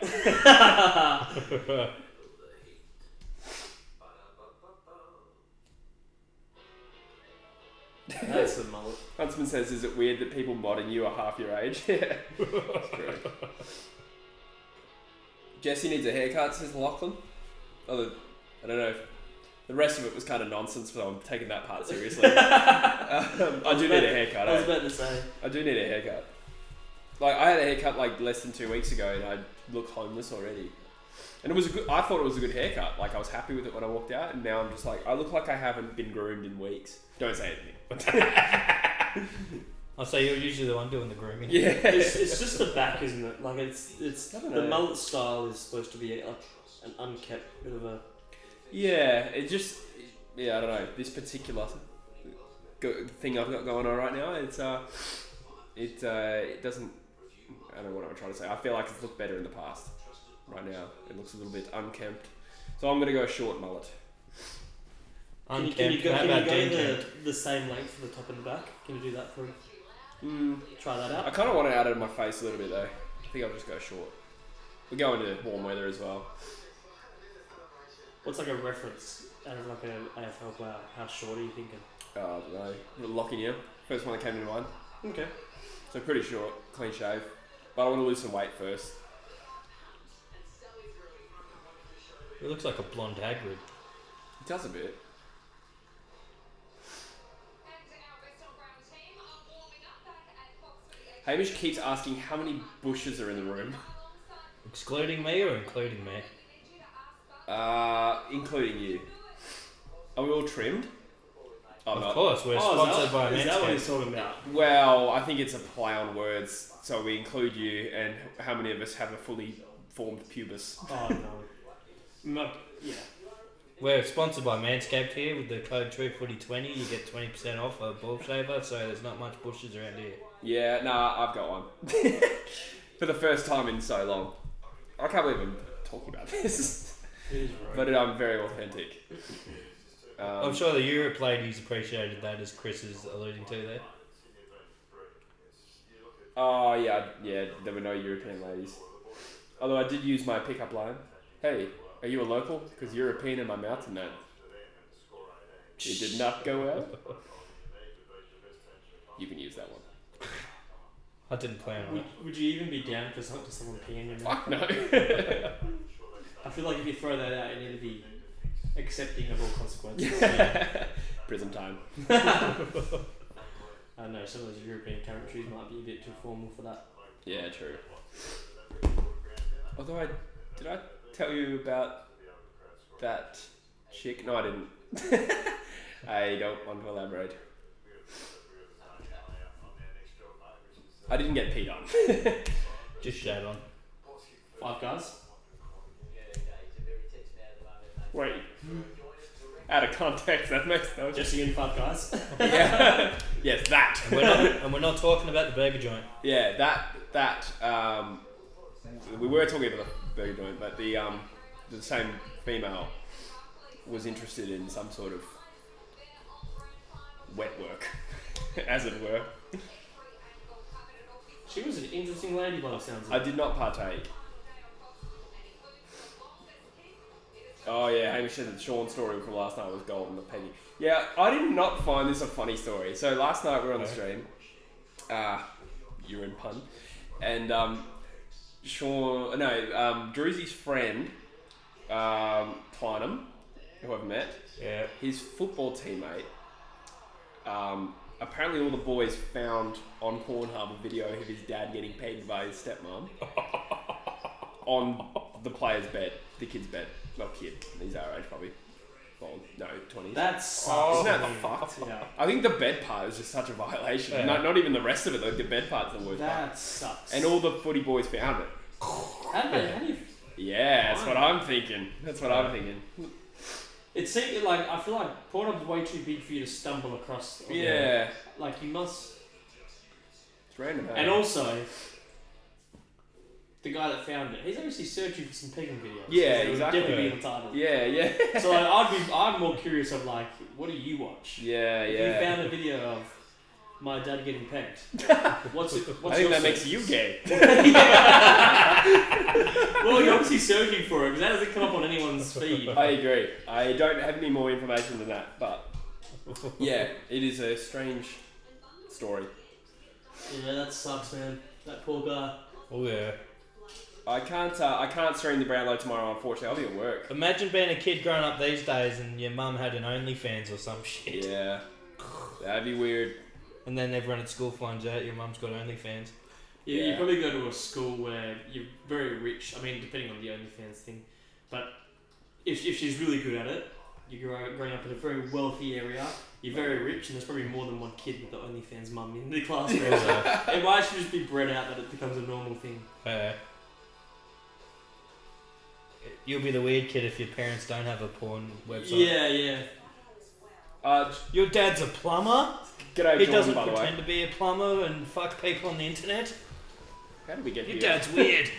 That's the mullet. Huntsman says, is it weird that people modding you are half your age? Yeah. That's correct. Jesse needs a haircut, says Lachlan. I don't know. The rest of it was kind of nonsense, so I'm taking that part seriously. I do need a haircut. I was about to say. I do need a haircut. Like, I had a haircut like less than 2 weeks ago and I look homeless already. And I thought it was a good haircut. Like, I was happy with it when I walked out, and now I'm just like, I look like I haven't been groomed in weeks. Don't say anything. I'll say you're usually the one doing the grooming. Yeah. It's just the back, isn't it? Like, it's I don't the know. mullet style is supposed to be like an unkept bit of a... Yeah, I don't know. This particular thing I've got going on right now, it doesn't, I don't know what I'm trying to say. I feel like it's looked better in the past. Right now, it looks a little bit unkempt. So I'm going to go short mullet. Can you go the same length for the top and the back? Can you do that for try that out? I kind of want it out of my face a little bit though. I think I'll just go short. We're going to warm weather as well. What's like a reference out of like an AFL player? How short are you thinking? I don't know. Locking in. First one that came to mind. Okay. So pretty short, clean shave. But I want to lose some weight first. It looks like a blonde Hagrid. It does a bit. Hamish keeps asking how many bushes are in the room. Excluding me or including me? Including you. Are we all trimmed? Of course, we're sponsored by Is that what he's MANSCAPED. talking about? Well, I think it's a play on words. So we include you, and how many of us have a fully formed pubis? Oh no. Yeah. We're sponsored by MANSCAPED here with the code True Footy 20. You get 20% off a ball shaver, so there's not much bushes around here. Yeah, nah, I've got one. For the first time in so long. I can't believe I'm talking about this. It is right. But I'm very authentic. I'm sure the Europe ladies appreciated that, as Chris is alluding to there. Oh, yeah, there were no European ladies. Although I did use my pickup line. Hey, are you a local? Because European in my mouth and that. It did not go well. You can use that one. I didn't plan on it. Would you even be down for someone peeing in your mouth? Fuck no. I feel like if you throw that out, you need to be accepting of all consequences. Prison time. I know some of those European countries might be a bit too formal for that. Yeah, true. Although did I tell you about that chick? No, I didn't. I don't want to elaborate. I didn't get peed on. Just shat on. 5 guys? Wait. Out of context, that makes no sense. Jesse and 5 guys? Yeah. Yes, that. And we're not talking about the burger joint. Yeah, that. We were talking about the burger joint, but the same female was interested in some sort of wet work, as it were. She was an interesting lady by the sounds of I it. did not partake. Oh yeah, Hamish said that Sean's story from last night was golden, the penny. Yeah, I did not find this a funny story. So last night we were on the stream, urine pun, and Drewsy's friend, Plynham, who I've met, Yeah. his football teammate, apparently all the boys found on Pornhub a video of his dad getting pegged by his stepmom on the player's bed, the kid's bed. Not kid, he's our age probably. Well, no, 20s. That sucks. Isn't that fucked? Yeah. I think the bed part is just such a violation. Yeah. Not even the rest of it, like the bed part's the worst That part. sucks. And all the footy boys found it. How do you... Yeah, that's what I'm thinking. It seems like, I feel like Pornhub's way too big for you to stumble across. Yeah. Like, you must... It's random. Hey? And also, the guy that found it, he's obviously searching for some pegging videos. Yeah, It would exactly. definitely be entitled. Yeah. So like, I'm more curious of like, what do you watch? Yeah. If you found a video of my dad getting pegged, what's I your think that search? makes you gay. Well, you're obviously searching for it because that doesn't come up on anyone's feed. I agree. I don't have any more information than that, but yeah, it is a strange story. Yeah, that sucks, man. That poor guy. Oh yeah. I can't stream the Brownlow tomorrow, unfortunately. I'll be at work. Imagine being a kid growing up these days and your mum had an OnlyFans or some shit. Yeah, that'd be weird. And then everyone at school finds out your mum's got OnlyFans. Yeah, Yeah. you probably go to a school where you're very rich. I mean, depending on the OnlyFans thing, but if she's really good at it, you're growing up in a very wealthy area. You're very rich, and there's probably more than one kid with the OnlyFans mum in the classroom. It might actually just be bred out that it becomes a normal thing. You'll be the weird kid if your parents don't have a porn website. Yeah. Your dad's a plumber? G'day, He Jordan, doesn't by the way. pretend to be a plumber and fuck people on the internet? How did we get Your here? dad's weird.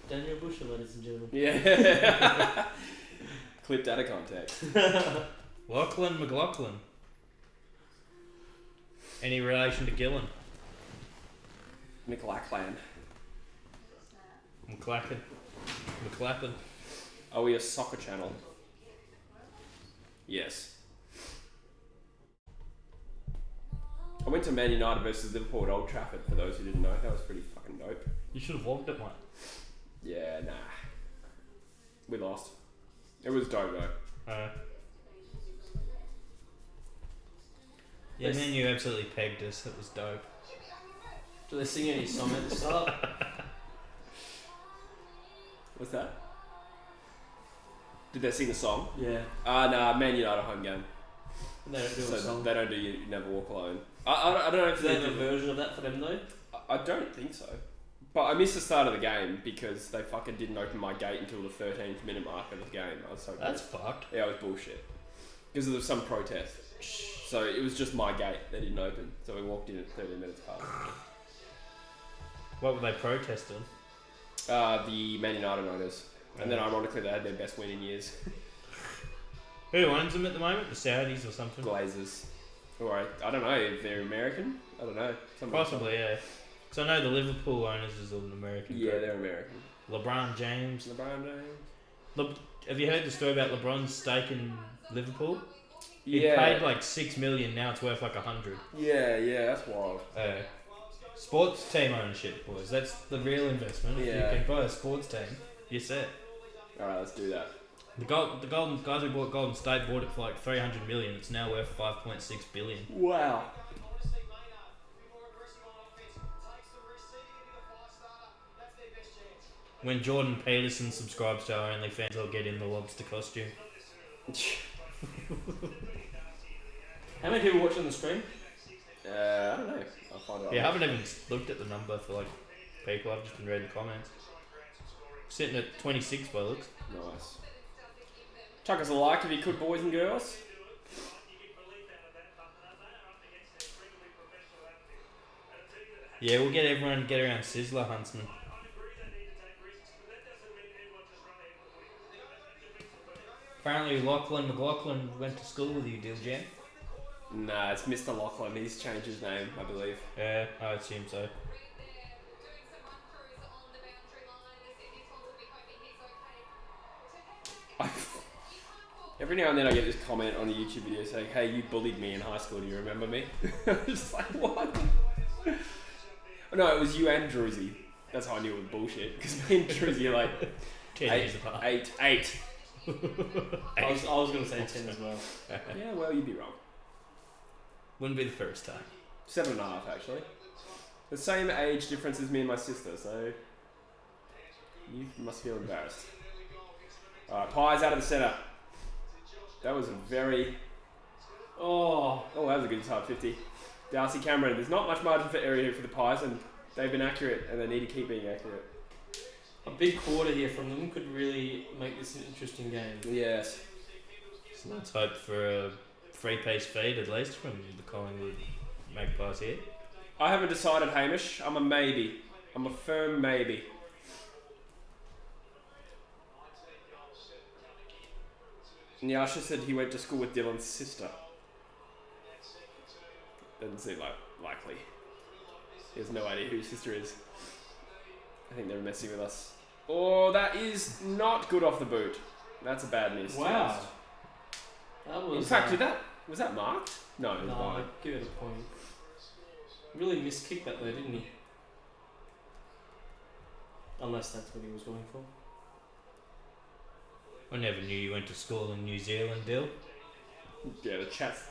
Daniel Busher, ladies and gentlemen. Yeah. Clipped out of context. Lachlan McLaughlin. Any relation to Gillen? McLachlan. McLappin. Are we a soccer channel? Yes. I went to Man United versus Liverpool at Old Trafford, for those who didn't know. That was pretty fucking dope. You should have vlogged it, mate. Yeah, nah. We lost. It was dope, though. Yeah, man, you absolutely pegged us. It was dope. Do they sing any song at the start? What's that? Did they sing a song? Yeah. Nah, Man United home game. They don't do a song. They don't do You Never Walk Alone. I don't know if Do they have a version of that for them though? I don't think so. But I missed the start of the game because they fucking didn't open my gate until the 13th minute mark of the game. I was so That's pissed. fucked. Yeah, it was bullshit. Because there was some protest. So it was just my gate. They didn't open. So we walked in at 30 minutes past. What were they protesting? The Man United owners. And then ironically they had their best win in years. Who owns them at the moment? The Saudis or something? Glazers. Or I don't know if they're American. I don't know. Possibly, yeah. Because I know the Liverpool owners is an American. Yeah, group. they're American. LeBron James. Have you heard the story about LeBron's stake in Liverpool? He paid like $6 million. Now it's worth like 100. Yeah, that's wild. Sports team ownership, boys. That's the real investment. If you can buy a sports team, you're set. Alright, let's do that. The Golden guys who bought Golden State bought it for like 300 million. It's now worth 5.6 billion. Wow. When Jordan Peterson subscribes to our OnlyFans, I'll get in the lobster costume. How many people watching the stream? I don't know. I'll find out. Yeah, I haven't even looked at the number for like people. I've just been reading comments. Sitting at 26 by looks. Nice. Chuck us a like if you could, boys and girls. Yeah, we'll get everyone to get around Sizzler Huntsman. Apparently Lachlan McLaughlin went to school with you, Dill Jam. Nah, it's Mr. Lachlan. He's changed his name, I believe. Yeah, I assume so. Every now and then I get this comment on a YouTube video saying, "Hey, you bullied me in high school, do you remember me?" I'm just like, what? No, it was you and Druzy. That's how I knew it was bullshit, because me and Druzy are like 10 years apart. Eight. I was going to say 10 as well. Yeah, well, you'd be wrong. Wouldn't be the first time. 7.5, actually. The same age difference as me and my sister, so you must feel embarrassed. Alright, Pies out of the centre. That was a very... Oh, that was a good side 50. Darcy Cameron. There's not much margin for error here for the Pies, and they've been accurate, and they need to keep being accurate. A big quarter here from them could really make this an interesting game. Yes. So let's hope for a free-pace feed at least from the Collingwood Magpies here. I haven't decided, Hamish. I'm a maybe. I'm a firm maybe. Nyasha said he went to school with Dylan's sister. Doesn't seem likely. He has no idea who his sister is. I think they're messing with us. Oh, that is not good off the boot. That's a bad miss. Wow. That was, in fact, was that marked? No, it was no, wide. I'd give it a point. Really miskicked that though, didn't he? Unless that's what he was going for. I never knew you went to school in New Zealand, Dill. Yeah, the chat's...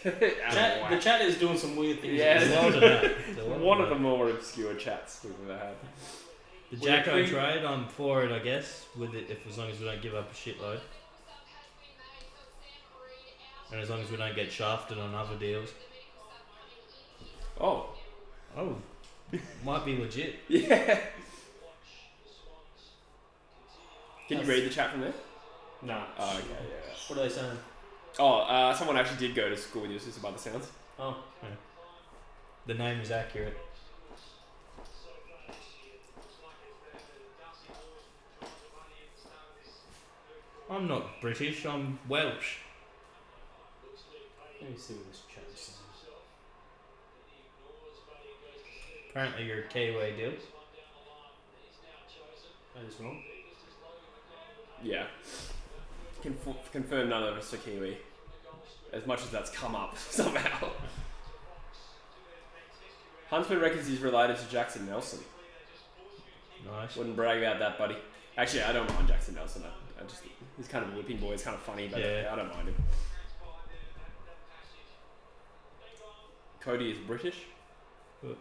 The chat is doing some weird things. Yeah, There's a lot of that. One of the more obscure chats we've ever had. The Jacko trade, I'm for it, I guess, with it, as long as we don't give up a shitload. And as long as we don't get shafted on other deals. Oh. Might be legit. Yeah. Can you read the chat from there? Nah. Oh, okay, yeah. What are they saying? Oh, someone actually did go to school with your sister by the sounds. Oh. Yeah. The name is accurate. I'm not British, I'm Welsh. Let me see what this chat is saying. Apparently you're a Kiwi, Dill. That is wrong. Yeah. Confirm none of us are Kiwi. As much as that's come up somehow. Huntsman reckons he's related to Jackson Nelson. Nice. Wouldn't brag about that, buddy. Actually, I don't mind Jackson Nelson. He's kind of a whipping boy. He's kind of funny, but Yeah. I don't mind him. Cody is British. Good.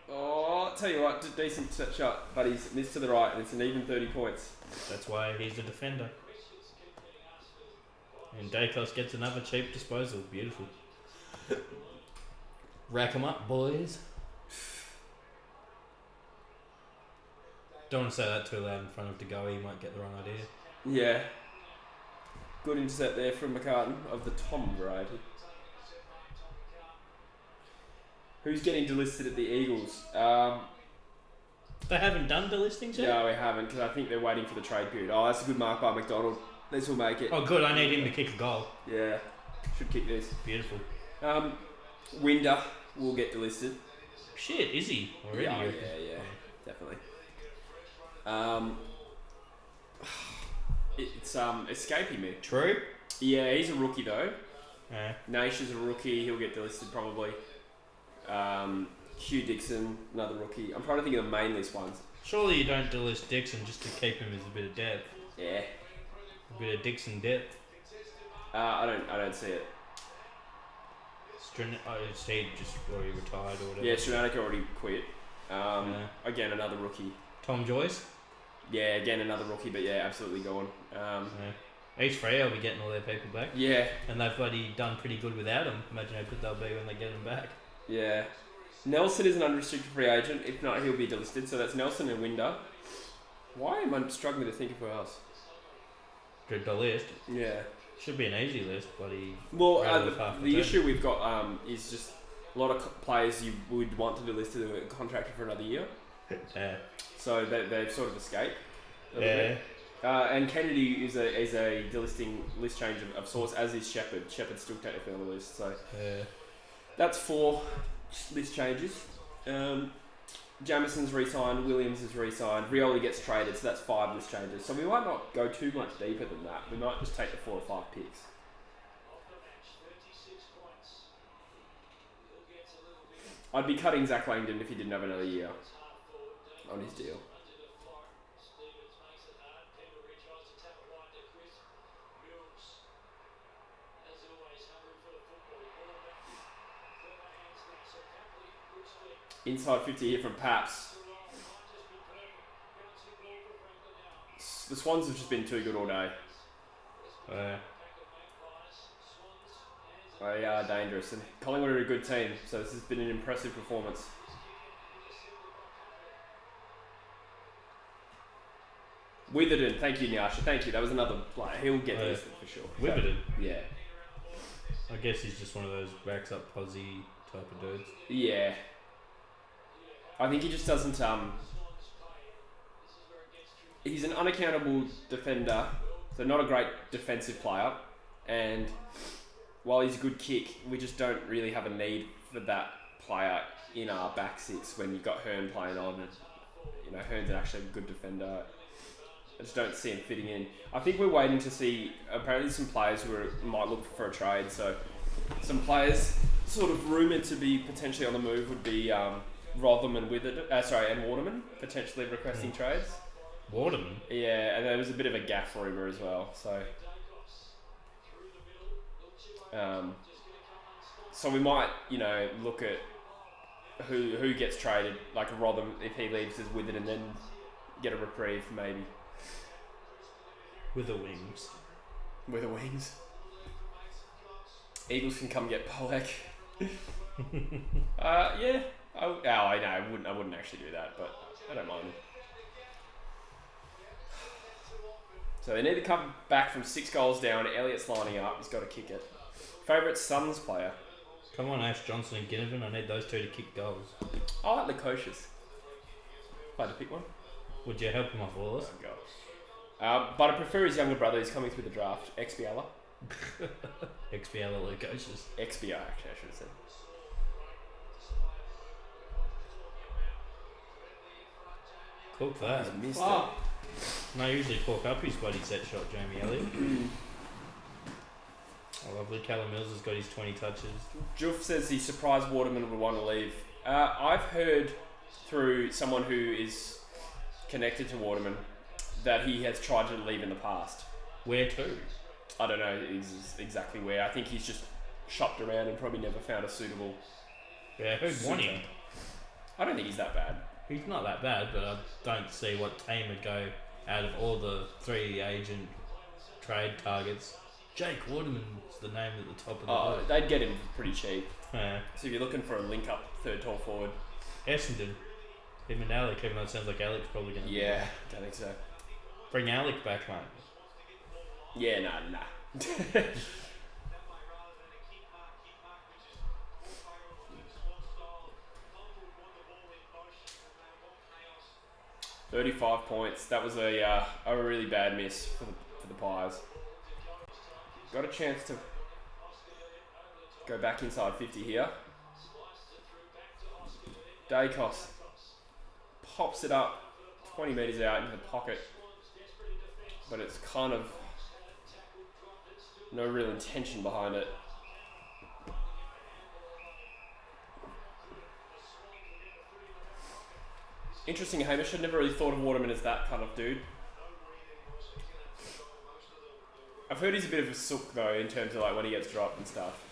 Oh, I'll tell you what, decent shot, but he's missed to the right, and it's an even 30 points. That's why he's a defender. And Dacos gets another cheap disposal. Beautiful. Rack 'em up, boys. Don't want to say that too loud in front of DeGoey. He might get the wrong idea. Yeah. Good intercept there from McCartan of the Tom variety. Who's getting delisted at the Eagles? They haven't done the listings yet? Yeah, we haven't, because I think they're waiting for the trade period. Oh, that's a good mark by McDonald. This will make it. Oh, good. I need him to kick a goal. Yeah, should kick this. Beautiful. Winder will get delisted. Shit, is he? Already? Yeah, definitely. It's escaping me. True? Yeah, he's a rookie though. Yeah. Naish is a rookie. He'll get delisted probably. Hugh Dixon, another rookie. I'm trying to think of the main list ones. Surely you don't delist Dixon just to keep him as a bit of depth. Yeah. A bit of Dixon depth. I don't see it. Is he just already retired or whatever? Yeah, Stranatic already quit. Again, another rookie. Tom Joyce? Yeah, again another rookie, but yeah, absolutely gone. Each Free will be getting all their people back. Yeah. And they've bloody done pretty good without him. Imagine how good they'll be when they get him back. Yeah. Nelson is an unrestricted free agent. If not, he'll be delisted. So that's Nelson and Winder. Why am I struggling to think of who else? The list. Yeah. Should be an easy list, bloody. Well, the issue we've got is just a lot of players you would want to delist who are contracted for another year. Yeah. So they've sort of escaped. A little Yeah. bit. And Kennedy is a delisting list change of sorts, as is Shepherd. Shepherd's still technically on the list. So Yeah. that's 4 list changes. Jamison's re-signed, Williams is re-signed, Rioli gets traded, so that's 5 list changes. So we might not go too much deeper than that. We might just take the 4 or 5 picks. I'd be cutting Zach Langdon if he didn't have another year on his deal. Inside 50 here from Paps. The Swans have just been too good all day. They are dangerous, and Collingwood are a good team, so this has been an impressive performance. Witherden, thank you, Nyasha, thank you. That was another player. He'll get this for sure. Witherden? Yeah. I guess he's just one of those racks up posse type of dudes. Yeah. I think he just doesn't. He's an unaccountable defender, so not a great defensive player. And while he's a good kick, we just don't really have a need for that player in our back six when you've got Hearn playing on. And, Hearn's actually a good defender. I just don't see him fitting in. I think we're waiting to see, apparently, some players who might look for a trade. So some players sort of rumoured to be potentially on the move would be Rotham and and Waterman potentially requesting trades. Waterman? Yeah, and there was a bit of a gaff rumour as well. So we might, look at who gets traded, like Rotham if he leaves us with it, and then get a reprieve maybe. With the wings. With the wings. Eagles can come get Polek. Yeah. I wouldn't actually do that, but I don't mind. So they need to come back from 6 goals down. Elliott's lining up. He's got to kick it. Favourite Suns player? Come on, Ash Johnson and Ginnivan. I need those two to kick goals. I like Lukosius. If I had to pick one. Would you help him off all this? But I prefer his younger brother. He's coming through the draft. XBL. XBL Lukosius. XBR, actually, I should have said. Cook that. He's missed Oh. it. And I usually talk up his bloody set shot, Jamie Elliott. Oh, lovely. Callum Mills has got his 20 touches. Juff says he's surprised Waterman would want to leave. I've heard through someone who is connected to Waterman that he has tried to leave in the past. Where to? I don't know exactly where. I think he's just shopped around and probably never found a suitable. Yeah, who'd want him? I don't think he's that bad. He's not that bad, but I don't see what team would go out of all the 3 agent trade targets. Jake Waterman's the name at the top of the board. They'd get him pretty cheap. Yeah. So if you're looking for a link-up third tall forward. Essendon. Him and Alec, even though it sounds like Alec's probably going to Yeah, don't think so. Bring Alec back, mate. Yeah, nah. 35 points. That was a really bad miss for the Pies. Got a chance to go back inside 50 here. Dacos pops it up 20 metres out into the pocket, but it's kind of no real intention behind it. Interesting, Hamish. I never really thought of Waterman as that kind of dude. I've heard he's a bit of a sook though, in terms of like when he gets dropped and stuff.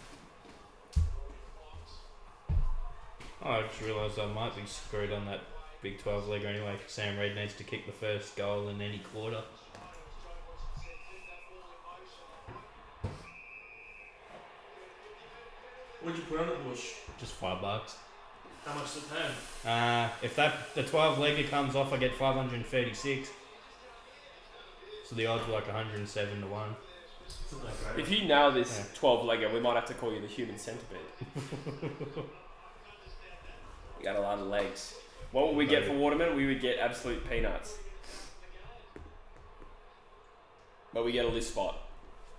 I just realised I might be screwed on that big 12 legger anyway. Sam Reid needs to kick the first goal in any quarter. What'd you put on it, Bush? Just $5. How much is it paying? If the 12 legger comes off, I get 536. So the odds were like 107 to 1. If you nail this 12 legger, we might have to call you the human centipede. You got a lot of legs. What would we get for Waterman? We would get absolute peanuts. But we get a list spot.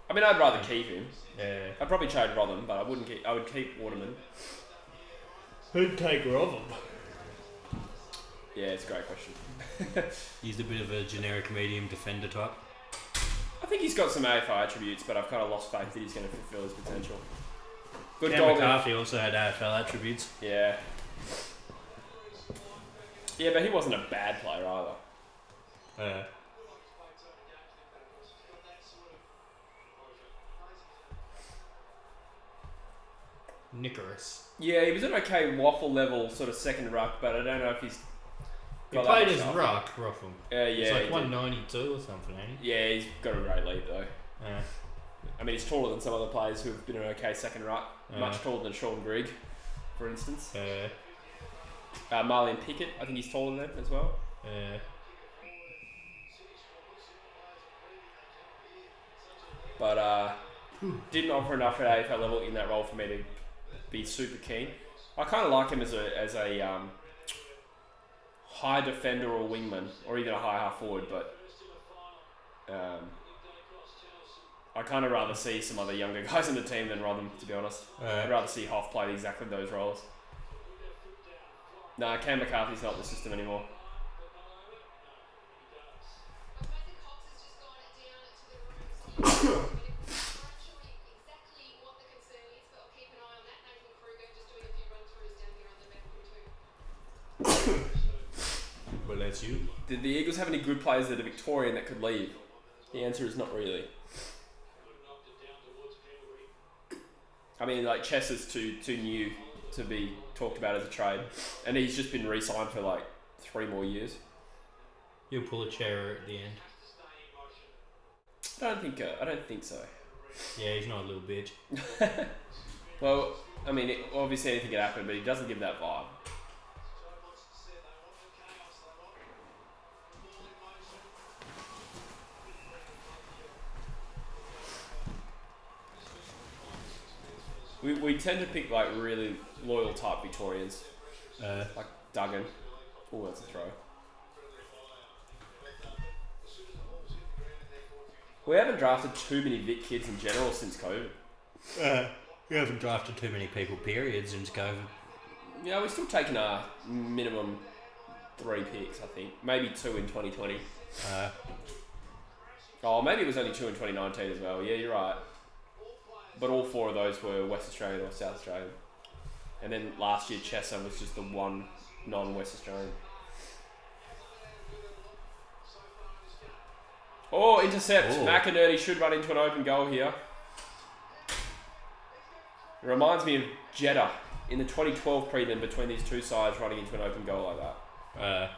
I mean, I'd rather keep him. Yeah. I'd probably trade Rotherham, but I wouldn't keep. I would keep Waterman. Who'd take Rotherham? Yeah, it's a great question. He's a bit of a generic medium defender type. I think he's got some AFL attributes, but I've kind of lost faith that he's going to fulfil his potential. Good Cam goal. McCarthy also had AFL attributes. Yeah. Yeah, but he wasn't a bad player either. Yeah. Nicholas. Yeah, he was an okay waffle level sort of second ruck, but I don't know if he's. He played as ruck, Ruffle. Yeah, it's like 192 or something, ain't he? Yeah, he's got a great leap though. Yeah. I mean, he's taller than some other players who have been an okay second ruck. Much taller than Sean Grigg, for instance. Marlon Pickett, I think he's taller than them as well. But didn't offer enough at AFL level in that role for me to be super keen. I kind of like him as a high defender or wingman, or even a high half forward, but I kind of rather see some other younger guys in the team than Rotherham, to be honest. I'd rather see Hoff play exactly those roles. Nah, Cam McCarthy's not in the system anymore. Well, that's you. Did the Eagles have any good players that are Victorian that could leave? The answer is not really. I mean, like, Chess is too new to be talked about as a trade, and he's just been re-signed for like 3 more years. You'll pull a chair at the end. I don't think so. Yeah, he's not a little bitch. Well, I mean, obviously anything could happen, but he doesn't give that vibe. We tend to pick like really loyal type Victorians, like Duggan. Oh, that's a throw. We haven't drafted too many Vic kids in general since COVID. We haven't drafted too many people, period, since COVID. Yeah, we're still taking our minimum 3 picks, I think. Maybe 2 in 2020. Maybe it was only 2 in 2019 as well. Yeah, you're right. But all 4 of those were West Australian or South Australian. And then last year, Chesser was just the one non-West Australian. Oh, intercept. Oh. McInerney should run into an open goal here. It reminds me of Jeddah in the 2012 prelim between these two sides running into an open goal like that.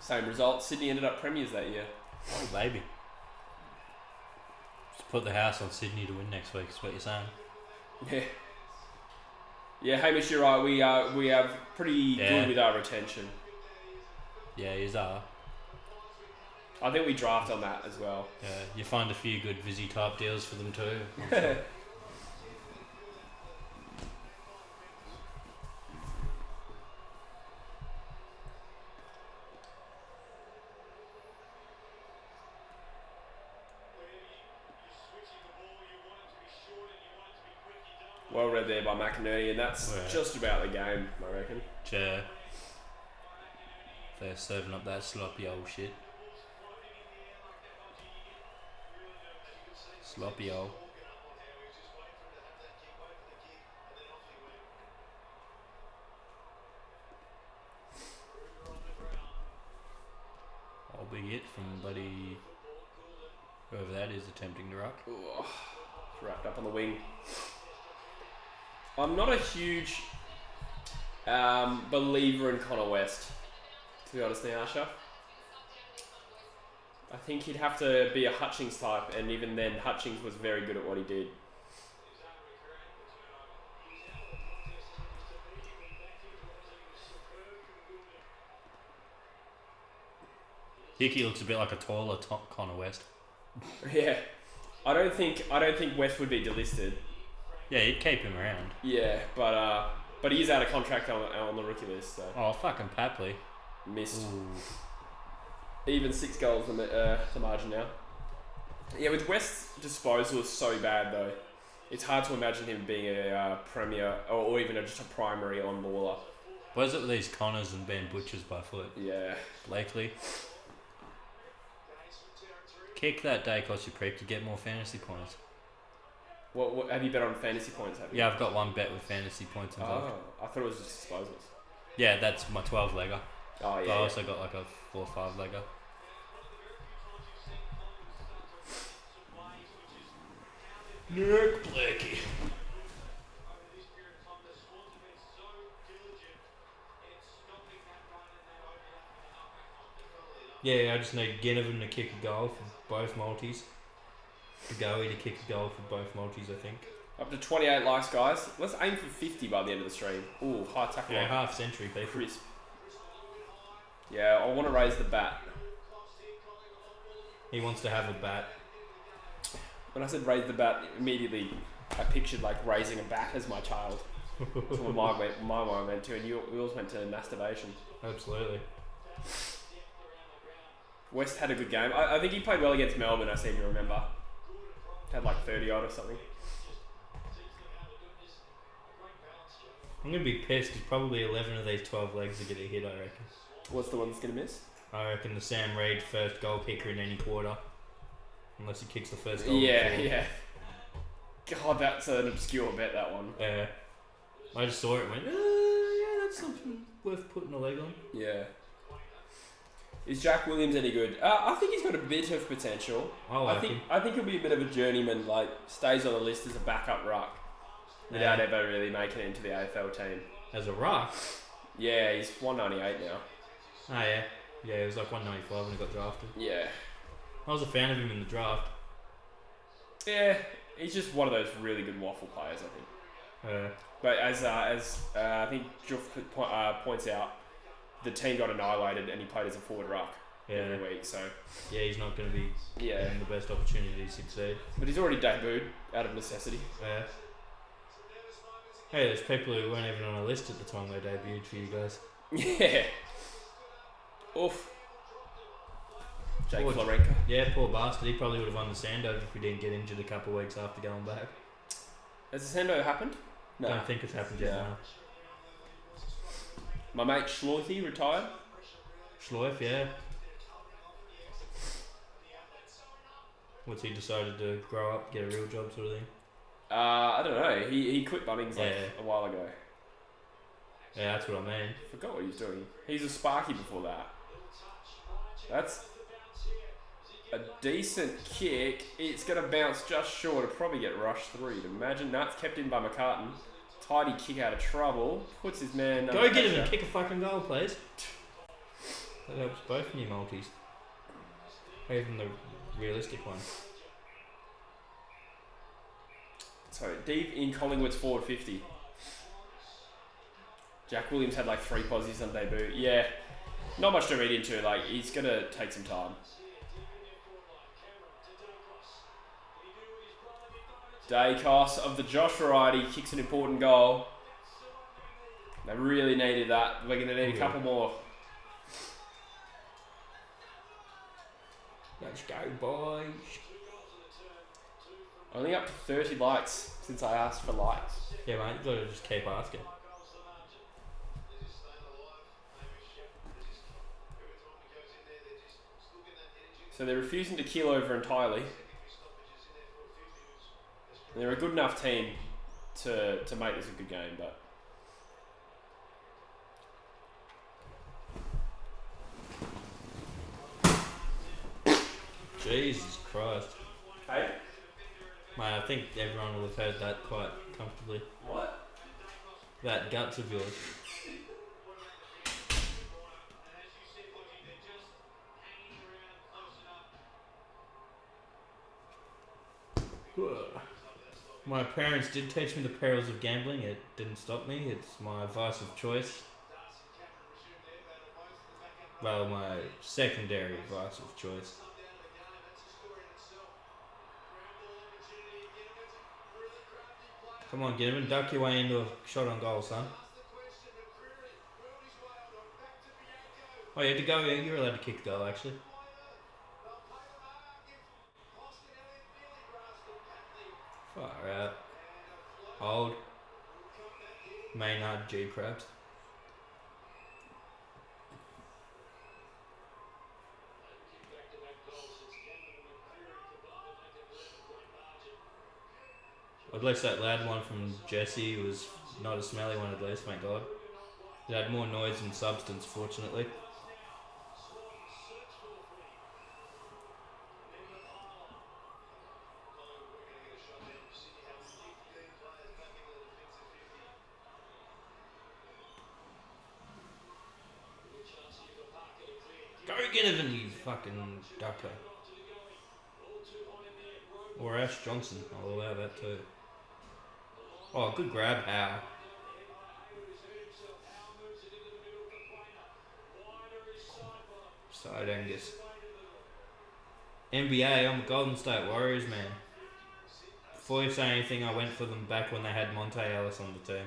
Same result. Sydney ended up premiers that year. Oh, baby. Just put the house on Sydney to win next week, is what you're saying. Yeah. Yeah, Hamish, you're right. We have pretty good with our retention. Yeah, you are. I think we draft on that as well. Yeah, you find a few good Vizzy type deals for them too. I'm sure. Well read there by McInerney, and that's just about the game, I reckon. Chair. They're serving up that sloppy old shit. Sloppy old. I'll be it from bloody whoever that is attempting to ruck. Ooh, wrapped up on the wing. I'm not a huge believer in Connor West, to be honest, Asha. I think he'd have to be a Hutchings type, and even then, Hutchings was very good at what he did. Hickey looks a bit like a taller Connor West. Yeah, I don't think West would be delisted. Yeah, you'd keep him around. Yeah, but he is out of contract on the rookie list. So. Oh, fucking Papley. Missed. Ooh. Even 6 goals the margin now. Yeah, with West's disposal is so bad though. It's hard to imagine him being a premier or even just a primary on baller. What is it with these Connors and being butchers by foot? Yeah. Blakely. Kick that day cost you prep to get more fantasy points. What have you bet on fantasy points? Have you? Yeah, I've got one bet with fantasy points involved. Oh, I thought it was just disposals. Yeah, that's my 12-legger. Oh, yeah. But I also got like a 4 or 5-legger. Nick Blakey. Yeah, I just need Ginnivan to kick a goal for both multis. Goey to kick a goal for both multis, I think. Up to 28 likes, guys. Let's aim for 50 by the end of the stream. Ooh, high tackle. Yeah, half century, people. Crisp. Yeah, I want to raise the bat. He wants to have a bat. When I said raise the bat, immediately I pictured like raising a bat as my child. That's what my mind went to, and yours went to masturbation. Absolutely. West had a good game. I think he played well against Melbourne, I seem to remember. Had like 30 odd or something. I'm going to be pissed because probably 11 of these 12 legs are going to hit, I reckon. What's the one that's going to miss? I reckon the Sam Reid first goal kicker in any quarter. Unless he kicks the first goal. Yeah, yeah. God, that's an obscure bet, that one. Yeah. I just saw it and went, yeah, that's something worth putting a leg on. Yeah. Is Jack Williams any good? I think he's got a bit of potential. I think he'll be a bit of a journeyman, like stays on the list as a backup ruck without ever really making it into the AFL team. As a ruck? Yeah, he's 198 now. Oh yeah. Yeah, he was like 195 when he got drafted. Yeah. I was a fan of him in the draft. Yeah, he's just one of those really good waffle players, I think. But as I think Geoff points out, the team got annihilated and he played as a forward ruck every week, so... Yeah, he's not going to be given the best opportunity to succeed. But he's already debuted out of necessity. Yeah. Hey, there's people who weren't even on a list at the time they debuted for you guys. Yeah. Oof. Jake Florenka. Yeah, poor bastard. He probably would have won the Sando if we didn't get injured a couple of weeks after going back. Has the Sando happened? No. I don't think it's happened yet, no. My mate Schloithy retired. Schleif, yeah. What's he decided to grow up, get a real job sort of thing? I don't know. He quit Bunnings a while ago. Yeah, that's what I mean. Forgot what he was doing. He's a Sparky before that. That's a decent kick. It's going to bounce just short. It'll probably get rushed through. You'd imagine. No, it's kept in by McCartan. Tidy kick out of trouble. Puts his man... Go get him and kick a fucking goal, please. That helps both new multis. Even the realistic one. So, deep in Collingwood's forward 50. Jack Williams had like 3 posies on debut. Yeah, not much to read into. Like, he's going to take some time. Dacos of the Josh variety kicks an important goal. They really needed that. We're going to need a couple more. Let's go, boys. Only up to 30 likes since I asked for likes. Yeah, mate, you've got to just keep asking. So they're refusing to keel over entirely. And they're a good enough team to make this a good game, but... Jesus Christ. Hey? Mate, I think everyone will have heard that quite comfortably. What? That guts of yours. My parents did teach me the perils of gambling. It didn't stop me. It's my vice of choice. Well, my secondary vice of choice. Come on, get him and duck your way into a shot on goal, son. Oh, you had to go. Yeah, you're allowed to kick the goal, actually. Far out. Hold. Maynard G crabs. At least that loud one from Jesse was not a smelly one, at least, thank God. It had more noise than substance, fortunately. Go get it, you fucking ducker. Or Ash Johnson, I'll allow that too. Oh, good grab, Howe. Side Angus. NBA, I'm a Golden State Warriors man. Before you say anything, I went for them back when they had Monte Ellis on the team.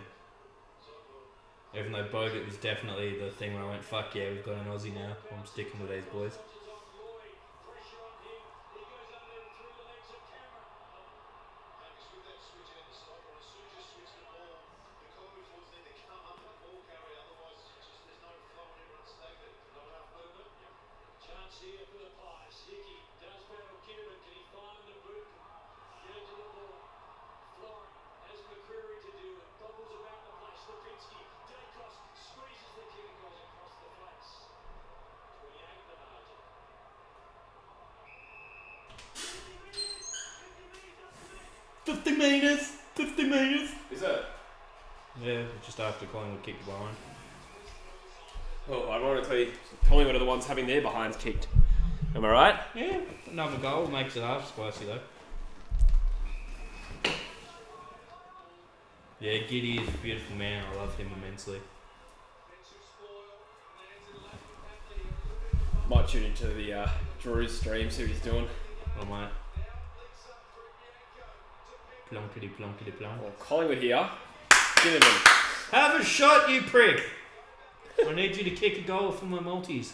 Even though Bogut was definitely the thing where I went, fuck yeah, we've got an Aussie now. I'm sticking with these boys. Is it? Yeah, just after Collingwood kicked behind. Well, ironically, Collingwood are the ones having their behinds kicked. Am I right? Yeah, another goal makes it half spicy though. Yeah, Giddy is a beautiful man. I love him immensely. Might tune into the Drew's stream, see what he's doing. Oh mate. Plunkety plunkety plunk. Well, Collingwood here. Give it them. Have a shot, you prick! I need you to kick a goal for my multis.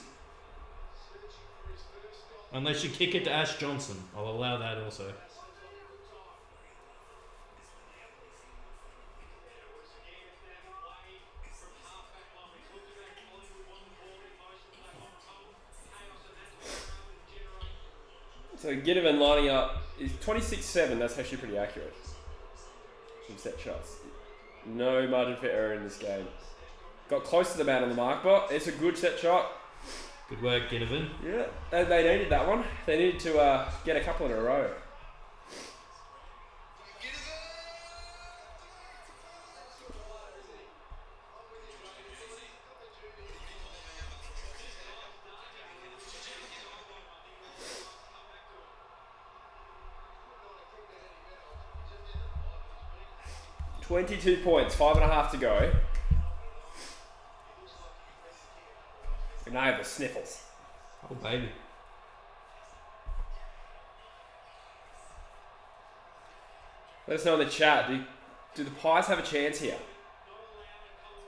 Unless you kick it to Ash Johnson. I'll allow that also. So Ginnivan lining up is 26-7. That's actually pretty accurate. Some set shots. No margin for error in this game. Got close to the man on the mark, but it's a good set shot. Good work, Ginnivan. Yeah, they needed that one. They needed to get a couple in a row. $22 points, 5.5 to go. And I have the sniffles. Oh, baby. Let us know in the chat. Do the Pies have a chance here?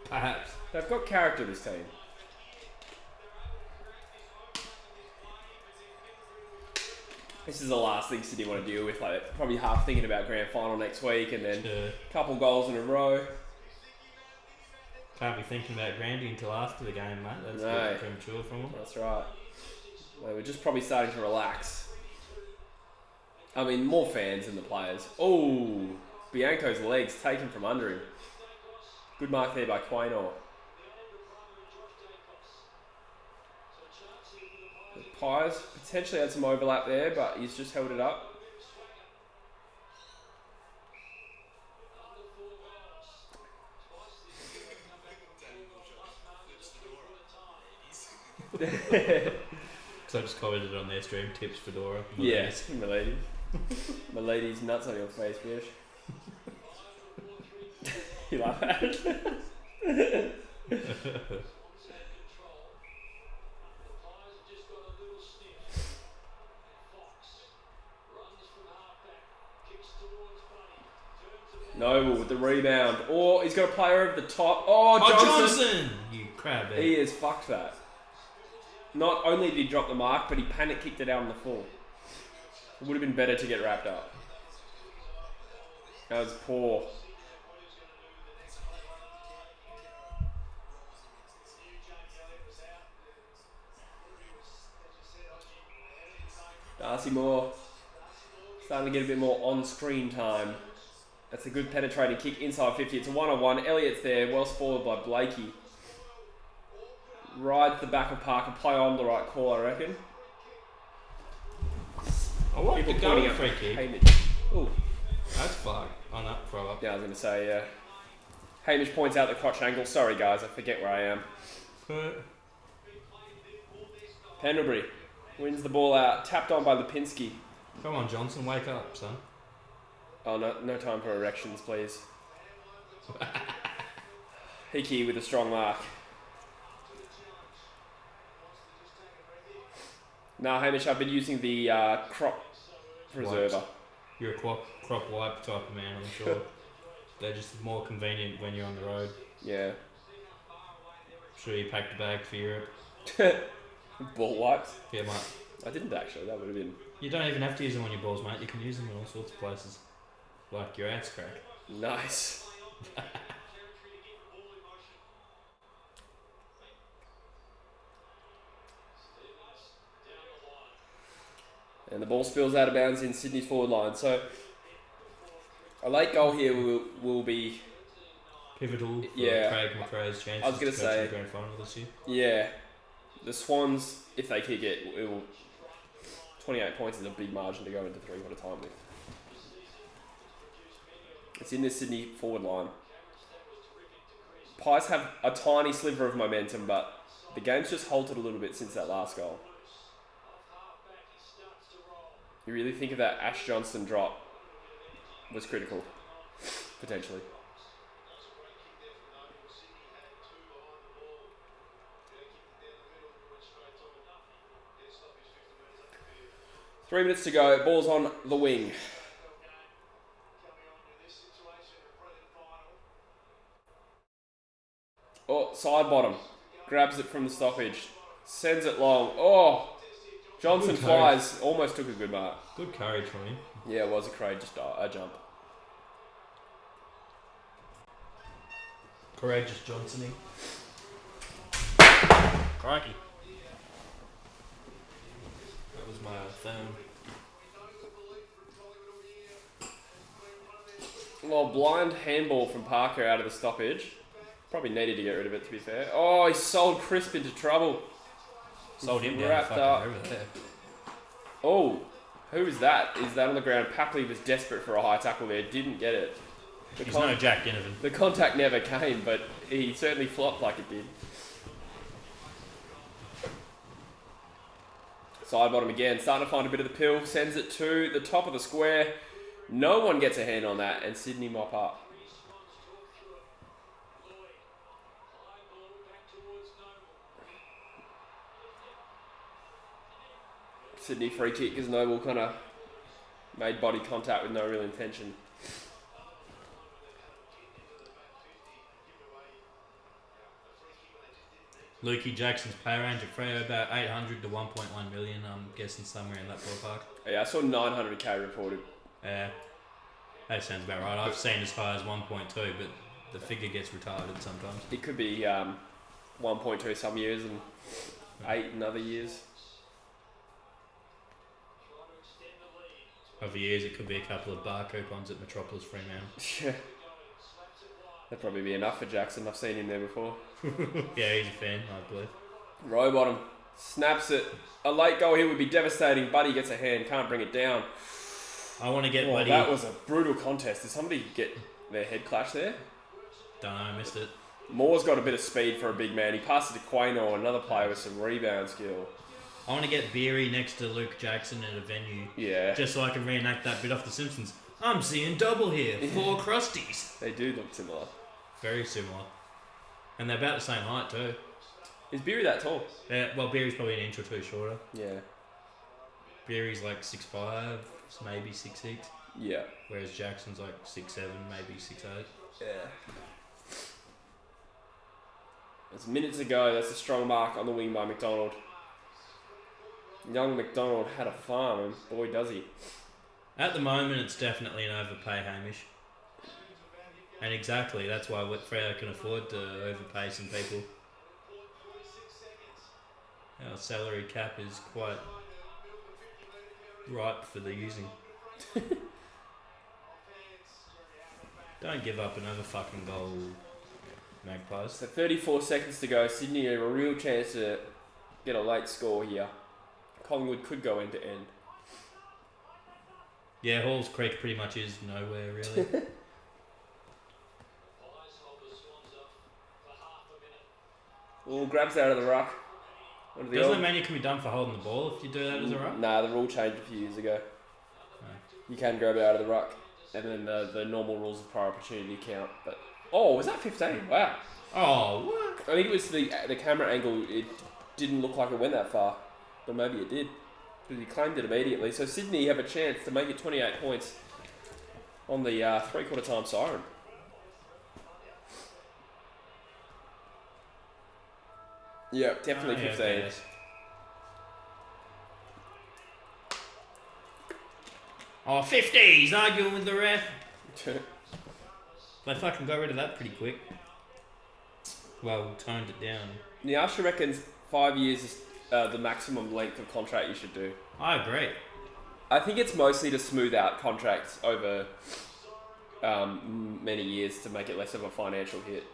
Perhaps. They've got character, this team. This is the last thing Sydney want to deal with. Like, probably half thinking about grand final next week, and then a couple goals in a row. Can't be thinking about Grandy until after the game, mate. That's a bit premature from them. That's right. They were just probably starting to relax. I mean, more fans than the players. Oh, Bianco's legs taken from under him. Good mark there by Quaynor. The Pies potentially had some overlap there, but he's just held it up. So I just commented on their stream, tips Fedora. Yes, Milady. Milady's nuts on your face, bitch. You like that? Noble with the rebound. Oh, he's got a player over the top. Oh, Johnson! You crab. He has fucked that. Not only did he drop the mark, but he panic kicked it out on the full. It would have been better to get wrapped up. That was poor. Darcy Moore starting to get a bit more on-screen time. That's a good penetrating kick inside 50. It's a one-on-one. Elliott's there, well spoiled by Blakey. Ride the back of Parker, play on the right call, I reckon. I like the People go free kick. Hamish. Ooh. That's fucked on that throw up. Yeah, I was going to say, yeah. Hamish points out the crotch angle. Sorry, guys, I forget where I am. Pendlebury wins the ball out. Tapped on by Lipinski. Come on, Johnson, wake up, son. Oh, no time for erections, please. Hickey with a strong mark. No, Hamish, I've been using the crop preserver. Wipes. You're a crop wipe type of man, I'm sure. They're just more convenient when you're on the road. Yeah. Sure you packed a bag for Europe. Ball wipes? Yeah, mate. I didn't actually, that would have been... You don't even have to use them on your balls, mate. You can use them in all sorts of places. Like your ass crack. Nice. And the ball spills out of bounds in Sydney's forward line. So a late goal here will be pivotal for Craig McRae's chances I was going to say the grand final this year. Yeah. The Swans, if they kick it, it will 28 points is a big margin to go into 3/4 time with. It's in the Sydney forward line. Pies have a tiny sliver of momentum, but the game's just halted a little bit since that last goal. You really think of that Ash Johnston drop was critical, potentially. Three minutes to go. Ball's on the wing. Oh, side bottom. Grabs it from the stoppage. Sends it long. Oh! Johnson flies. Almost took a good mark. Good courage from him. Yeah, it was a courageous a jump. Courageous Johnsoning. Crikey. That was my phone. Well, blind handball from Parker out of the stoppage. Probably needed to get rid of it, to be fair. Oh, he sold Crisp into trouble. Sold him down Wrapped fucking up. river there. Oh, who is that? Is that on the ground? Papley was desperate for a high tackle there. Didn't get it. He's no Jack Ginnivan. The contact never came, but he certainly flopped like it did. Side bottom again, starting to find a bit of the pill. Sends it to the top of the square. No one gets a hand on that, and Sydney mop up. Sydney free kick as Noble kind of made body contact with no real intention. Lukey Jackson's pay range at Freo about 800 to 1.1 million. I'm guessing somewhere in that ballpark. Yeah, I saw 900k reported. Yeah, that sounds about right. I've seen as high as 1.2, but the figure gets retarded sometimes. It could be 1.2 some years and 8 in other years. Over years, it could be a couple of bar coupons at Metropolis Fremantle. Yeah. That'd probably be enough for Jackson. I've seen him there before. Yeah, he's a fan, I believe. Rowbottom snaps it. A late goal here would be devastating. Buddy gets a hand, can't bring it down. I want to get Buddy. That was a brutal contest. Did somebody get their head clash there? Don't know, I missed it. Moore's got a bit of speed for a big man. He passed it to Quaino, another player with some rebound skill. I want to get Beery next to Luke Jackson at a venue. Yeah. Just so I can reenact that bit off The Simpsons. I'm seeing double here. 4 crusties. They do look similar. Very similar. And they're about the same height too. Is Beery that tall? Yeah, well, Beery's probably an inch or two shorter. Yeah. Beery's like 6'5", maybe 6'6". Yeah. Whereas Jackson's like 6'7", maybe 6'8". Yeah. It's minutes ago. That's a strong mark on the wing by McDonald. Young McDonald had a farm, and boy does he. At the moment, it's definitely an overpay, Hamish. And exactly, that's why Freo can afford to overpay some people. Our salary cap is quite ripe for the using. Don't give up another fucking goal, Magpies. So 34 seconds to go. Sydney have a real chance to get a late score here. Collingwood could go end to end. Yeah, Halls Creek pretty much is nowhere, really. Well, grabs out of the ruck. Doesn't it mean you can be done for holding the ball if you do that as a ruck? Nah, the rule changed a few years ago. You can grab it out of the ruck, and then the normal rules of prior opportunity count. But was that 15? Wow. Oh, what? I think it was the camera angle. It didn't look like it went that far, but maybe it did. Because he claimed it immediately. So Sydney have a chance to make it 28 points on the three-quarter time siren. Yeah, definitely 15. Okay. Oh, 50! He's arguing with the ref. They fucking got rid of that pretty quick. Well, toned it down. Nyasha reckons 5 years is the maximum length of contract you should do. I agree. I think it's mostly to smooth out contracts over many years to make it less of a financial hit.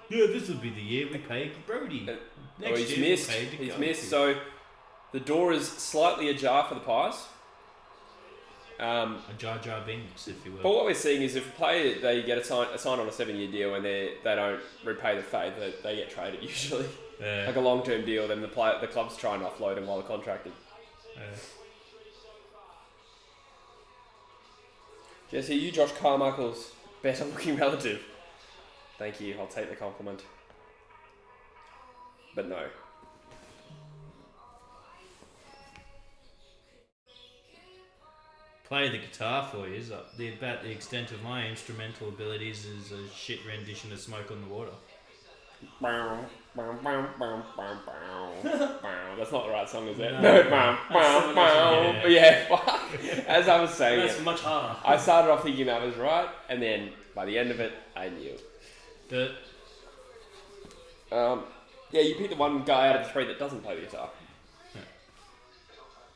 Yeah, this will be the year we pay Brody. He's missed. He's missed. So the door is slightly ajar for the Pies. A Jar Jar Binks, if you will. But what we're seeing is if a player they get a sign on a 7-year deal and they don't repay the fee, they get traded usually. Like a long-term deal, then the club's trying to offload him while they're contracted. Jesse, you Josh Carmichael's better looking relative. Thank you, I'll take the compliment. But no. Play the guitar for you. About the extent of my instrumental abilities is a shit rendition of Smoke on the Water. That's not the right song, is it? No. Yeah, fuck. As I was saying That's much harder. I started off thinking that was right, and then by the end of it, I knew. Yeah, you pick the one guy out of the three that doesn't play the guitar.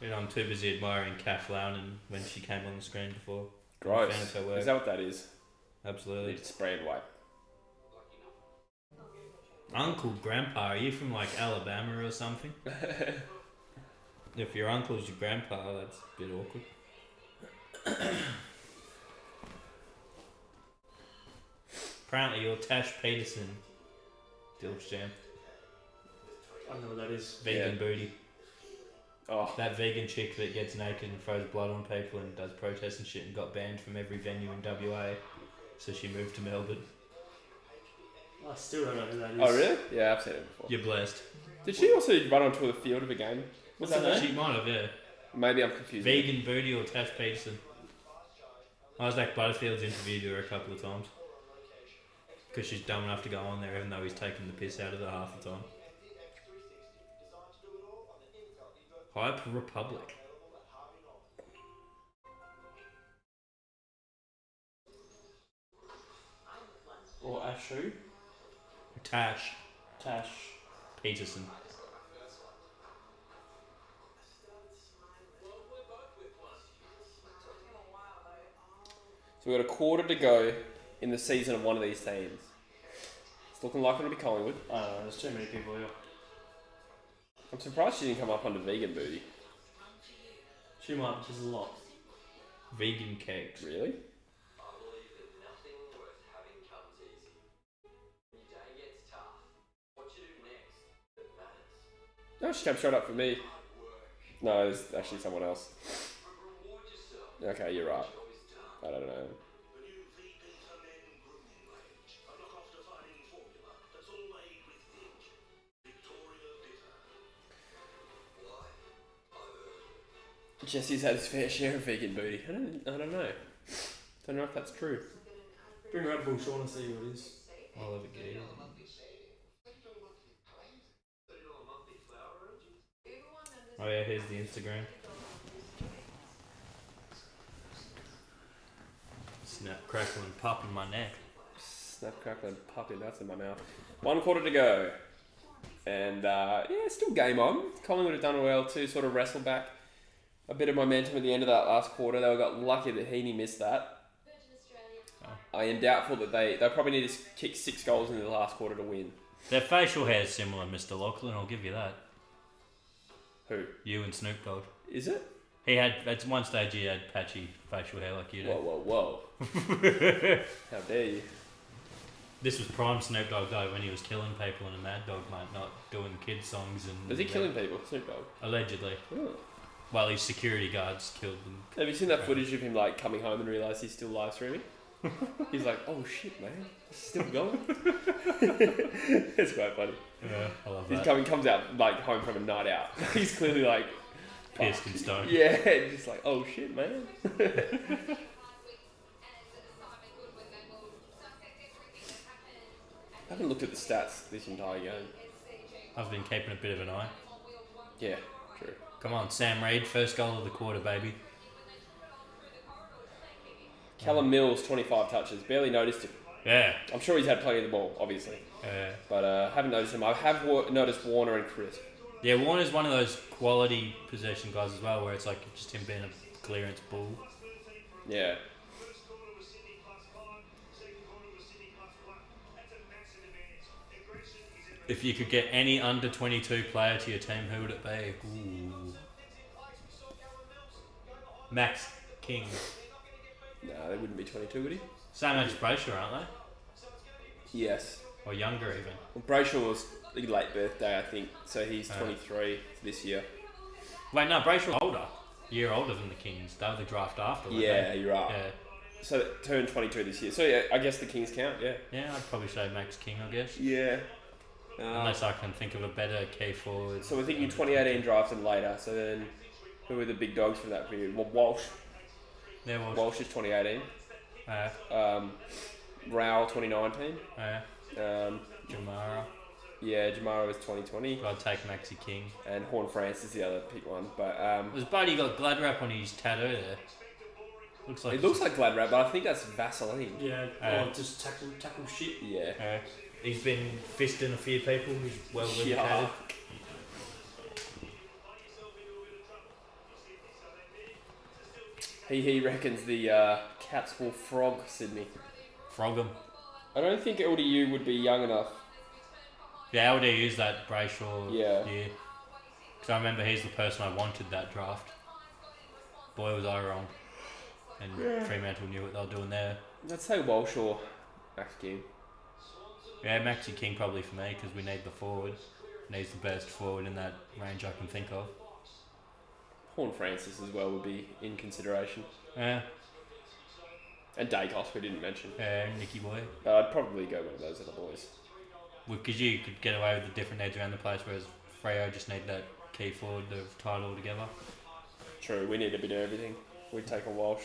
I'm too busy admiring Kath Loughnan when she came on the screen before. Gross. Fan of her work. Is that what that is? Absolutely. Need to spray and wipe. Uncle, grandpa, are you from like Alabama or something? If your uncle's your grandpa, that's a bit awkward. Apparently you're Tash Peterson, Dilch Jam. I don't know what that is. Vegan booty. Oh. That vegan chick that gets naked and throws blood on people and does protests and shit and got banned from every venue in WA. So she moved to Melbourne. I still don't know who that is. Oh, really? Yeah, I've seen it before. You're blessed. Did she also run onto the field of a game? What's that name? She might have, yeah. Maybe I'm confused. Vegan booty or Tash Peterson. Isaac Butterfield's interviewed her a couple of times. Because she's dumb enough to go on there even though he's taking the piss out of her half the time. Hype Republic. Or Ash who? Tash Tash. Peterson. So we've got a quarter to go in the season of one of these teams. It's looking like it'll be Collingwood. I don't know, there's too many people here. I'm surprised she didn't come up under vegan booty. She might, which is a lot. Vegan cakes. Really? No, she came straight up for me. No, it's actually someone else. Okay, you're right. I don't know. Jesse's had his fair share of vegan booty. I don't know. Don't know if that's true. Bring her up, Bull Sean, and see what it is. I'll have a go. Oh yeah, here's the Instagram. Snap, crackle and pop in my neck. Snap, crackle and puppy nuts in my mouth. 1 quarter to go. And yeah, still game on. Collingwood have done well to sort of wrestle back a bit of momentum at the end of that last quarter. They got lucky that Heaney missed that. Oh. I am doubtful that they probably need to kick 6 goals in the last quarter to win. Their facial hair is similar, Mr. Lachlan, I'll give you that. Who? You and Snoop Dogg. Is it? He had, at one stage he had patchy facial hair like you do. Whoa. How dare you? This was prime Snoop Dogg though, when he was killing people in a Mad Dog, mate, not doing kids songs and... Is he killing people, Snoop Dogg? Allegedly. Oh. Well, his security guards killed them. Have you seen that footage of him like coming home and realise he's still live streaming? He's like, oh shit, man, it's still going. It's quite funny. Yeah, I love He that. comes out like home from a night out. He's clearly like Pissed and stoned. Yeah, just like, oh shit, man. I haven't looked at the stats this entire game. I've been keeping a bit of an eye. Yeah, true. Come on, Sam Reid, first goal of the quarter, baby. Callum Mills, 25 touches. Barely noticed him. Yeah. I'm sure he's had plenty of the ball, obviously. Yeah. But haven't noticed him. I have noticed Warner and Chris. Yeah, Warner's one of those quality possession guys as well, where it's like just him being a clearance bull. Yeah. If you could get any under 22 player to your team, who would it be? Ooh. Max King. Nah, they wouldn't be 22, would he? Same age as Brayshaw, aren't Yes. they? Or younger even. Well, Brayshaw was a late birthday, I think, so he's 23 this year. Wait, no, Brayshaw older. A year older than the Kings. They were the draft after, weren't Yeah, they? you're right. Yeah. So that turned 22 this year. So yeah, I guess the Kings count, yeah. Yeah, I'd probably say Max King, I guess. Yeah. Unless I can think of a better key forward. So we're thinking 2018 drafted later, so then who were the big dogs for that period? Well, Walsh. Yeah, well, Walsh is 2018. Rowell 2019. Jamara. Yeah, Jamara was 2020. I'd take Maxi King. And Horn France is the other big one. But Was Buddy got glad wrap on his tattoo there? it looks like Glad Wrap, but I think that's Vaseline. Yeah, or just tackle shit. Yeah. He's been fisting a few people. He's well vindicated. Yeah. He reckons the Cats will frog Sydney. Frog 'em. I don't think LDU would be young enough. Yeah, LDU's that Brayshaw Yeah. year. Because I remember he's the person I wanted that draft. Boy, was I wrong. And Fremantle knew what they were doing there. Let's say Walsh or Max King. Yeah, Maxi King probably for me because we need the forward. Needs the best forward in that range I can think of. Horn Francis as well would be in consideration. Yeah, And Dacos we didn't mention. Nicky Boy. But I'd probably go one of those other boys. Because you could get away with the different needs around the place, whereas Freo just need that key forward to tie it all together. True, we need a bit of everything. We'd take a Walsh.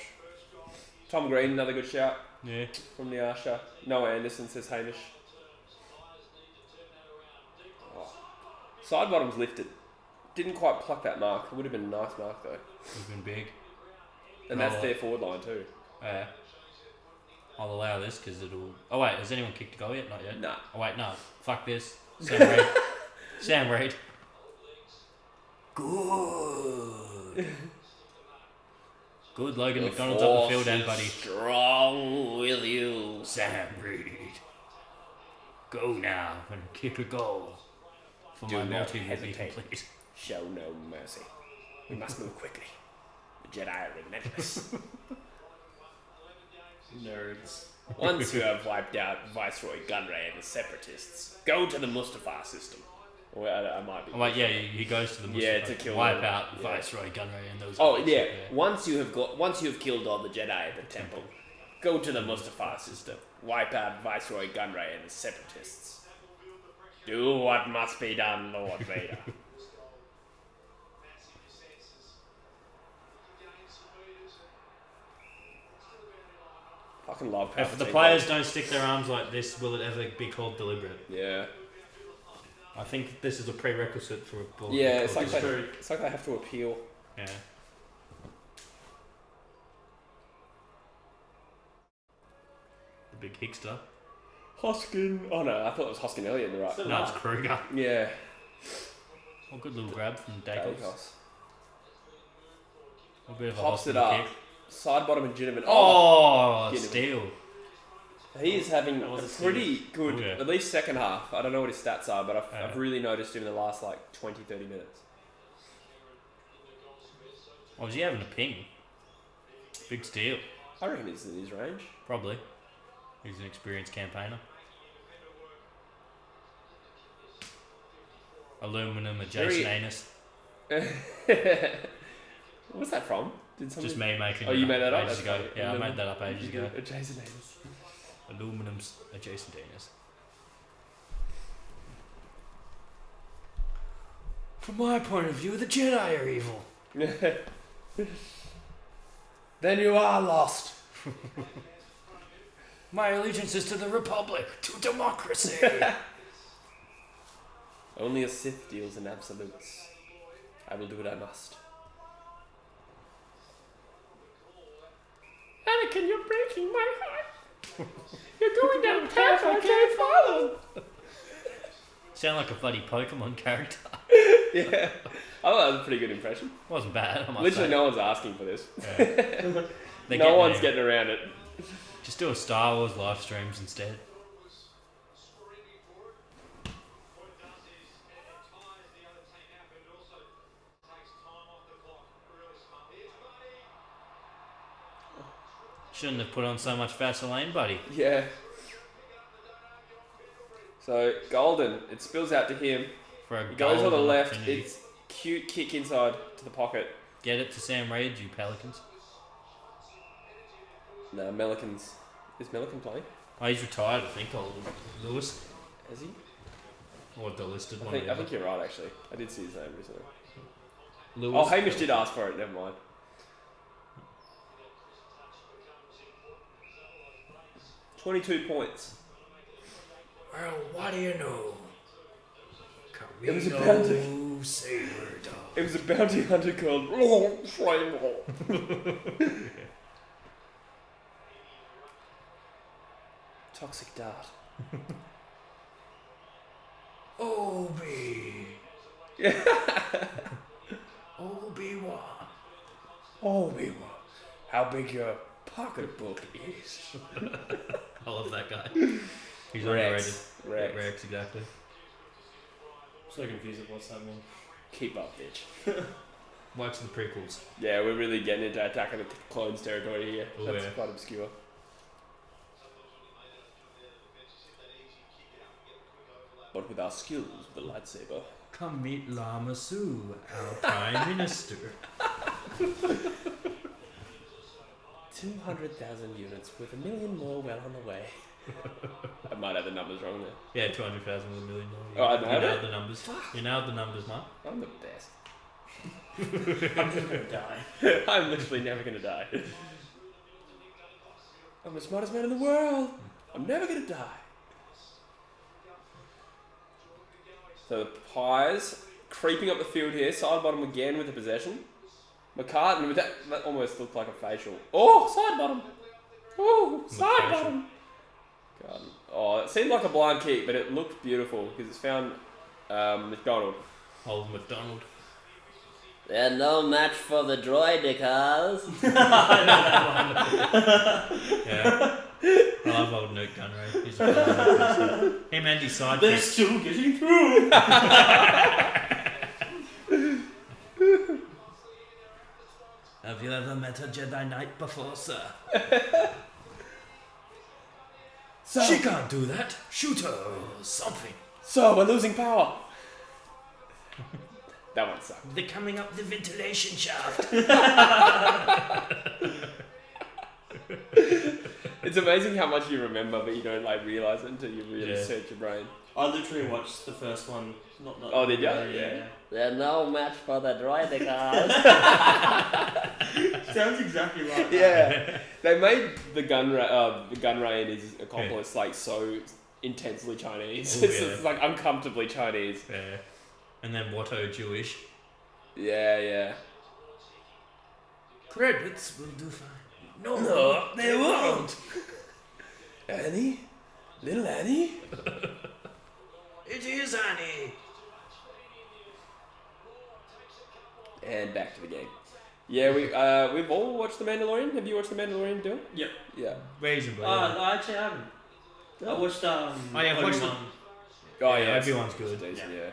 Tom Green, another good shout Yeah. from the Arsha. Noah Anderson, says Hamish. Oh. Side bottom's lifted. Didn't quite pluck that mark. It would have been a nice mark though. Would have been big. And that's their forward line too. Yeah. I'll allow this because it'll... Oh wait, has anyone kicked a goal yet? Not yet. Nah. Oh wait, no. Fuck this. Sam Reid. Sam Reid. Good. Good, Logan McDonald's up the field end, buddy. Strong with you. Sam Reid. Go now and kick a goal. For Do my not multi will be hesitate. complete. Show no mercy. We must move quickly. The Jedi are relentless. Nerds. Once you have wiped out Viceroy Gunray and the Separatists, go to the Mustafar system. Well, I might be. Oh wait, yeah, he goes to the Mustafa. Yeah, to kill wipe them. out Yeah. Viceroy Gunray and those Oh guys. yeah. Once you have killed all the Jedi at the temple, go to the Mustafar system. Wipe out Viceroy Gunray and the Separatists. Do what must be done, Lord Vader. Fucking love If the Palpatine. players don't stick their arms like this, will it ever be called deliberate? Yeah. I think this is a prerequisite for a ball. to be Yeah, it's called like deliberate. they have to appeal. Yeah. The big Hickster. Hoskin. Oh no, I thought it was Hoskin Elliott in the right. No, it's Kruger. Yeah. Oh, good little grab from Dacos. Dacos. A bit of a Pops it hospital up. kick. Side bottom and Ginnivan. Oh, Get him. steal. He is having That was a a pretty good, Oh, yeah. at least second half. I don't know what his stats are, but I've Yeah. really noticed him in the last like 20, 30 minutes. Oh, was he having a ping? Big steal. I reckon he's in his range. Probably. He's an experienced campaigner. Aluminum adjacent Very- anus. What's that from? Did somebody... Just me making Oh, it you up made that up? ages That's ago. funny. Yeah, I Aluminum. made that up ages ago. Adjacent anus. Aluminum's adjacent anus. From my point of view, the Jedi are evil. Then you are lost. My allegiance is to the Republic, to democracy. Only a Sith deals in absolutes. I will do what I must. Anakin, you're breaking my heart. You're going down a path I can't follow. Sound like a bloody Pokemon character. Yeah. I thought that was a pretty good impression. Wasn't bad, I must Literally say. no one's asking for this. Yeah. They're No one's there. getting around it. Just do a Star Wars live streams instead. Shouldn't have put on so much Vaseline, buddy. Yeah. So, Golden, it spills out to him. For a He goes on the golden left. opportunity. It's cute kick inside to the pocket. Get it to Sam Reid, you Pelicans. No, Melikins. Is Melikin playing? Oh, he's retired, I think. Old Lewis. Is he? Or the listed I one. think, I think you're right, actually. I did see his name recently. Lewis. Oh, Hamish did ask for it. Never mind. $22 points. Well, what do you know? It was a Carino Saber Dog. It was a bounty hunter called Flame. Toxic Dart. Obi. Obi-Wan. Obi-Wan. How big your pocketbook is. I love that guy. He's Rex. underrated. Yeah, Rex, exactly. So confused with what's happening. Keep up, bitch. Watch the prequels. Yeah, we're really getting into Attack of the Clones territory here. Oh, That's yeah. quite obscure. But with our skills with the lightsaber. Come meet Lama Su, our Prime Minister. 200,000 units with 1 million more well on the way. I might have the numbers wrong there. Yeah, 200,000 with 1 million more. Oh, I You nailed nailed it? the numbers. You nailed the numbers, Mark. I'm the best. I'm just gonna die. I'm literally never gonna die. I'm the smartest man in the world. I'm never gonna die. So the Pies creeping up the field here, side bottom again with the possession. McCartan with that almost looked like a facial. Oh, side bottom. Oh, side bottom. God. Oh, it seemed like a blind kick, but it looked beautiful because it's found McDonald. Old McDonald. They're no match for the droidicas. Yeah. I love old Newt Gunray. He's a fun him and his They're sidekick. still getting through. Have you ever met a Jedi Knight before, sir? She can't do that. Shoot her or something. So we're losing power. That one sucked. They're coming up the ventilation shaft. It's amazing how much you remember, but you don't like realize it until you really Yeah. search your brain. I literally watched the first one. Not Oh, did ya? Yeah. They're no match for the droidicas. Sounds exactly like that. Yeah, they made the Gunray and his accomplice like so intensely Chinese. Oh, It's yeah. just, like uncomfortably Chinese. Yeah. And then Watto Jewish. Yeah. Credits will do fine. No, they won't. Annie, little Annie. It is Annie. And back to the game. Yeah, we've all watched The Mandalorian. Have you watched The Mandalorian, Dylan? Yep. Yeah. Reasonably. I actually haven't. I watched yeah, I've watched Obi-Wan. Oh Yeah, yeah, Obi-Wan's good. Decent, yeah.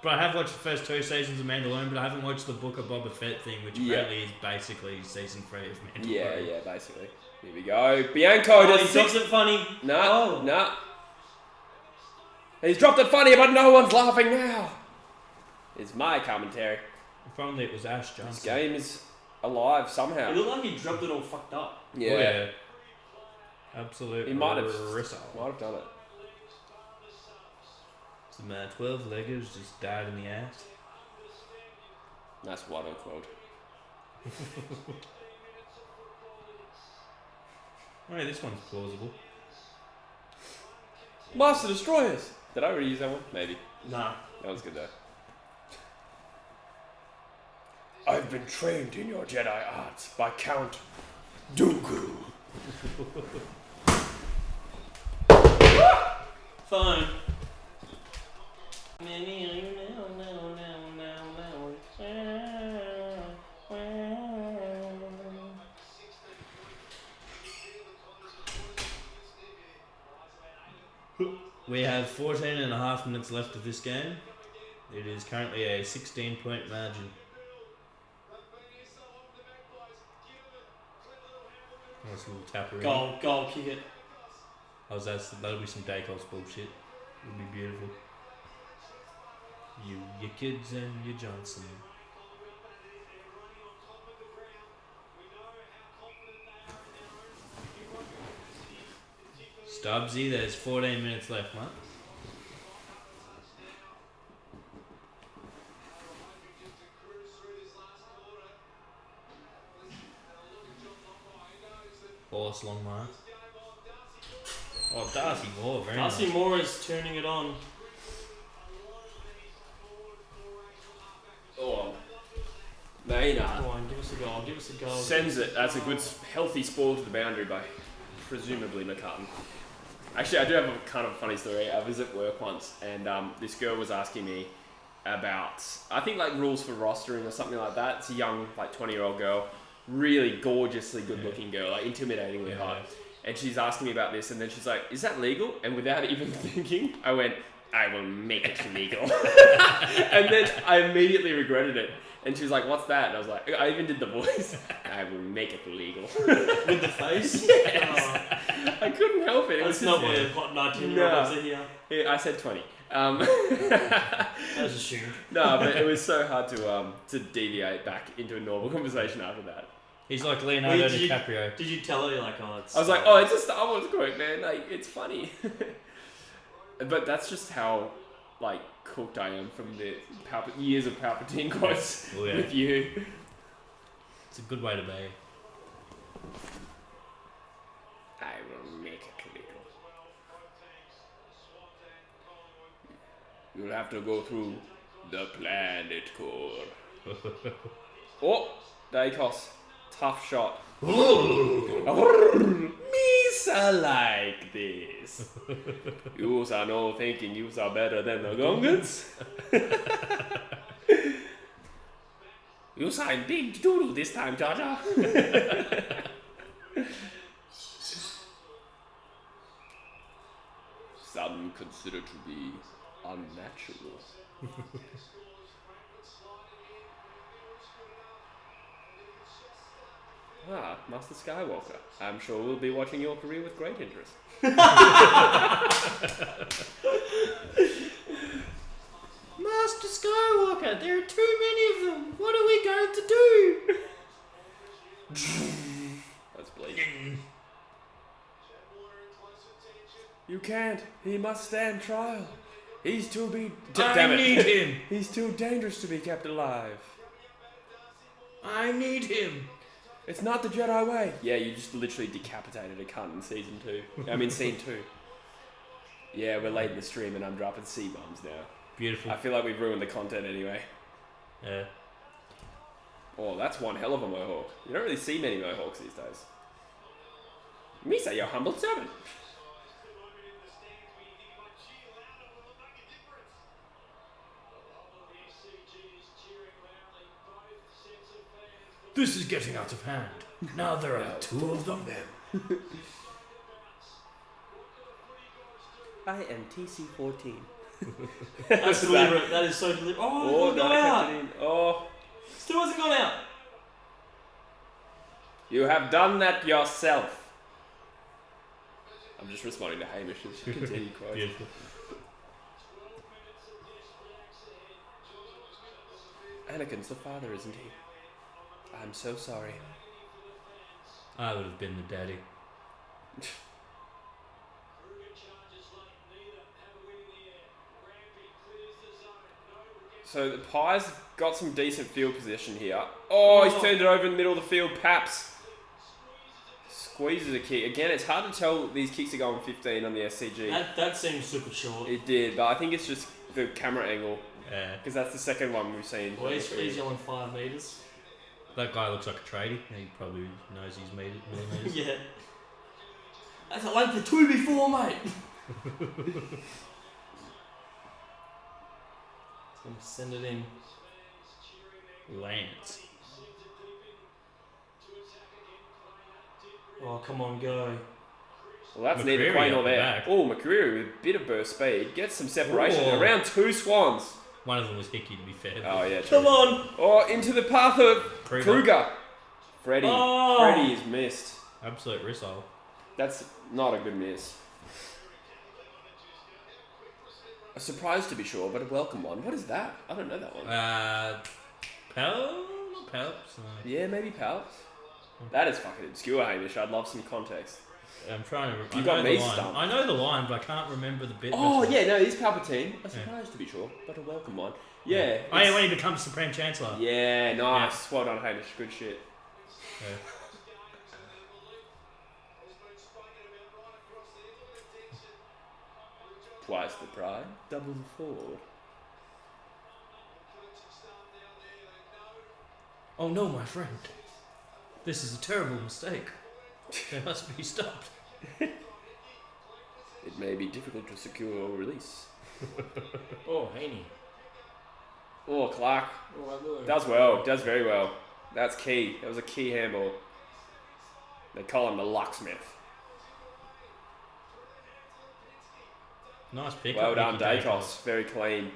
But I have watched the first 2 seasons of Mandalorian, but I haven't watched the Book of Boba Fett thing, which Yeah. apparently is basically season 3 of Mandalorian. Yeah, basically. Here we go. Bianco Oh, does he drops it funny. Nah. He's dropped it funny, but no one's laughing now. It's my commentary. If only it was Ash This Johnson. game is alive somehow. It looked like he dropped it all fucked up. Yeah. Oh, yeah. Absolute He might have ristle. done it. Some 12-leggers just died in the ass. Nice white on quote. Oh, yeah, this one's plausible. Master Destroyers. Did I already use that one? Maybe. Nah. That was good though. I've been trained in your Jedi arts by Count Dooku. Phone. We have 14 and a half minutes left of this game. It is currently a 16-point margin. Nice little tapper in. Goal, kick it. That'll be some Dacos bullshit. It'll be beautiful. You, your kids, and your Johnson. Stubbsy, there's 14 minutes left, mate. Horse long mark. Oh, Darcy Moore, very Darcy nice. Moore is turning it on. Oh, Maynard Come on, give us a goal. Give us a goal. sends it. That's a good, healthy spoil to the boundary by presumably McCartan. Actually, I do have a kind of funny story. I was at work once, and this girl was asking me about, I think like rules for rostering or something like that. It's a young, like 20-year-old girl, really gorgeously good-looking girl, like intimidatingly hot. And she's asking me about this, and then she's like, "Is that legal?" And without even thinking, I went, "I will make it legal." And then I immediately regretted it. And she was like, "What's that?" And I was like, I even did the voice. "I will make it legal." With the face? Yes. I couldn't help it. It was That's not what just, the hot 19-year-olds are here. yeah, I said 20. That was assumed. No, but it was so hard to deviate back into a normal conversation after that. He's like Leonardo Did you- DiCaprio. Did you tell her, like, oh, it's... I was like, "Oh, it's a Star Wars quote, man. Like, it's funny." But that's just how, like, cooked I am from the years of Palpatine quotes Oh, yeah. with you. It's a good way to be. I will make it legal. You'll have to go through the planet core. Oh, Dacos. Tough shot. Misa like this. Yous are no thinking yous are better than the Gungans. You signed big doodle this time, Jar Jar. Some consider to be unnatural. Ah, Master Skywalker. I'm sure we'll be watching your career with great interest. Master Skywalker, there are too many of them. What are we going to do? That's bleak. You can't. He must stand trial. He's too damn I it. need him. He's too dangerous to be kept alive. I need him. It's not the Jedi way. Yeah, you just literally decapitated a cunt in season 2. I mean, scene 2. Yeah, we're late in the stream and I'm dropping C-bombs now. Beautiful. I feel like we've ruined the content anyway. Yeah. Oh, that's one hell of a mohawk. You don't really see many mohawks these days. Misa, your humble servant. This is getting out of hand. Now there are two of them. I am TC14. That's deliberate. That is so deliberate. Oh, it's no, not I out. kept it in. Oh, Still hasn't gone out. you have done that yourself. I'm just responding to Hamish's continued quote. Beautiful. Anakin's the father, isn't he? I'm so sorry. I would have been the daddy. So the Pies got some decent field position here. Oh, he's turned it over in the middle of the field. Paps squeezes a kick. Again, it's hard to tell these kicks are going 15 on the SCG. That seems super short. It did, but I think it's just the camera angle. Yeah. Because that's the second one we've seen. Well, he's yelling 5 metres. That guy looks like a tradie. He probably knows his millimeters. Yeah. That's a length of 2 before, mate. Gonna send it in. Lance. Oh, come on, go. Well, that's neither McCreary Quay up nor the there. back. Oh, McCreary with a bit of burst speed. Gets some separation. Whoa. Around 2 Swans. One of them was Hickey, to be fair. Oh, yeah, true. Come on. Oh, into the path of Kruger. Freddie. Oh. Freddie is missed. Absolute risshole. That's not a good miss. A surprise to be sure, but a welcome one. What is that? I don't know that one. Palps? Yeah, maybe Palps. That is fucking obscure, Hamish. I'd love some context. I'm trying to remember. You got me stumped. I know the line, but I can't remember the bit. Oh, that's yeah, no, he's Palpatine. A surprise to be sure, but a welcome one. Yeah. Oh, yeah, when he becomes Supreme Chancellor. Yeah, nice. Well done, Hamish. Good shit. Yeah. Twice the pride, double the forward. Oh no, my friend. This is a terrible mistake. They must be stopped. It may be difficult to secure release. Oh, Haney. Oh, Clark. Oh, Does well. Does very well. That's key. That was a key handball. They call him the locksmith. Nice pick. Well done, Dacos. Very clean.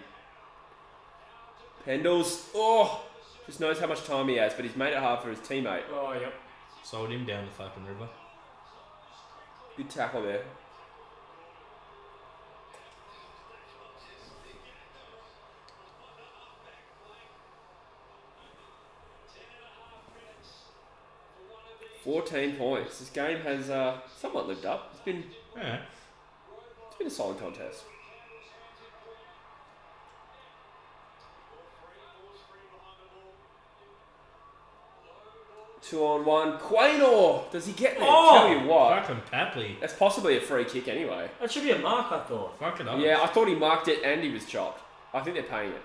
Pendles. Oh! Just knows how much time he has, but he's made it hard for his teammate. Oh, yep. Sold him down the fucking river. Good tackle there. $14 points. This game has somewhat lived up. It's been a solid contest. 2-on-1. Quaynor! Does he get there? Tell you what. Fucking Papley. That's possibly a free kick anyway. That should be a mark, I thought. Fuck it up. Yeah, I thought he marked it and he was chopped. I think they're paying it.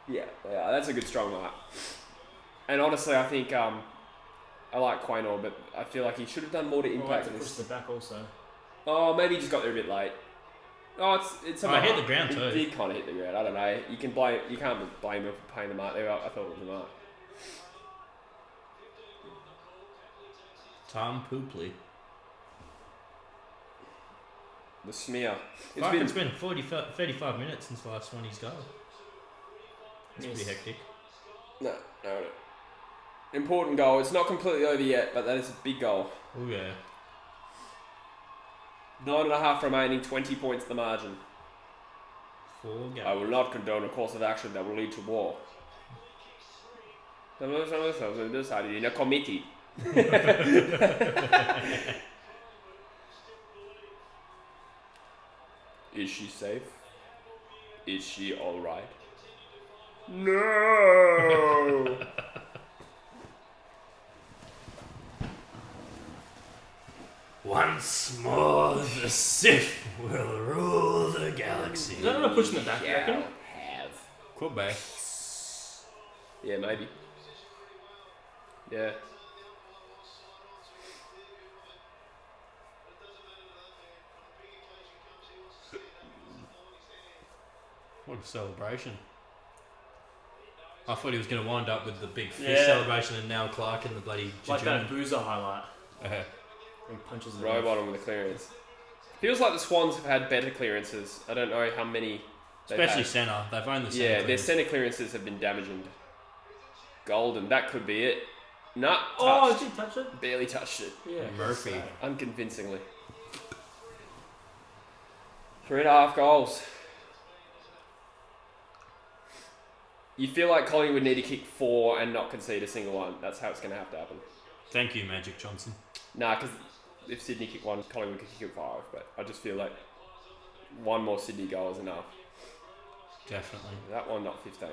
Yeah, that's a good strong mark. And honestly, I think I like Quaynor, but I feel like he should have done more to impact to push this. the back also. Oh, maybe he just got there a bit late. Oh, it's a mark. hit the ground too. He did kind of hit the ground. I don't know. You can't blame him for paying the mark there. I thought it was a mark. Tom Poopley. The smear. It's been 35 minutes since the last one he's got. It's pretty hectic. No. Important goal. It's not completely over yet, but that is a big goal. Oh yeah. 9.5 remaining, 20 points the margin. 4 goals. I will not condone a course of action that will lead to war. Decided in a committee. Is she safe? Is she alright? No! Once more, the Sith will rule the galaxy. Is that not a push in the back, you reckon? Have. Could be. Yeah, maybe. Yeah. What a celebration. I thought he was going to wind up with the big fish Yeah. celebration and now Clark and the bloody Like jejune. that Boozer highlight. Uh-huh. And punches the Robot on with the clearance. Feels like the Swans have had better clearances. I don't know how many. Especially centre. They've owned the centre. Yeah, their clearance. centre clearances have been damaging. Golden, that could be it. Nah, Oh, touched. did you touch it? Barely touched it. Yeah. Murphy. Unconvincingly. 3.5 goals. You feel like Collingwood would need to kick 4 and not concede a single one. That's how it's going to have to happen. Thank you, Magic Johnson. Nah, because if Sydney kick 1, Collingwood could kick 5. But I just feel like one more Sydney goal is enough. Definitely. That one, not 15.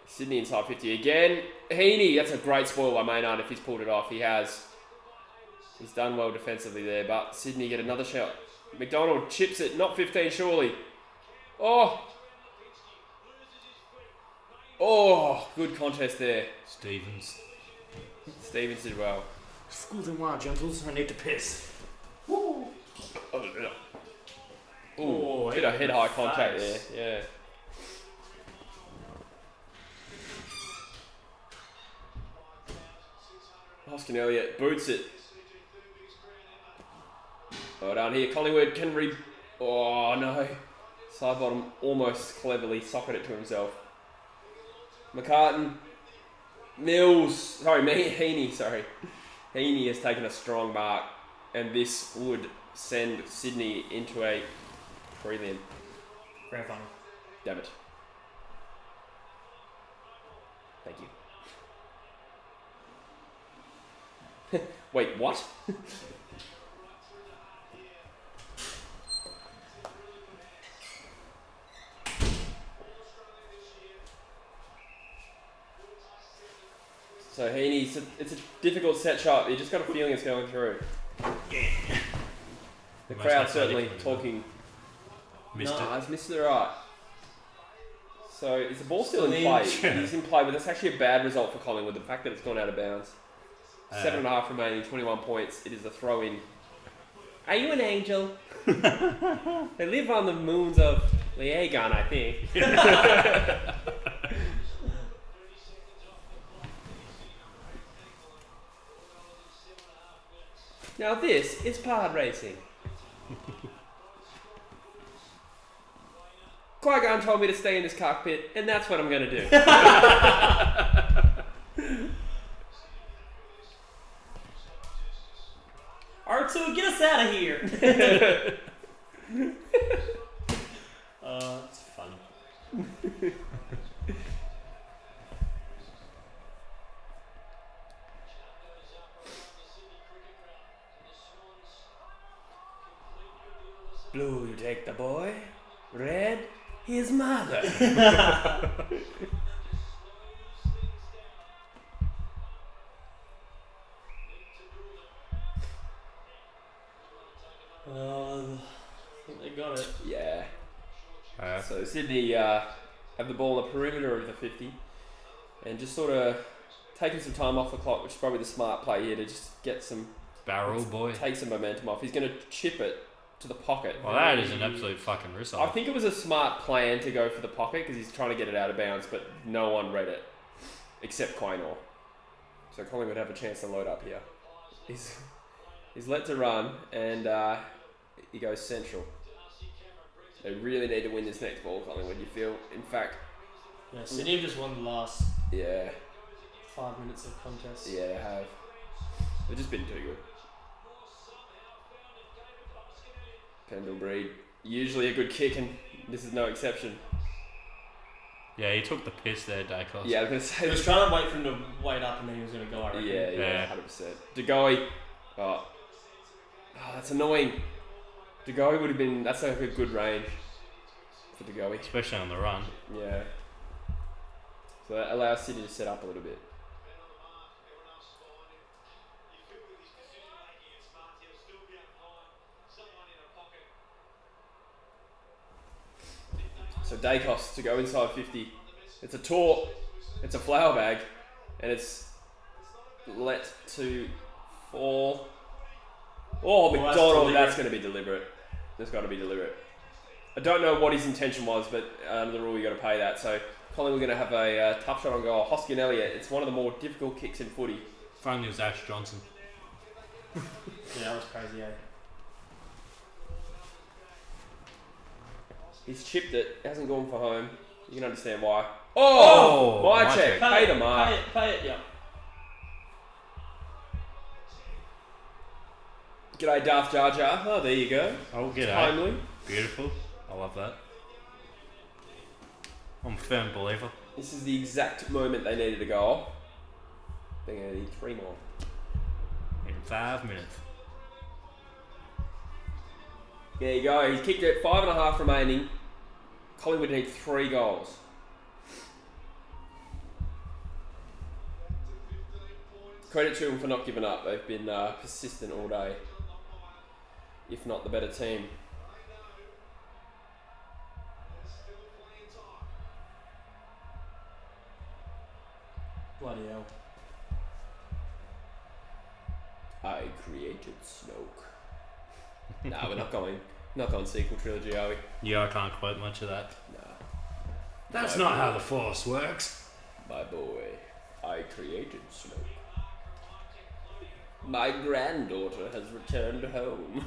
Sydney inside 50 again. Heaney, that's a great spoil by Maynard if he's pulled it off. He has. He's done well defensively there, but Sydney get another shot. McDonald chips it, not 15 surely. Oh! Oh, good contest there. Stevens. Stevens did well. Schools and wild, gentles. I need to piss. Ooh, Oh, bit of hit head-high the contact face. there, yeah. Hoskin Elliott boots it. Well done here. Collingwood can Oh no. Side bottom almost cleverly socketed it to himself. McCartan. Mills. Heaney, sorry. Heaney has taken a strong mark, and this would send Sydney into a prelim. Grand final. Damn it. Thank you. Wait, what? So Heaney, it's a difficult set shot. You just got a feeling it's going through. Yeah. The Most crowd athletic certainly one, talking. Missed No, it. it's missed it right. So is the ball still in Still play? in. He's in play, but that's actually a bad result for Collingwood. The fact that it's gone out of bounds. 7.5 remaining, 21 points. It is a throw in. Are you an angel? They live on the moons of Leagon, I think. Now this is pod racing. Qui-Gon told me to stay in this cockpit, and that's what I'm going to do. R2, get us out of here. It's fun. Blue, you take the boy. Red, his mother. I think they got it. Yeah. So Sydney have the ball on the perimeter of the 50 and just sort of taking some time off the clock, which is probably the smart play here to just get some... Barrel boy. Take some momentum off. He's going to chip it to the pocket. Well, that is an absolute fucking risk. I think it was a smart plan to go for the pocket because he's trying to get it out of bounds, but no one read it except Quaynor. So Collingwood have a chance to load up here. He's let to run and he goes central. They really need to win this next ball, Collingwood, you feel. In fact... Yeah, Sydney have just won the last 5 minutes of contest. Yeah, they have. They've just been too good. Pendlebury, usually a good kick, and this is no exception. Yeah, he took the piss there, Dacos. Yeah, I was going to say... He was trying to wait for him to wait up and then he was going to go, I reckon. Yeah, 100%. DeGoey, that's annoying. DeGoey would have been... That's like a good range for DeGoey. Especially on the run. Yeah. So that allows Sydney to set up a little bit. So Dacos to go inside 50. It's a tour, it's a flower bag, and it's let to fall. Oh, McDonald, that's going to be deliberate. That's got to be deliberate. I don't know what his intention was, but under the rule you got to pay that. So Collingwood are going to have a tough shot on goal. Hoskin Elliott, it's one of the more difficult kicks in footy. If only it was Ash Johnson. Yeah, that was crazy, He's chipped it, hasn't gone for home. You can understand why. Oh! My check. Pay the mark. Pay it, yeah. G'day, Darth Jar Jar. Oh, there you go. Oh, g'day. Timely. Beautiful. I love that. I'm a firm believer. This is the exact moment they needed a goal. They're going to need 3 more. In 5 minutes. There you go. He's kicked it. 5.5 remaining. Collingwood need 3 goals. Credit to them for not giving up. They've been persistent all day. If not the better team. Bloody hell. I created smoke. Nah, we're not going sequel trilogy, are we? Yeah, I can't quote much of that. Nah. That's not how the Force works. My boy, I created smoke. My granddaughter has returned home.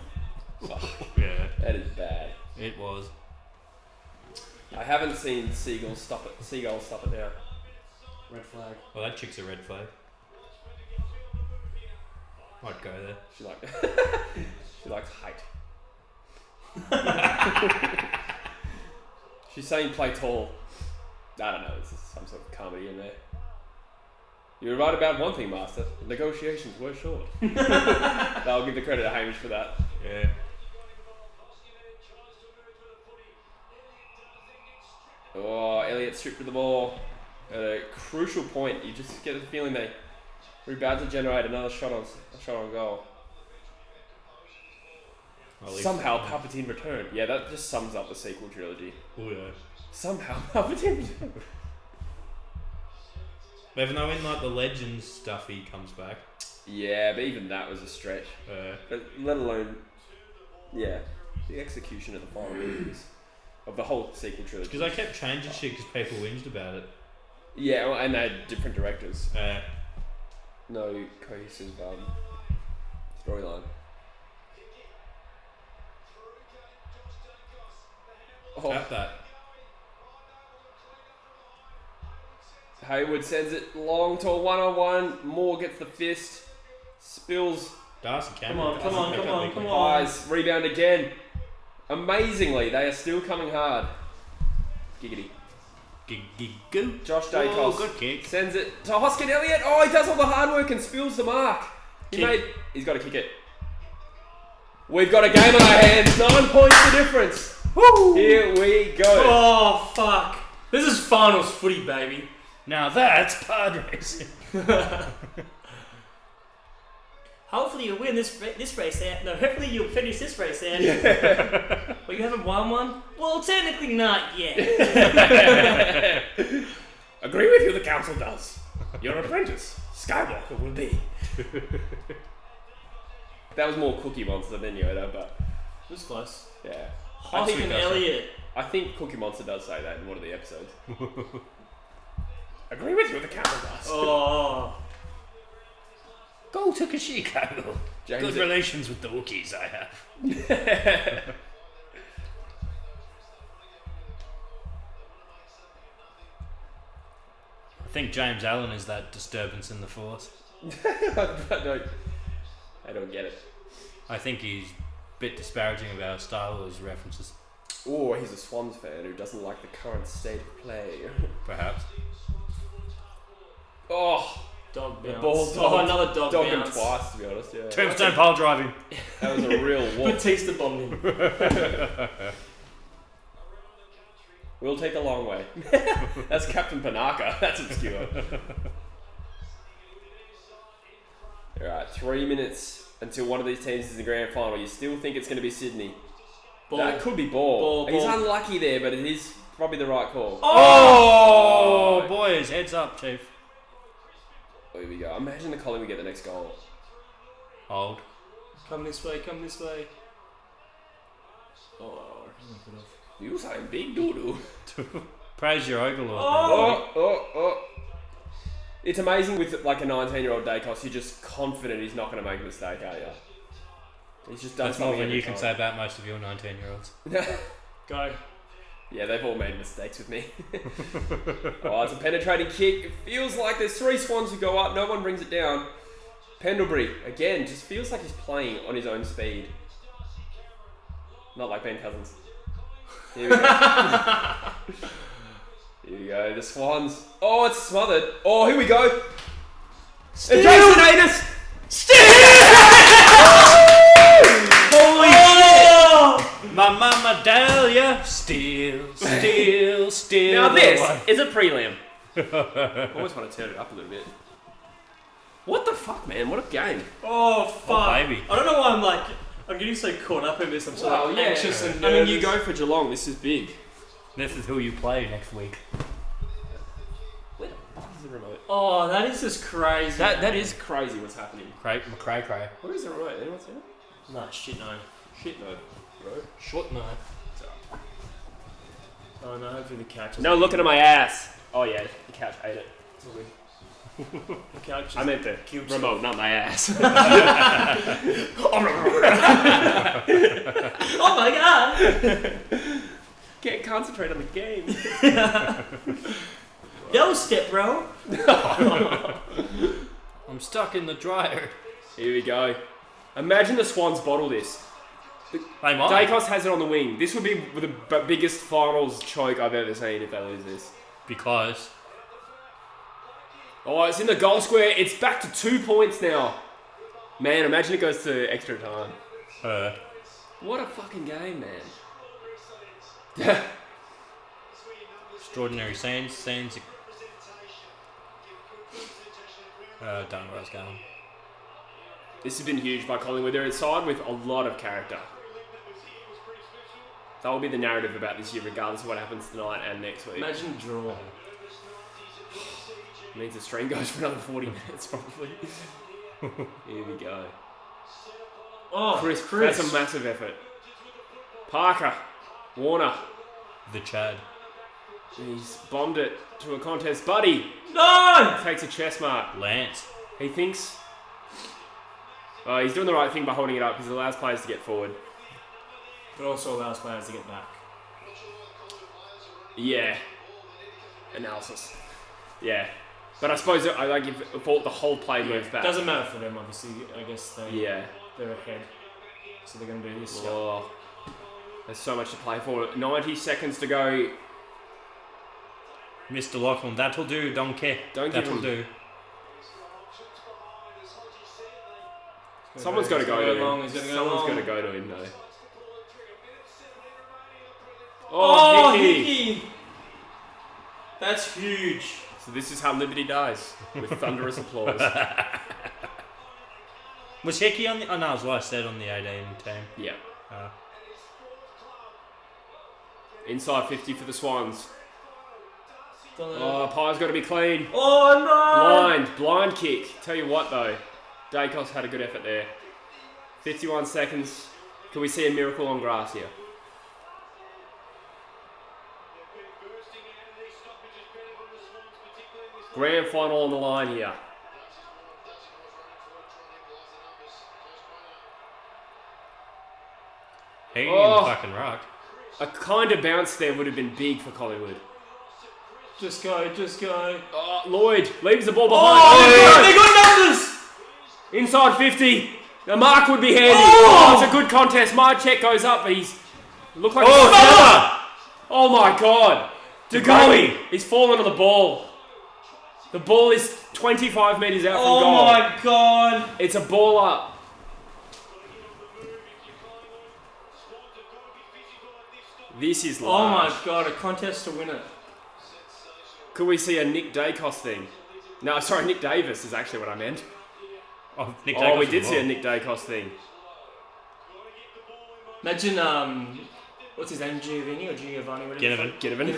Yeah. That is bad. It was. I haven't seen Seagull stop it now. Red flag. Well, that chick's a red flag. Might go there. She likes height. She's saying play tall. I don't know, there's some sort of comedy in there. You were right about one thing, Master. Negotiations were short. I'll give the credit to Hamish for that. Yeah. Oh, Elliott stripped with the ball. At a crucial point, you just get the feeling they were about to generate another shot on goal. Well, Somehow Palpatine returned. Yeah, that just sums up the sequel trilogy. Oh yeah. Somehow Palpatine returned. Even though in like the Legends stuff he comes back. Yeah, but even that was a stretch. But let alone, the execution of the final movies of the whole sequel trilogy. Because they kept changing shit because people whinged about it. Yeah, well, and they had different directors. Yeah. No cohesive storyline. Tap that. Hayward sends it long to a one-on-one. Moore gets the fist. Spills. Darcy Come Cameron. on. Eyes. Rebound again. Amazingly, they are still coming hard. Giggity. Go. Josh Oh, Dacos good kick. sends it to Hoskin Elliott. Oh, he does all the hard work and spills the mark. He's got to kick it. We've got a game on our hands. 9 points the difference. Woo! Here we go. Oh, fuck. This is finals footy, baby. Now that's pod racing. Hopefully you'll win this race out. No, hopefully you'll finish this race out. But you haven't won one? Well, technically not yet. Agree with you, the council does. Your apprentice, Skywalker, will be. That was more Cookie Monster than Yoda, but It was close. yeah. Hoskin Elliott. I think Cookie Monster does say that in one of the episodes. Agree with you, the council does. Oh. Go to Kashiko. James Good relations with the Wookiees I have. I think James Allen is that disturbance in the force. I don't get it. I think he's a bit disparaging of our Star Wars references. Oh, he's a Swans fan who doesn't like the current state of play. Perhaps. Oh, Dog the bounce. ball Oh, another dog dogged him bounce. twice, to be honest. Yeah. Tombstone pile driving. That was a real walk. Batista bombed him. We'll take the long way. That's Captain Panaka. That's obscure. Alright, 3 minutes until one of these teams is in the grand final. You still think it's going to be Sydney? Ball. That could be Ball. He's Ball. unlucky there, but it is probably the right call. Oh, boys, heads up, Chief. Here we go. Imagine the Collingwood get the next goal. Hold. Come this way. Oh, You saying big doo-doo. Praise your overlord. Oh. It's amazing with like a 19-year-old Dacos, you're just confident he's not going to make a mistake, are you? He's just done That's more something than every you can time. say about most of your 19-year-olds. Go. Yeah, they've all made mistakes with me. Oh, it's a penetrating kick. It feels like there's 3 Swans who go up. No one brings it down. Pendlebury, again, just feels like he's playing on his own speed. Not like Ben Cousins. Here we go. Here we go. The Swans. Oh, it's smothered. Oh, here we go. Steal! Jason Anus. Holy shit! My mama Dahlia, steal. Now this is a prelim. I always want to turn it up a little bit. What the fuck, man? What a game. Oh, fuck. Oh, baby. I don't know why I'm getting so caught up in this. I'm so anxious and nervous. I mean, you go for Geelong. This is big. This is who you play next week. Where the fuck is the remote? Oh, that is just crazy. That is crazy what's happening. Cray. Where is the remote? Anyone see it? Nah, shit no. Shit no, bro. Short night. Oh no, hopefully the couch is... No looking at my ass. Oh yeah, the couch ate it. It's all good. The couch is... I meant the remote, not my ass. Oh my god! Can't concentrate on the game. No step, bro. I'm stuck in the dryer. Here we go. Imagine the Swans bottle this. They might. Dacos has it on the wing. This would be the biggest finals choke I've ever seen if they lose this. Because Oh, it's in the goal square. It's back to 2 points now. Man, imagine it goes to extra time. What a fucking game, man. extraordinary scenes. Don't know where I was going. This has been huge by Collingwood. They're inside with a lot of character. That will be the narrative about this year, regardless of what happens tonight and next week. Imagine draw. It means the stream goes for another 40 minutes, probably. Here we go. Oh, Chris. That's a massive effort. Parker. Warner. The Chad. He's bombed it to a contest. Buddy. No! Takes a chest mark. Lance. He thinks... he's doing the right thing by holding it up because it allows players to get forward. But also allows players to get back. Yeah. Analysis. Yeah. But I suppose if all the whole play moves back. Doesn't matter for them, obviously. I guess Yeah. they're ahead. So they're going to do this. Oh. There's so much to play for. 90 seconds to go. Mr. Lachlan, that'll do, don't care. That'll do. Someone's got to go to him. Someone's got to go to him, though. Oh, Hickey! That's huge. So this is how Liberty dies, with thunderous applause. Was Hickey on the... Oh, no, it was what I said on the 18 team. Yeah. Inside 50 for the Swans. Oh, Pye's got to be clean. Oh, no! Blind kick. Tell you what, though. Dacos had a good effort there. 51 seconds. Can we see a miracle on grass here? Grand final on the line here. Hanging in the fucking rock. A kind of bounce there would have been big for Collingwood. Just go. Oh, Lloyd leaves the ball behind. Oh, they got numbers! Inside 50. The mark would be handy. Oh, it's a good contest. My check goes up, but he's... Look like... Oh my God. DeGoey. He's fallen on the ball. The ball is 25 metres out from goal. Oh my God. It's a ball up. This is large. Oh my God, a contest to win it. Could we see a Nick Dacos thing? No, sorry, Nick Davis is actually what I meant. Oh, Nick Oh, we did see a Nick Dacos thing. Imagine, what's his name, Giovanni or Giovanni? Ginnivan.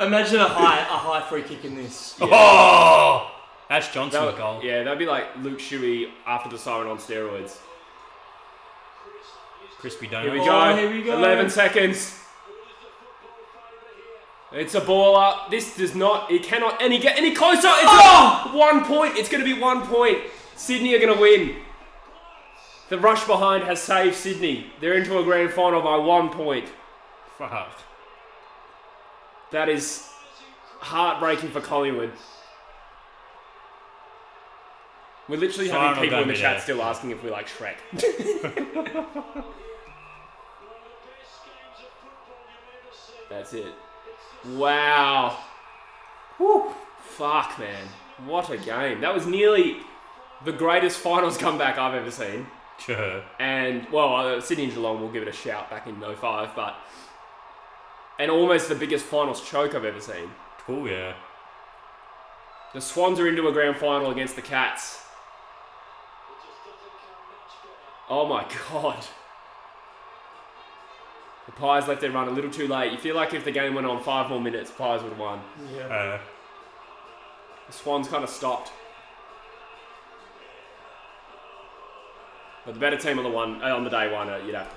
Imagine a high free kick in this. Yeah. Oh! Ash Johnson's goal. Yeah, that'd be like Luke Shuey after the siren on steroids. Crispy donut. Here we go. 11 seconds. It's a ball up. This does not... It cannot get any closer. It's 1 point. It's going to be 1 point. Sydney are going to win. The rush behind has saved Sydney. They're into a grand final by 1 point. Fuck. That is heartbreaking for Collingwood. We're literally having people in the chat still asking if we like Shrek. That's it. Wow. Woo. Fuck, man. What a game. That was nearly the greatest finals comeback I've ever seen. Sure. And, well, Sydney and Geelong will give it a shout back in 05, but... And almost the biggest finals choke I've ever seen. Oh, yeah. The Swans are into a grand final against the Cats. Oh my God. The Pies let their run a little too late. You feel like if the game went on 5 more minutes, Pies would have won. Yeah. The Swans kind of stopped. But the better team on the day one, you'd have to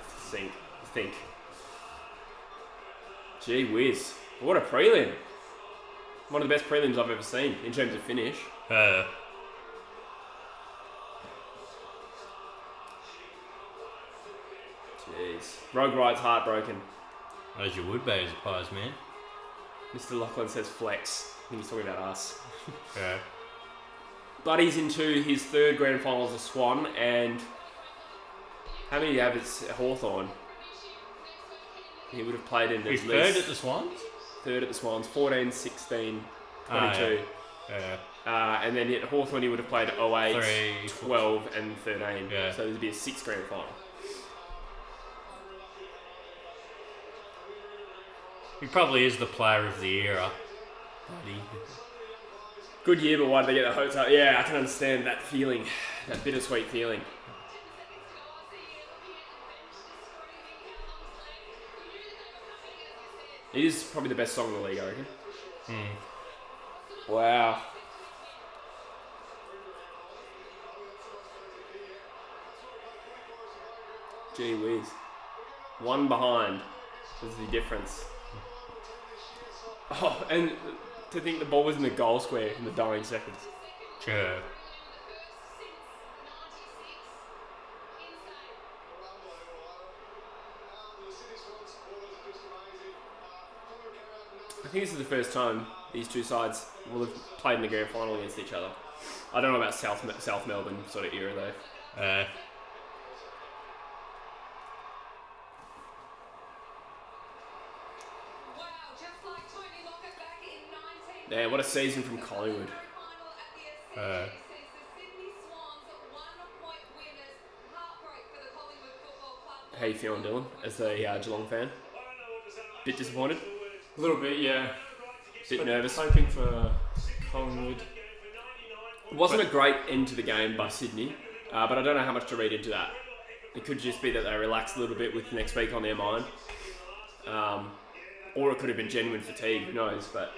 think. Gee whiz. What a prelim. One of the best prelims I've ever seen in terms of finish. Jeez. Rogue Wright's heartbroken. As you would be as a Pies man. Mr. Lachlan says flex. I think he's talking about us. Yeah. Buddy's into his 3rd grand final as a Swan, and how many do you have at Hawthorn? He would have played in at least... 3rd at the Swans? 3rd at the Swans, 14, 16, 22. Yeah. And then at Hawthorn he would have played 08, 3, 12 and 13. Yeah. So there'd be a 6th grand final. He probably is the player of the era. Buddy. Good year, but why did they get the hotel? Yeah, I can understand that feeling. That bittersweet feeling. It is probably the best song in the league, I reckon. Wow. Gee whiz. 1 behind is the difference. Oh, and to think the ball was in the goal square in the dying seconds. Sure. I think this is the first time these two sides will have played in the grand final against each other. I don't know about South Melbourne sort of era though. Yeah, what a season from Collingwood. How you feeling, Dylan, as a Geelong fan? Bit disappointed? A little bit, yeah. Bit nervous? Hoping for Collingwood. It wasn't a great end to the game by Sydney, but I don't know how much to read into that. It could just be that they relaxed a little bit with next week on their mind. Or it could have been genuine fatigue, who knows, but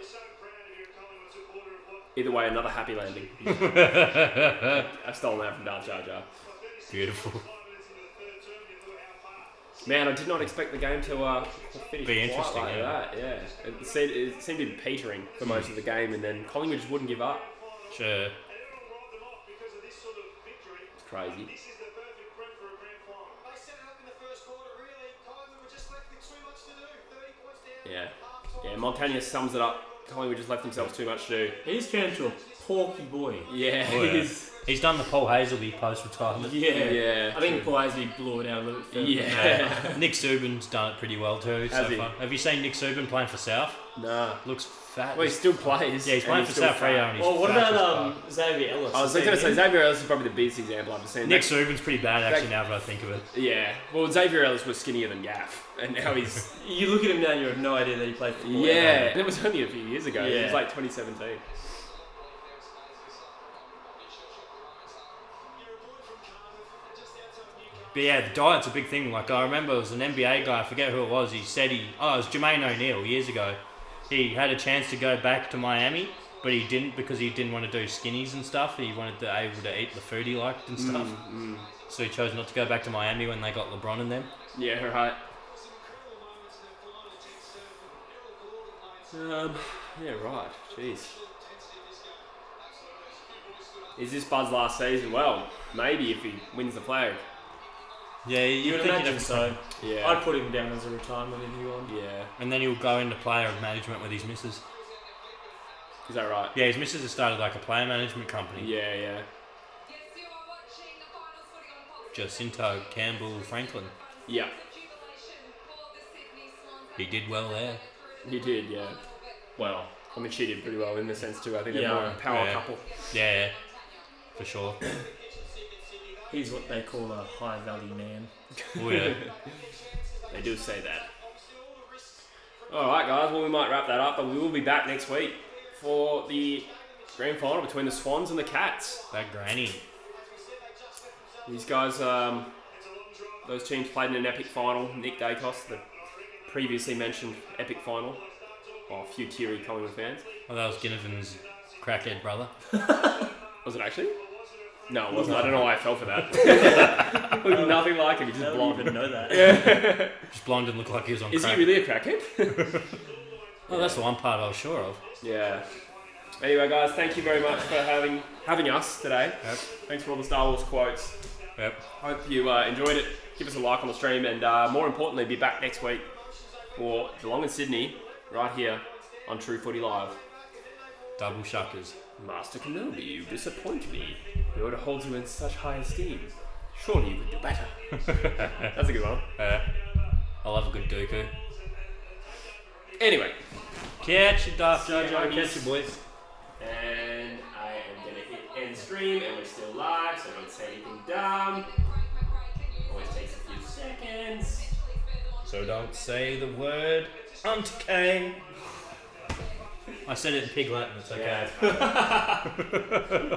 either way, another happy landing. I've stolen that from Dan Jar Jar. Beautiful. Man, I did not expect the game to finish Be interesting, like that. Yeah, it seemed to be petering for most of the game, and then Collingwood just wouldn't give up. Sure. It's crazy. Yeah. Montagna sums it up. Collingwood just left themselves too much to do. He's turned to a porky boy. Yeah, Oh, yeah. He's done the Paul Hazelby post-retirement. Yeah. I think Paul Hazelby blew it out a little bit further. Yeah. Nick Subban's done it pretty well too so far. Have you seen Nick Subban playing for South? Nah. Looks fat. Well, he still plays. Yeah, he's playing for South Freo and he's Well, what fat as about fuck. Xavier Ellis? I was going to say Xavier Ellis is probably the biggest example I've ever seen. Nick Subban's pretty bad actually now that I think of it. Yeah. Well, Xavier Ellis was skinnier than Gaff, and now he's... You look at him now and you have no idea that he played football. Yeah. It was only a few years ago. It Yeah. was like 2017. But yeah, the diet's a big thing. Like I remember it was an NBA guy, I forget who it was, he said it was Jermaine O'Neal years ago. He had a chance to go back to Miami, but he didn't because he didn't want to do skinnies and stuff. He wanted to able to eat the food he liked and stuff. So he chose not to go back to Miami when they got LeBron and them. Yeah, right. Yeah, right. Jeez. Is this Bud's last season? Well, maybe if he wins the flag. Yeah, You would imagine so. Yeah. I'd put him down as a retirement if you want. Yeah. And then he'll go into player management with his missus. Is that right? Yeah, his missus has started like a player management company. Yeah. Jacinto Campbell Franklin. Yeah. He did well there. He did, yeah. Well, I mean, she did pretty well in the sense too. I think they're Yeah. more a power Yeah. couple. Yeah, for sure. He's what they call a high value man. Oh yeah. They do say that. Alright, guys. Well, we might wrap that up, but we will be back next week for the grand final between the Swans and the Cats. That granny. These guys, those teams played in an epic final. Nick Dacos, the previously mentioned epic final. Oh, a few teary Collingwood fans. Well, that was Ginnivan's crackhead brother. Was it actually? No, it wasn't. I don't know why I fell for that. Looked nothing like him. He just I blonde. don't even know that. Just blonde and looked like he was on Is crack. he really a crackhead? Oh, that's the one part I was sure of. Yeah. Anyway, guys, thank you very much for having us today. Yep. Thanks for all the Star Wars quotes. Yep. Hope you enjoyed it. Give us a like on the stream, and more importantly, be back next week for Geelong and Sydney, right here on True Footy Live. Double shuckers. Master Kenobi, you disappoint me. Yoda holds you in such high esteem. Surely you could do better. That's a good one. I love a good Dooku. Anyway, Catch you, Darth Jar Jar. Jar, Catch you, boys. and I am going to hit end stream, and we're still live, so don't say anything dumb. Always takes a few seconds. So don't say the word Untitled. I said it in Pig Latin, it's okay. Yeah.